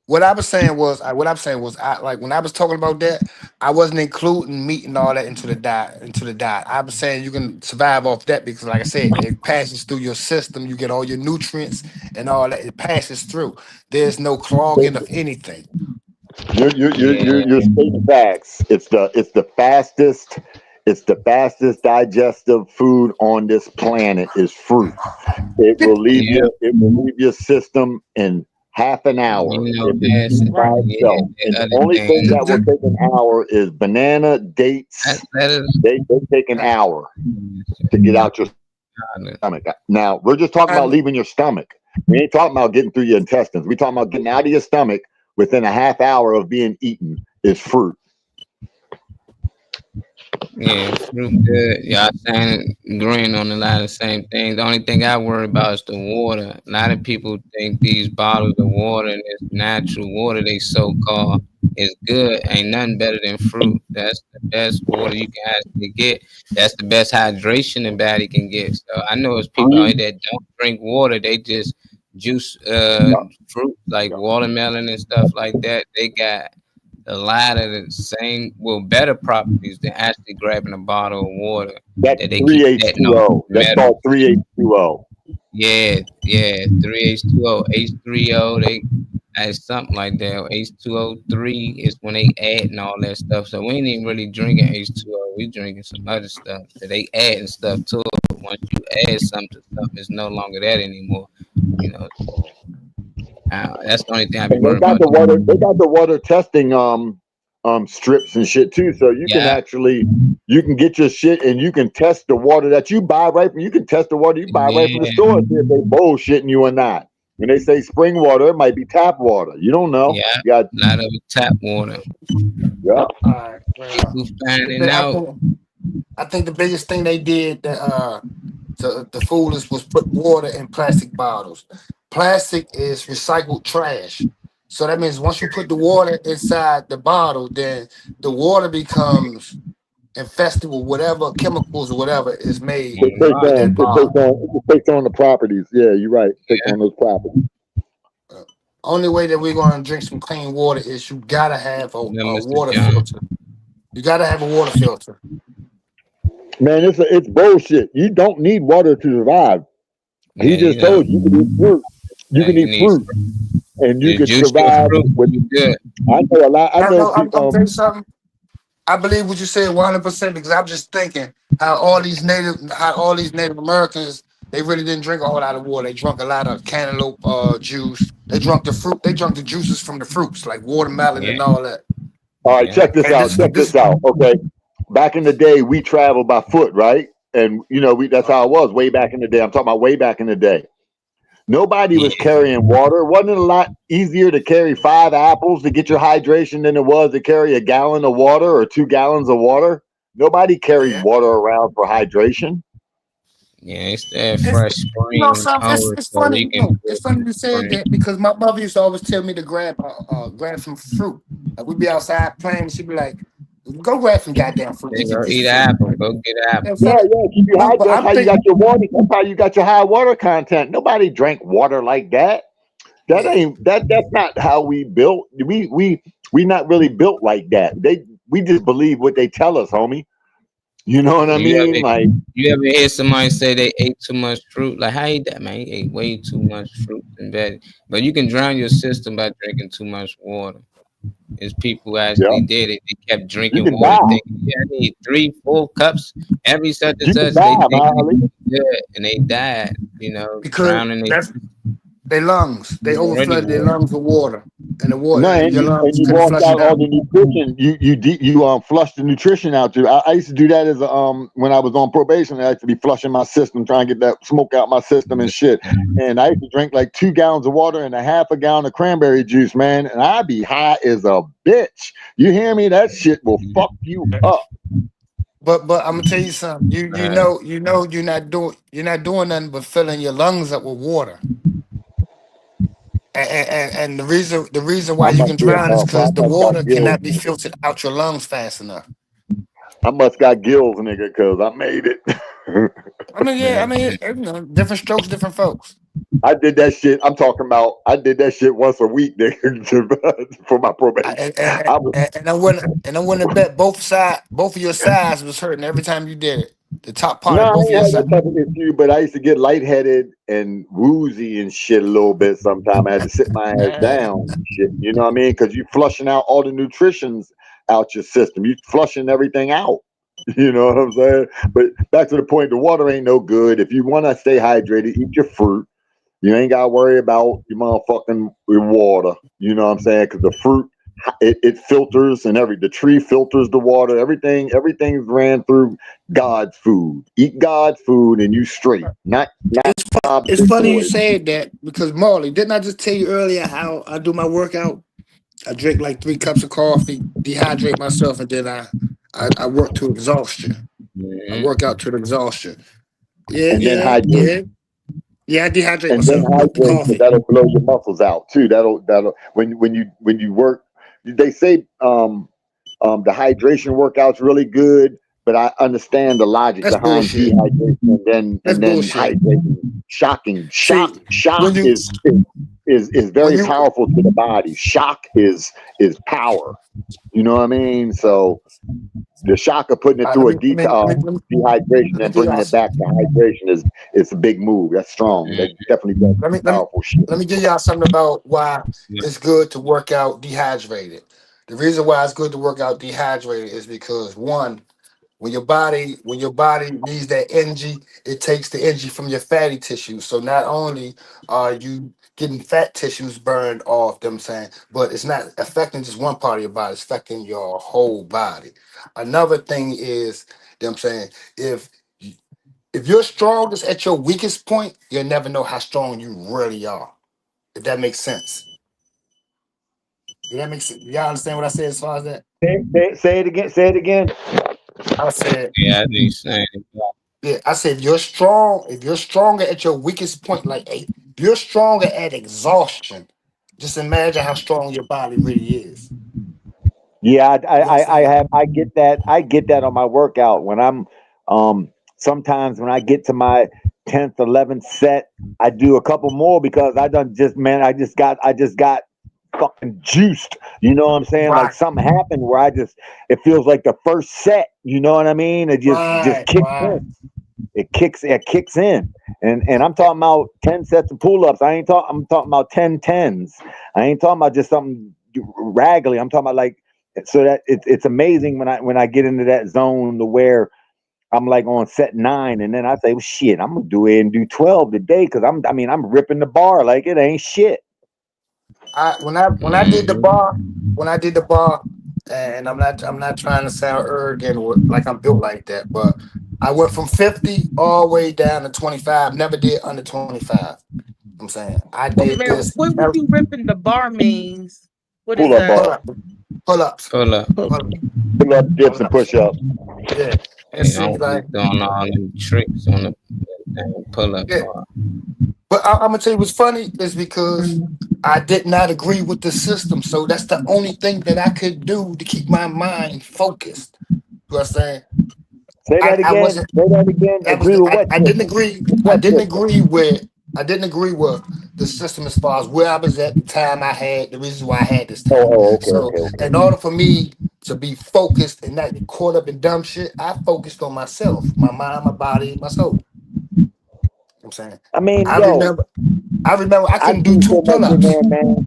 what I was saying was, when I was talking about that, I wasn't including meat and all that into the diet. I was saying you can survive off that because, like I said, it passes through your system. You get all your nutrients and all that. It passes through. There's no clogging of anything. You're stating facts. It's the fastest. It's the fastest digestive food on this planet is fruit. It will leave your system in half an hour. The only thing that will take an hour is banana, dates. They take an hour to get out your stomach. Now we're just talking about leaving your stomach. We ain't talking about getting through your intestines. We talking about getting out of your stomach within a half hour of being eaten is fruit. Yeah, fruit good. Y'all saying agreeing on a lot of the same things. The only thing I worry about is the water. A lot of people think these bottles of water and this natural water they so called is good. Ain't nothing better than fruit. That's the best water you can actually get. That's the best hydration the body can get. So I know it's people out here that don't drink water, they just juice fruit like watermelon and stuff like that. They got a lot of the same, better properties than actually grabbing a bottle of water. That's that they keep setting on 3H2O. That's called 3H2O. Yeah, 3H2O, H3O. They add something like that. H2O3 is when they add and all that stuff. So we ain't even really drinking H2O. We drinking some other stuff that they add and stuff to it. Once you add something to something, it's no longer that anymore. You know. That's the only thing I be worried about. They got the water testing strips and shit too, so you can actually get your shit and you can test the water that you buy right from. You can test the water you buy right from the store and see if they bullshitting you or not. When they say spring water, it might be tap water. You don't know. Yeah, you got a lot of it tap water. Yeah. I think the biggest thing they did that the foolish was put water in plastic bottles. Plastic is recycled trash. So that means once you put the water inside the bottle, then the water becomes infested with whatever chemicals or whatever is made. It takes on the properties. Yeah, you're right. It takes on those properties. Only way that we're going to drink some clean water is you got to have a water filter. You got to have a water filter. Man, it's bullshit. You don't need water to survive. He just told you can eat fruit. You can eat fruit, and you can survive. I know a lot. I'm gonna tell you something. I believe what you said 100% because I'm just thinking how all these Native Americans, they really didn't drink a whole lot of water. They drank a lot of cantaloupe juice. They drank the fruit. They drank the juices from the fruits like watermelon and all that. All right, check this out. Check this out. Okay, back in the day, we traveled by foot, right? And that's how it was way back in the day. I'm talking about way back in the day. Nobody was carrying water. Wasn't it a lot easier to carry 5 apples to get your hydration than it was to carry a gallon of water or 2 gallons of water? Nobody carried water around for hydration. Yeah, it's that fresh spring. It's funny. It's funny you said that because my mother used to always tell me to grab some fruit. Like we'd be outside playing, and she'd be like, "Go grab some goddamn fruit." Go eat an apple. Go get an apple. Yeah, keep you hydrated. That's how you got your water. That's how you got your high water content. Nobody drank water like that. That's not how we built. We not really built like that. We just believe what they tell us, homie. You know what I mean? You ever hear somebody say they ate too much fruit? Like, how you eat that, man? You ate way too much fruit and veg. But you can drown your system by drinking too much water. As people actually did it, they kept drinking water. Thinking, I need 3-4 cups every such and such. And they died. Because drowning their lungs. They overflooded their lungs with water, and the water. No, and you washed out all the nutrition. You flushed the nutrition out too. I used to do that as when I was on probation. I used to be flushing my system, trying to get that smoke out my system and shit. And I used to drink like 2 gallons of water and a half a gallon of cranberry juice, man. And I'd be high as a bitch. You hear me? That shit will fuck you up. But I'm gonna tell you something. You're not doing nothing but filling your lungs up with water. And the reason why you can drown is because the water cannot be filtered out your lungs fast enough. I must got gills, nigga, because I made it. Different strokes, different folks. I did that shit. I'm talking about. I did that shit once a week, nigga, for my probation. And I wouldn't bet both of your sides was hurting every time you did it. The top part of both of your sides. But I used to get lightheaded and woozy and shit a little bit. Sometimes I had to sit my ass down and shit. You know what I mean? Because you flushing out all the nutritions out your system. You flushing everything out. You know what I'm saying? But back to the point, the water ain't no good. If you want to stay hydrated, eat your fruit. You ain't got to worry about your motherfucking water. You know what I'm saying? Because the fruit it filters and the tree filters the water. Everything's ran through God's food. Eat God's food and you straight. Not It's funny you said that because Marley, didn't I just tell you earlier how I do my workout? I drink like 3 cups of coffee, dehydrate myself, and then I work to exhaustion. I work out to the exhaustion. Yeah, and yeah, then hydrate. yeah. I dehydrate And myself then with the hydrate, coffee. that'll blow your muscles out too. That'll when you work. They say the hydration workout's really good, but I understand the logic That's behind bullshit. dehydration That's and then bullshit. hydration. Shock when you- is very when you- powerful to the body. Shock is power. You know what I mean? So the shock of putting it through a dehydration and bringing it back to hydration is a big move. That's strong. That definitely does powerful shit. Let me give y'all something about why it's good to work out dehydrated. The reason why it's good to work out dehydrated is because one, when your body needs that energy, it takes the energy from your fatty tissues. So not only are you getting fat tissues burned off, them saying, but it's not affecting just one part of your body, it's affecting your whole body. Another thing is, them saying, if you're strongest at your weakest point, you'll never know how strong you really are. If that makes sense. Does that make sense? Y'all understand what I said as far as that? Say it again. Say it again. I said, Yeah, I think you're saying. yeah, I said if you're stronger at your weakest point, like if you're stronger at exhaustion, just imagine how strong your body really is. Yeah, I get that. I get that on my workout when I'm sometimes when I get to my 10th, 11th set, I do a couple more because I just got fucking juiced. You know what I'm saying? Like something happened where it feels like the first set, you know what I mean? It just kicks in. It kicks in. And I'm talking about 10 sets of pull-ups. I'm talking about 10 tens. I ain't talking about just something raggedy. I'm talking about like, so that it's amazing when I get into that zone to where I'm like on set 9 and then I say, well, shit, I'm gonna do it and do 12 today because I'm ripping the bar like it ain't shit. When I did the bar, and I'm not trying to sound arrogant like I'm built like that, but I went from 50 all the way down to 25. Never did under 25. I'm saying I did this. What would you ripping the bar means? What is Pull-up that? bar. Pull-ups. Pull-up, dips, and push-ups. Yeah. And see, like doing all them tricks on the pull-up bar. But I'm gonna tell you what's funny is because I did not agree with the system, so that's the only thing that I could do to keep my mind focused. You know what I'm saying? Say that again. Say that again. I didn't agree with the system as far as where I was at the time I had the reason why I had this time. Okay. In order for me to be focused and not get caught up in dumb shit, I focused on myself, my mind, my body, my soul. I'm saying. I remember I couldn't do 2 pull-ups. Man.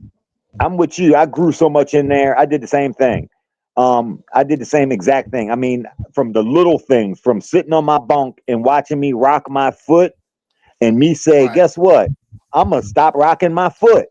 I'm with you. I grew so much in there. I did the same thing. I did the same exact thing. I mean, from the little things, from sitting on my bunk and watching me rock my foot, and me say, guess what? I'm gonna stop rocking my foot.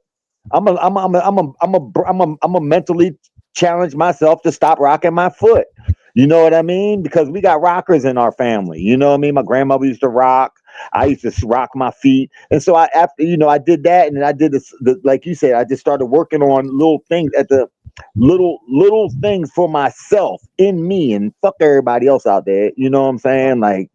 I'm a mentally challenge myself to stop rocking my foot. You know what I mean? Because we got rockers in our family. You know what I mean? My grandmother used to rock. I used to rock my feet. And so I did that. And then I did this, like you said, I just started working on little things at the little things for myself in me and fuck everybody else out there. You know what I'm saying? Like,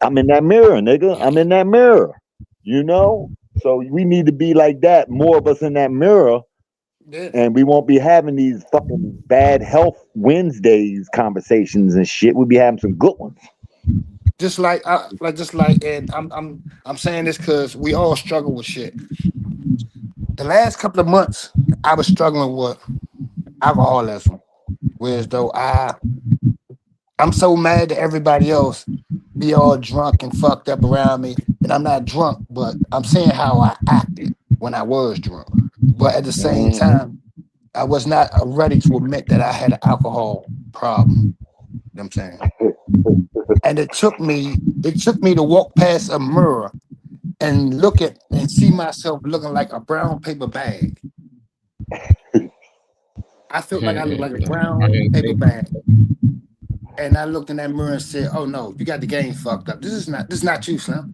I'm in that mirror, nigga. I'm in that mirror, you know? So we need to be like that. More of us in that mirror. Yeah. And we won't be having these fucking bad health Wednesdays conversations and shit. We'll be having some good ones. And I'm saying this because we all struggle with shit. The last couple of months, I was struggling with alcoholism, whereas though I'm so mad that everybody else be all drunk and fucked up around me, and I'm not drunk, but I'm saying how I acted when I was drunk. But at the same time, I was not ready to admit that I had an alcohol problem. You know what I'm saying? And it took me to walk past a mirror and look at and see myself looking like a brown paper bag. I felt like I looked like a brown paper bag. And I looked in that mirror and said, "Oh no, you got the game fucked up. This is not you, Slim.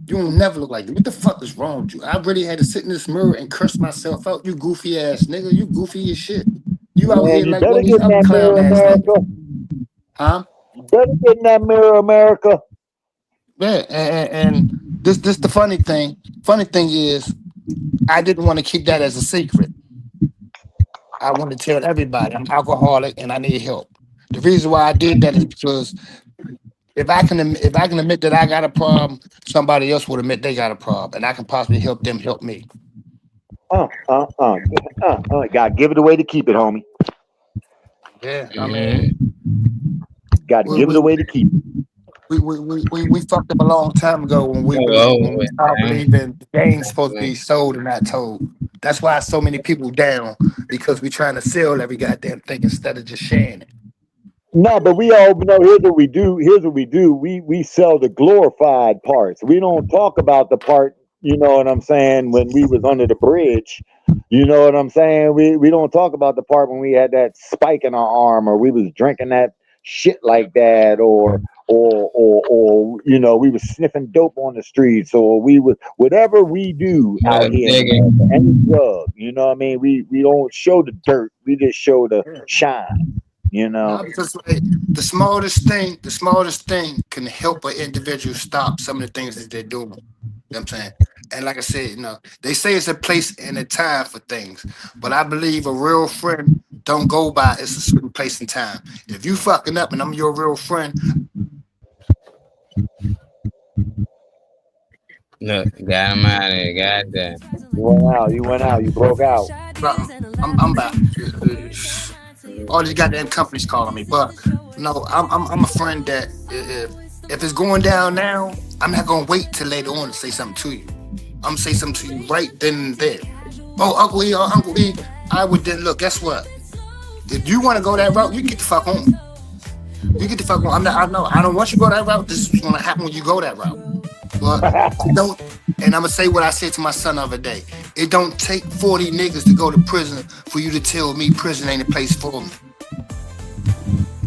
You will never look like this. What the fuck is wrong with you?" I really had to sit in this mirror and curse myself out. You goofy ass nigga. You goofy as shit. You out here you like better one of get these in other that mirror, clown ass America. niggas. Huh? You better get in that mirror, America. Yeah, and this the funny thing. Funny thing is, I didn't want to keep that as a secret. I wanted to tell everybody I'm alcoholic and I need help. The reason why I did that is because if I can admit that I got a problem, somebody else would admit they got a problem, and I can possibly help them help me. God, give it away to keep it, homie. Yeah, I mean, got to give it away to keep it. We fucked up a long time ago when we started believing the game's supposed to be sold and not told. That's why so many people down, because we're trying to sell every goddamn thing instead of just sharing it. No, but we all know. Here's what we do. We sell the glorified parts. We don't talk about the part. You know what I'm saying? When we was under the bridge, you know what I'm saying? We don't talk about the part when we had that spike in our arm, or we was drinking that shit like that, or you know, we was sniffing dope on the streets, or we was whatever we do out here, any drug. You know what I mean? We don't show the dirt. We just show the shine. You know, no, because like, the smallest thing can help an individual stop some of the things that they're doing. You know what I'm saying? And like I said, you know, they say it's a place and a time for things, but I believe a real friend don't go by it's a certain place and time. If you fucking up and I'm your real friend, look, got him out of there, goddamn. You went out, you broke out. I'm back. All these goddamn companies calling me, but no, I'm a friend that if it's going down now, I'm not gonna wait till later on to say something to you. I'm gonna say something to you right then and there. Oh, Uncle E, I would then look. Guess what? If you want to go that route, you get the fuck on. You get the fuck on. I don't want you to go that route. This is gonna happen when you go that route. But don't. And I'm gonna say what I said to my son the other day. It don't take 40 niggas to go to prison for you to tell me prison ain't a place for me.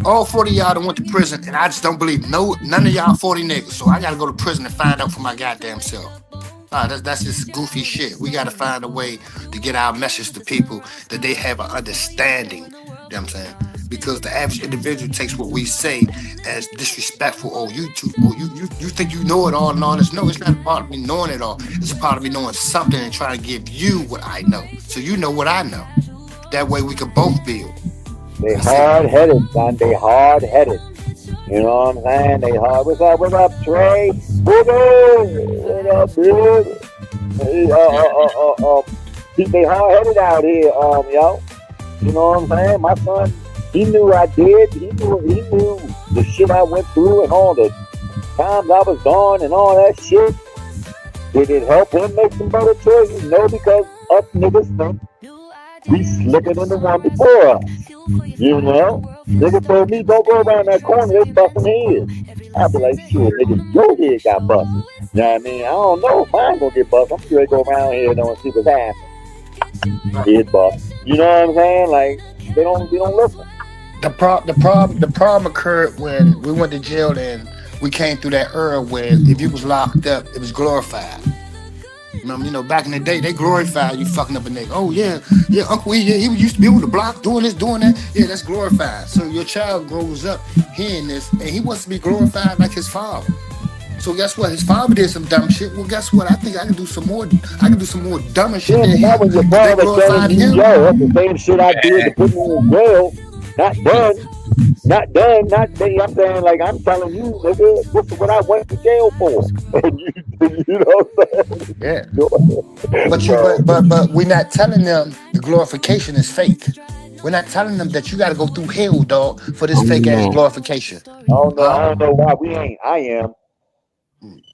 All 40 of y'all done went to prison, and I just don't believe none of y'all 40 niggas. So I gotta go to prison and find out for my goddamn self. That's just goofy shit. We gotta find a way to get our message to people that they have an understanding. You know what I'm saying? Because the average individual takes what we say as disrespectful. Oh, you think you know it all and all this. No, it's not a part of me knowing it all. It's a part of me knowing something and trying to give you what I know. So you know what I know. That way we can both build. They hard-headed, son. They hard-headed. You know what I'm saying? They hard. What's up, Trey? What up, dude? They hard-headed out here, yo. You know what I'm saying? My son, he knew I did. He knew the shit I went through and all the times I was gone and all that shit. Did it help him make some better choices? No, because us niggas think we slicker than the one before us. You know? Nigga told me, don't go around that corner, they busting heads. I'd be like, shit, nigga, your head got busted. You know what I mean? I don't know if mine gonna get busted. I'm sure they go around here and see what's happening. Head bust. You know what I'm saying? Like, they don't listen. The problem occurred when we went to jail and we came through that era where if you was locked up, it was glorified. You know, back in the day, they glorified you fucking up a nigga. Oh yeah, Uncle E, he used to be on the block doing this, doing that. Yeah, that's glorified. So your child grows up hearing this, and he wants to be glorified like his father. So guess what? His father did some dumb shit. Well, guess what? I think I can do some more. Dumber shit. Yeah, that was your father telling you, yo, that's the same shit I did to put me in jail. Not done. I'm saying, like, I'm telling you, nigga, this is what I went to jail for. And you know what I'm saying? Yeah. But we're not telling them the glorification is fake. We're not telling them that you got to go through hell, dog, for this fake ass glorification. I don't know why we ain't. I am.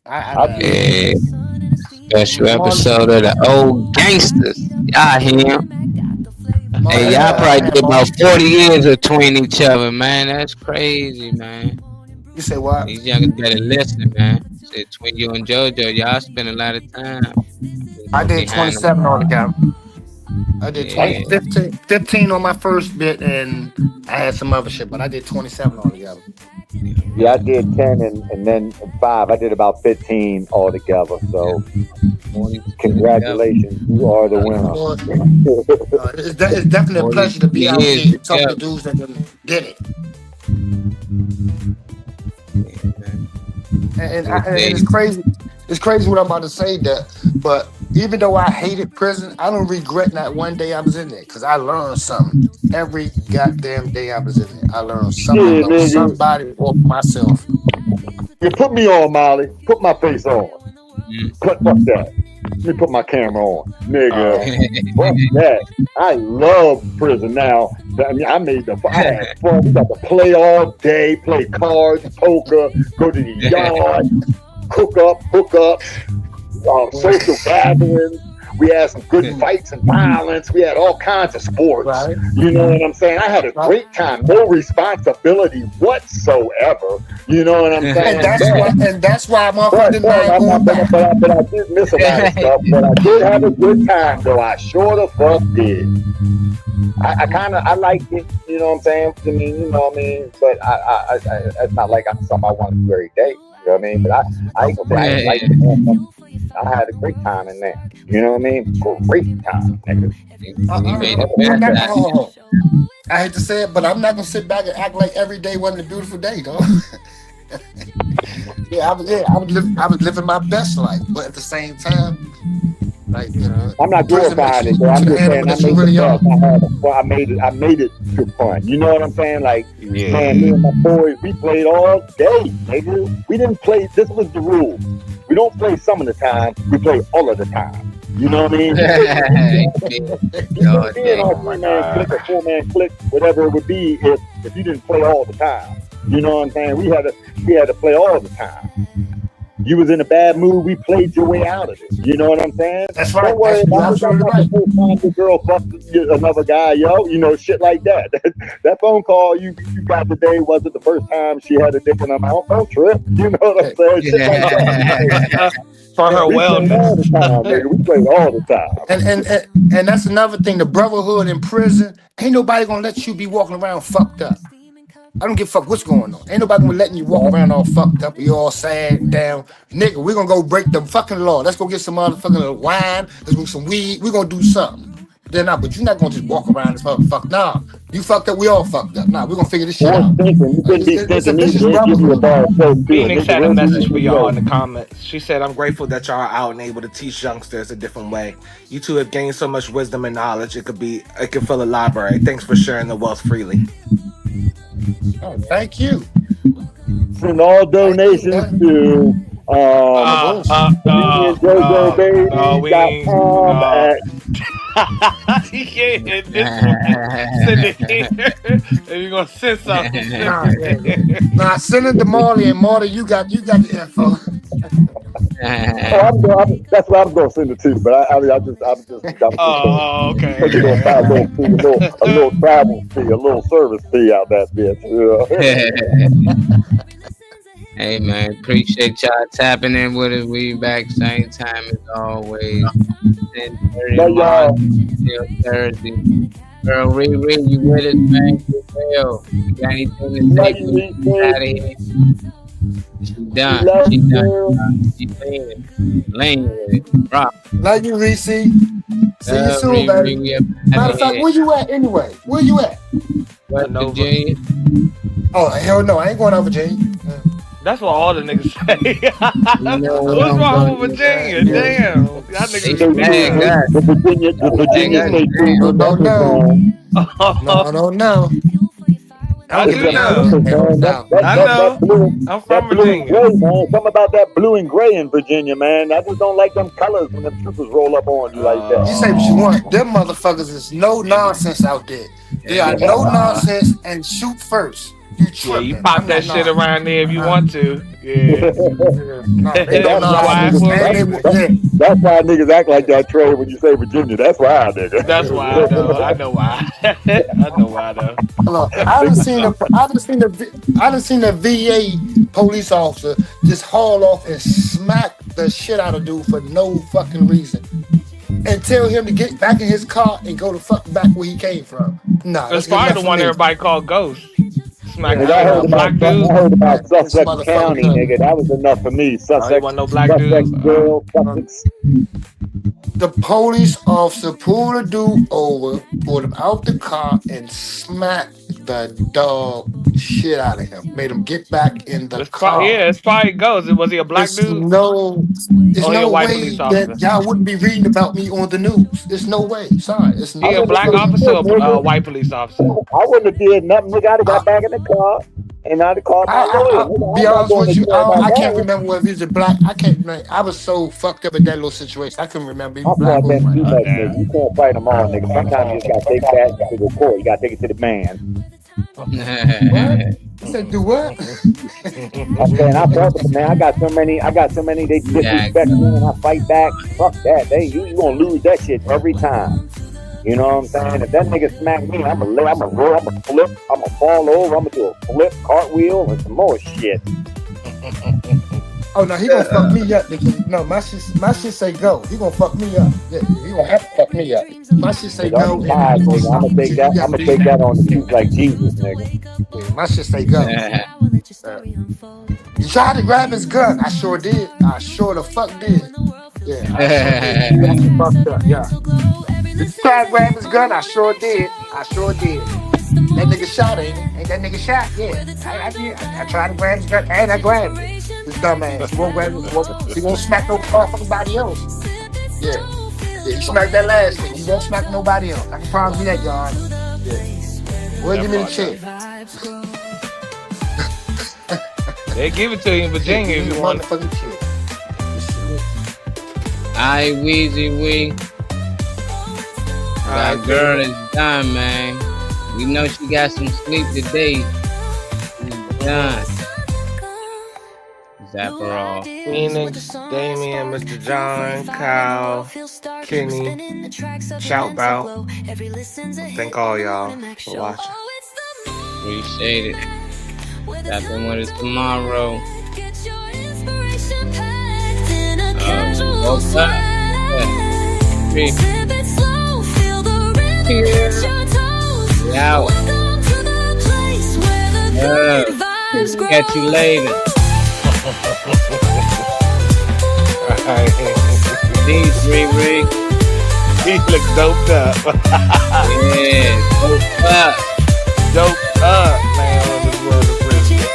Yeah. Special episode of the old gangsters. Y'all hear him? Hey, y'all probably get about 40 years between each other, man. That's crazy, man. You say what? These youngers better listen, man. Between you and JoJo, y'all spend a lot of time. I did 27 on the count. I did 15 on my first bit, and I had some other shit, but I did 27 altogether. Yeah, I did 10 and then 5. I did about 15 altogether. So, congratulations, you are the winner. It's definitely a pleasure to be out here and talk to dudes that did it. And it's crazy. It's crazy what I'm about to say, but even though I hated prison, I don't regret that one day I was in there because I learned something. Every goddamn day I was in there, I learned something about somebody or myself. You put me on, Molly. Put my face on. Fuck that. Let me put my camera on. Nigga, fuck that. I love prison now. I mean, I had fun. We got to play all day, play cards, poker, go to the yard, hook up, social gatherings. We had some good fights and violence. We had all kinds of sports. Right. You know what I'm saying? I had a great time. No responsibility whatsoever. You know what I'm saying? And that's why I'm off the But I did miss a lot of stuff. But I did have a good time, though. I sure the fuck did. I liked it. You know what I'm saying? I mean, you know what I mean? But it's not like I'm something I want to do every day. You know what I mean? But I ain't gonna say I like it. I had a great time in there. You know what I mean? Great time, nigga. I hate to say it, but I'm not gonna sit back and act like every day wasn't a beautiful day, though. I was living my best life, but at the same time, like, you know, I'm not glorifying it, but I'm just saying I made it to fun. You know what I'm saying? Like, man, me and my boys, we played all day, nigga. We didn't play. This was the rule. We don't play some of the time. We play all of the time. You know what I mean? Being on 3-man click or 4-man click, whatever it would be, if you didn't play all the time. You know what I'm saying? We had to play all the time. You was in a bad mood, we played your way out of it. You know what I'm saying? That's right. Don't worry about it. The first time the girl busted another guy, yo. You know, shit like that. That phone call you got today wasn't the first time she had a different amount. Don't trip. You know what I'm saying? Shit like that. For her wellness. We played all the time. And that's another thing. The brotherhood in prison, ain't nobody gonna let you be walking around fucked up. I don't give a fuck what's going on. Ain't nobody gonna letting you walk around all fucked up. You all sad down. Nigga, we're gonna go break the fucking law. Let's go get some motherfucking wine. Let's get some weed. We're gonna do something. But you're not gonna just walk around this motherfucker. Nah, you fucked up, we all fucked up. Nah, we're gonna figure this shit out. Phoenix had a message for y'all in the comments. She said, I'm grateful that y'all are out and able to teach youngsters a different way. You two have gained so much wisdom and knowledge. It could fill a library. Thanks for sharing the wealth freely. Oh, thank you. Send all donations to You're gonna send something. Nah, send it to Marley, and Marley, you got the info. That's what I'm gonna send it to, but I'm just okay. A little travel fee, a little service fee out that bitch. You know? Hey man, appreciate y'all tapping in with us. We back same time as always. 10:30 till Thursday. Girl, Riri, you with us, man? You got anything to say? Out of here. She done. She laying with it. Rock. Love you, Reese. See you soon, baby. Matter of fact, where you at anyway? Where you at? What, Virginia? Oh, hell no, I ain't going to Virginia. That's what all the niggas say. What's wrong with Virginia? Damn. Y'all niggas the Virginia State Trooper. No. I do know. I know. I'm from Virginia. Something about that blue and gray in Virginia, man. I just don't like them colors when them troopers roll up on you like that. You say what you want. Them motherfuckers is no nonsense out there. They are no nonsense and shoot first. You pop that shit around there if you want to. Yeah. That's why niggas act like that, Trey, when you say Virginia. That's why, nigga. That's why I know. I know why though. I done seen a VA police officer just haul off and smack the shit out of dude for no fucking reason. and tell him to get back in his car and go the fuck back where he came from. Nah, That's let's get probably that the from one me. everybody called Ghost. Smack Yeah, Nigga, I heard black about dude. I heard about This Sussex motherfucker County, couldn't. nigga. That was enough for me. Oh, he Sussex, wasn't no black Sussex dude. girl, Sussex. The police officer pulled a dude over, pulled him out the car, and smacked the dog shit out of him. Made him get back in the car. It's probably Ghost. Was he a black There's dude? no Oh, he a white way police that officer. y'all wouldn't be reading about me on the news. There's no way. Sorry, it's He no a black wouldn't have officer or did shit, a nigga. white police officer? I wouldn't have did nothing. Nigga, I'd have got back in the car and I'd have called my lawyer. Nigga, Be I'm not honest going with to you, jail about I can't that. remember whether he's a black. I can't remember. I was so fucked up in that little situation. I couldn't remember if he I'm was black going or back too white. much, nigga. You can't fight them all, nigga. Sometimes you just gotta take that to the court. You gotta take it to the man. What? You said do what? I'm saying I fought them, man. I got so many. They disrespect me and I fight back. Fuck that. You gonna lose that shit every time. You know what I'm saying? If that nigga smack me, I'ma roll, I'ma flip, I'ma fall over, I'ma do a flip, cartwheel, and some more shit. Oh no, he gonna fuck me up. Nigga. No, my shit say go. He gonna fuck me up. Yeah, he gonna have to fuck me up. My shit say Nigga, go. I'm tired, nigga. I'ma take that on the feet like Jesus, nigga. Yeah, my shit say go. You tried to grab his gun. I sure did. I sure the fuck did. Yeah, I sure did. That's fucked up. Yeah. You tried to grab his gun. I sure did. I sure did. That nigga shot, ain't it? Ain't that nigga shot? Yeah. I did. I tried to grab his gun and I grabbed it. This dumbass. He won't grab it. He won't smack no car for nobody else. Yeah. Yeah, he smacked that last nigga. He won't smack nobody else. I can promise you that, y'all. Yeah. Well, give me the check. They give it to you in Virginia if you want it. Motherfucking check. Alright, Weezy Wee. That girl is done, man. We know she got some sleep today. She's done. Zapperall. Phoenix, Damien, Mr. John, Kyle, Kenny, Shout Out. Thank all y'all for watching. Appreciate it. Tap in with us tomorrow. What's up? Yeah. Catch you later. These Riri. He look doped up. Yeah, doped up. Doped up, man. On this world of prison.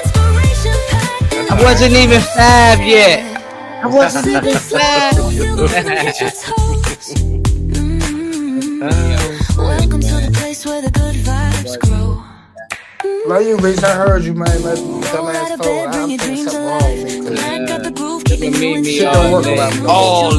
I wasn't even 5 yet. I wasn't even 5. Welcome to the place where the good vibes grow. Love you, bitch. I heard you, man. Let's dumbass phone. I'm thinking something wrong with me. Meet me Shit don't work around me. All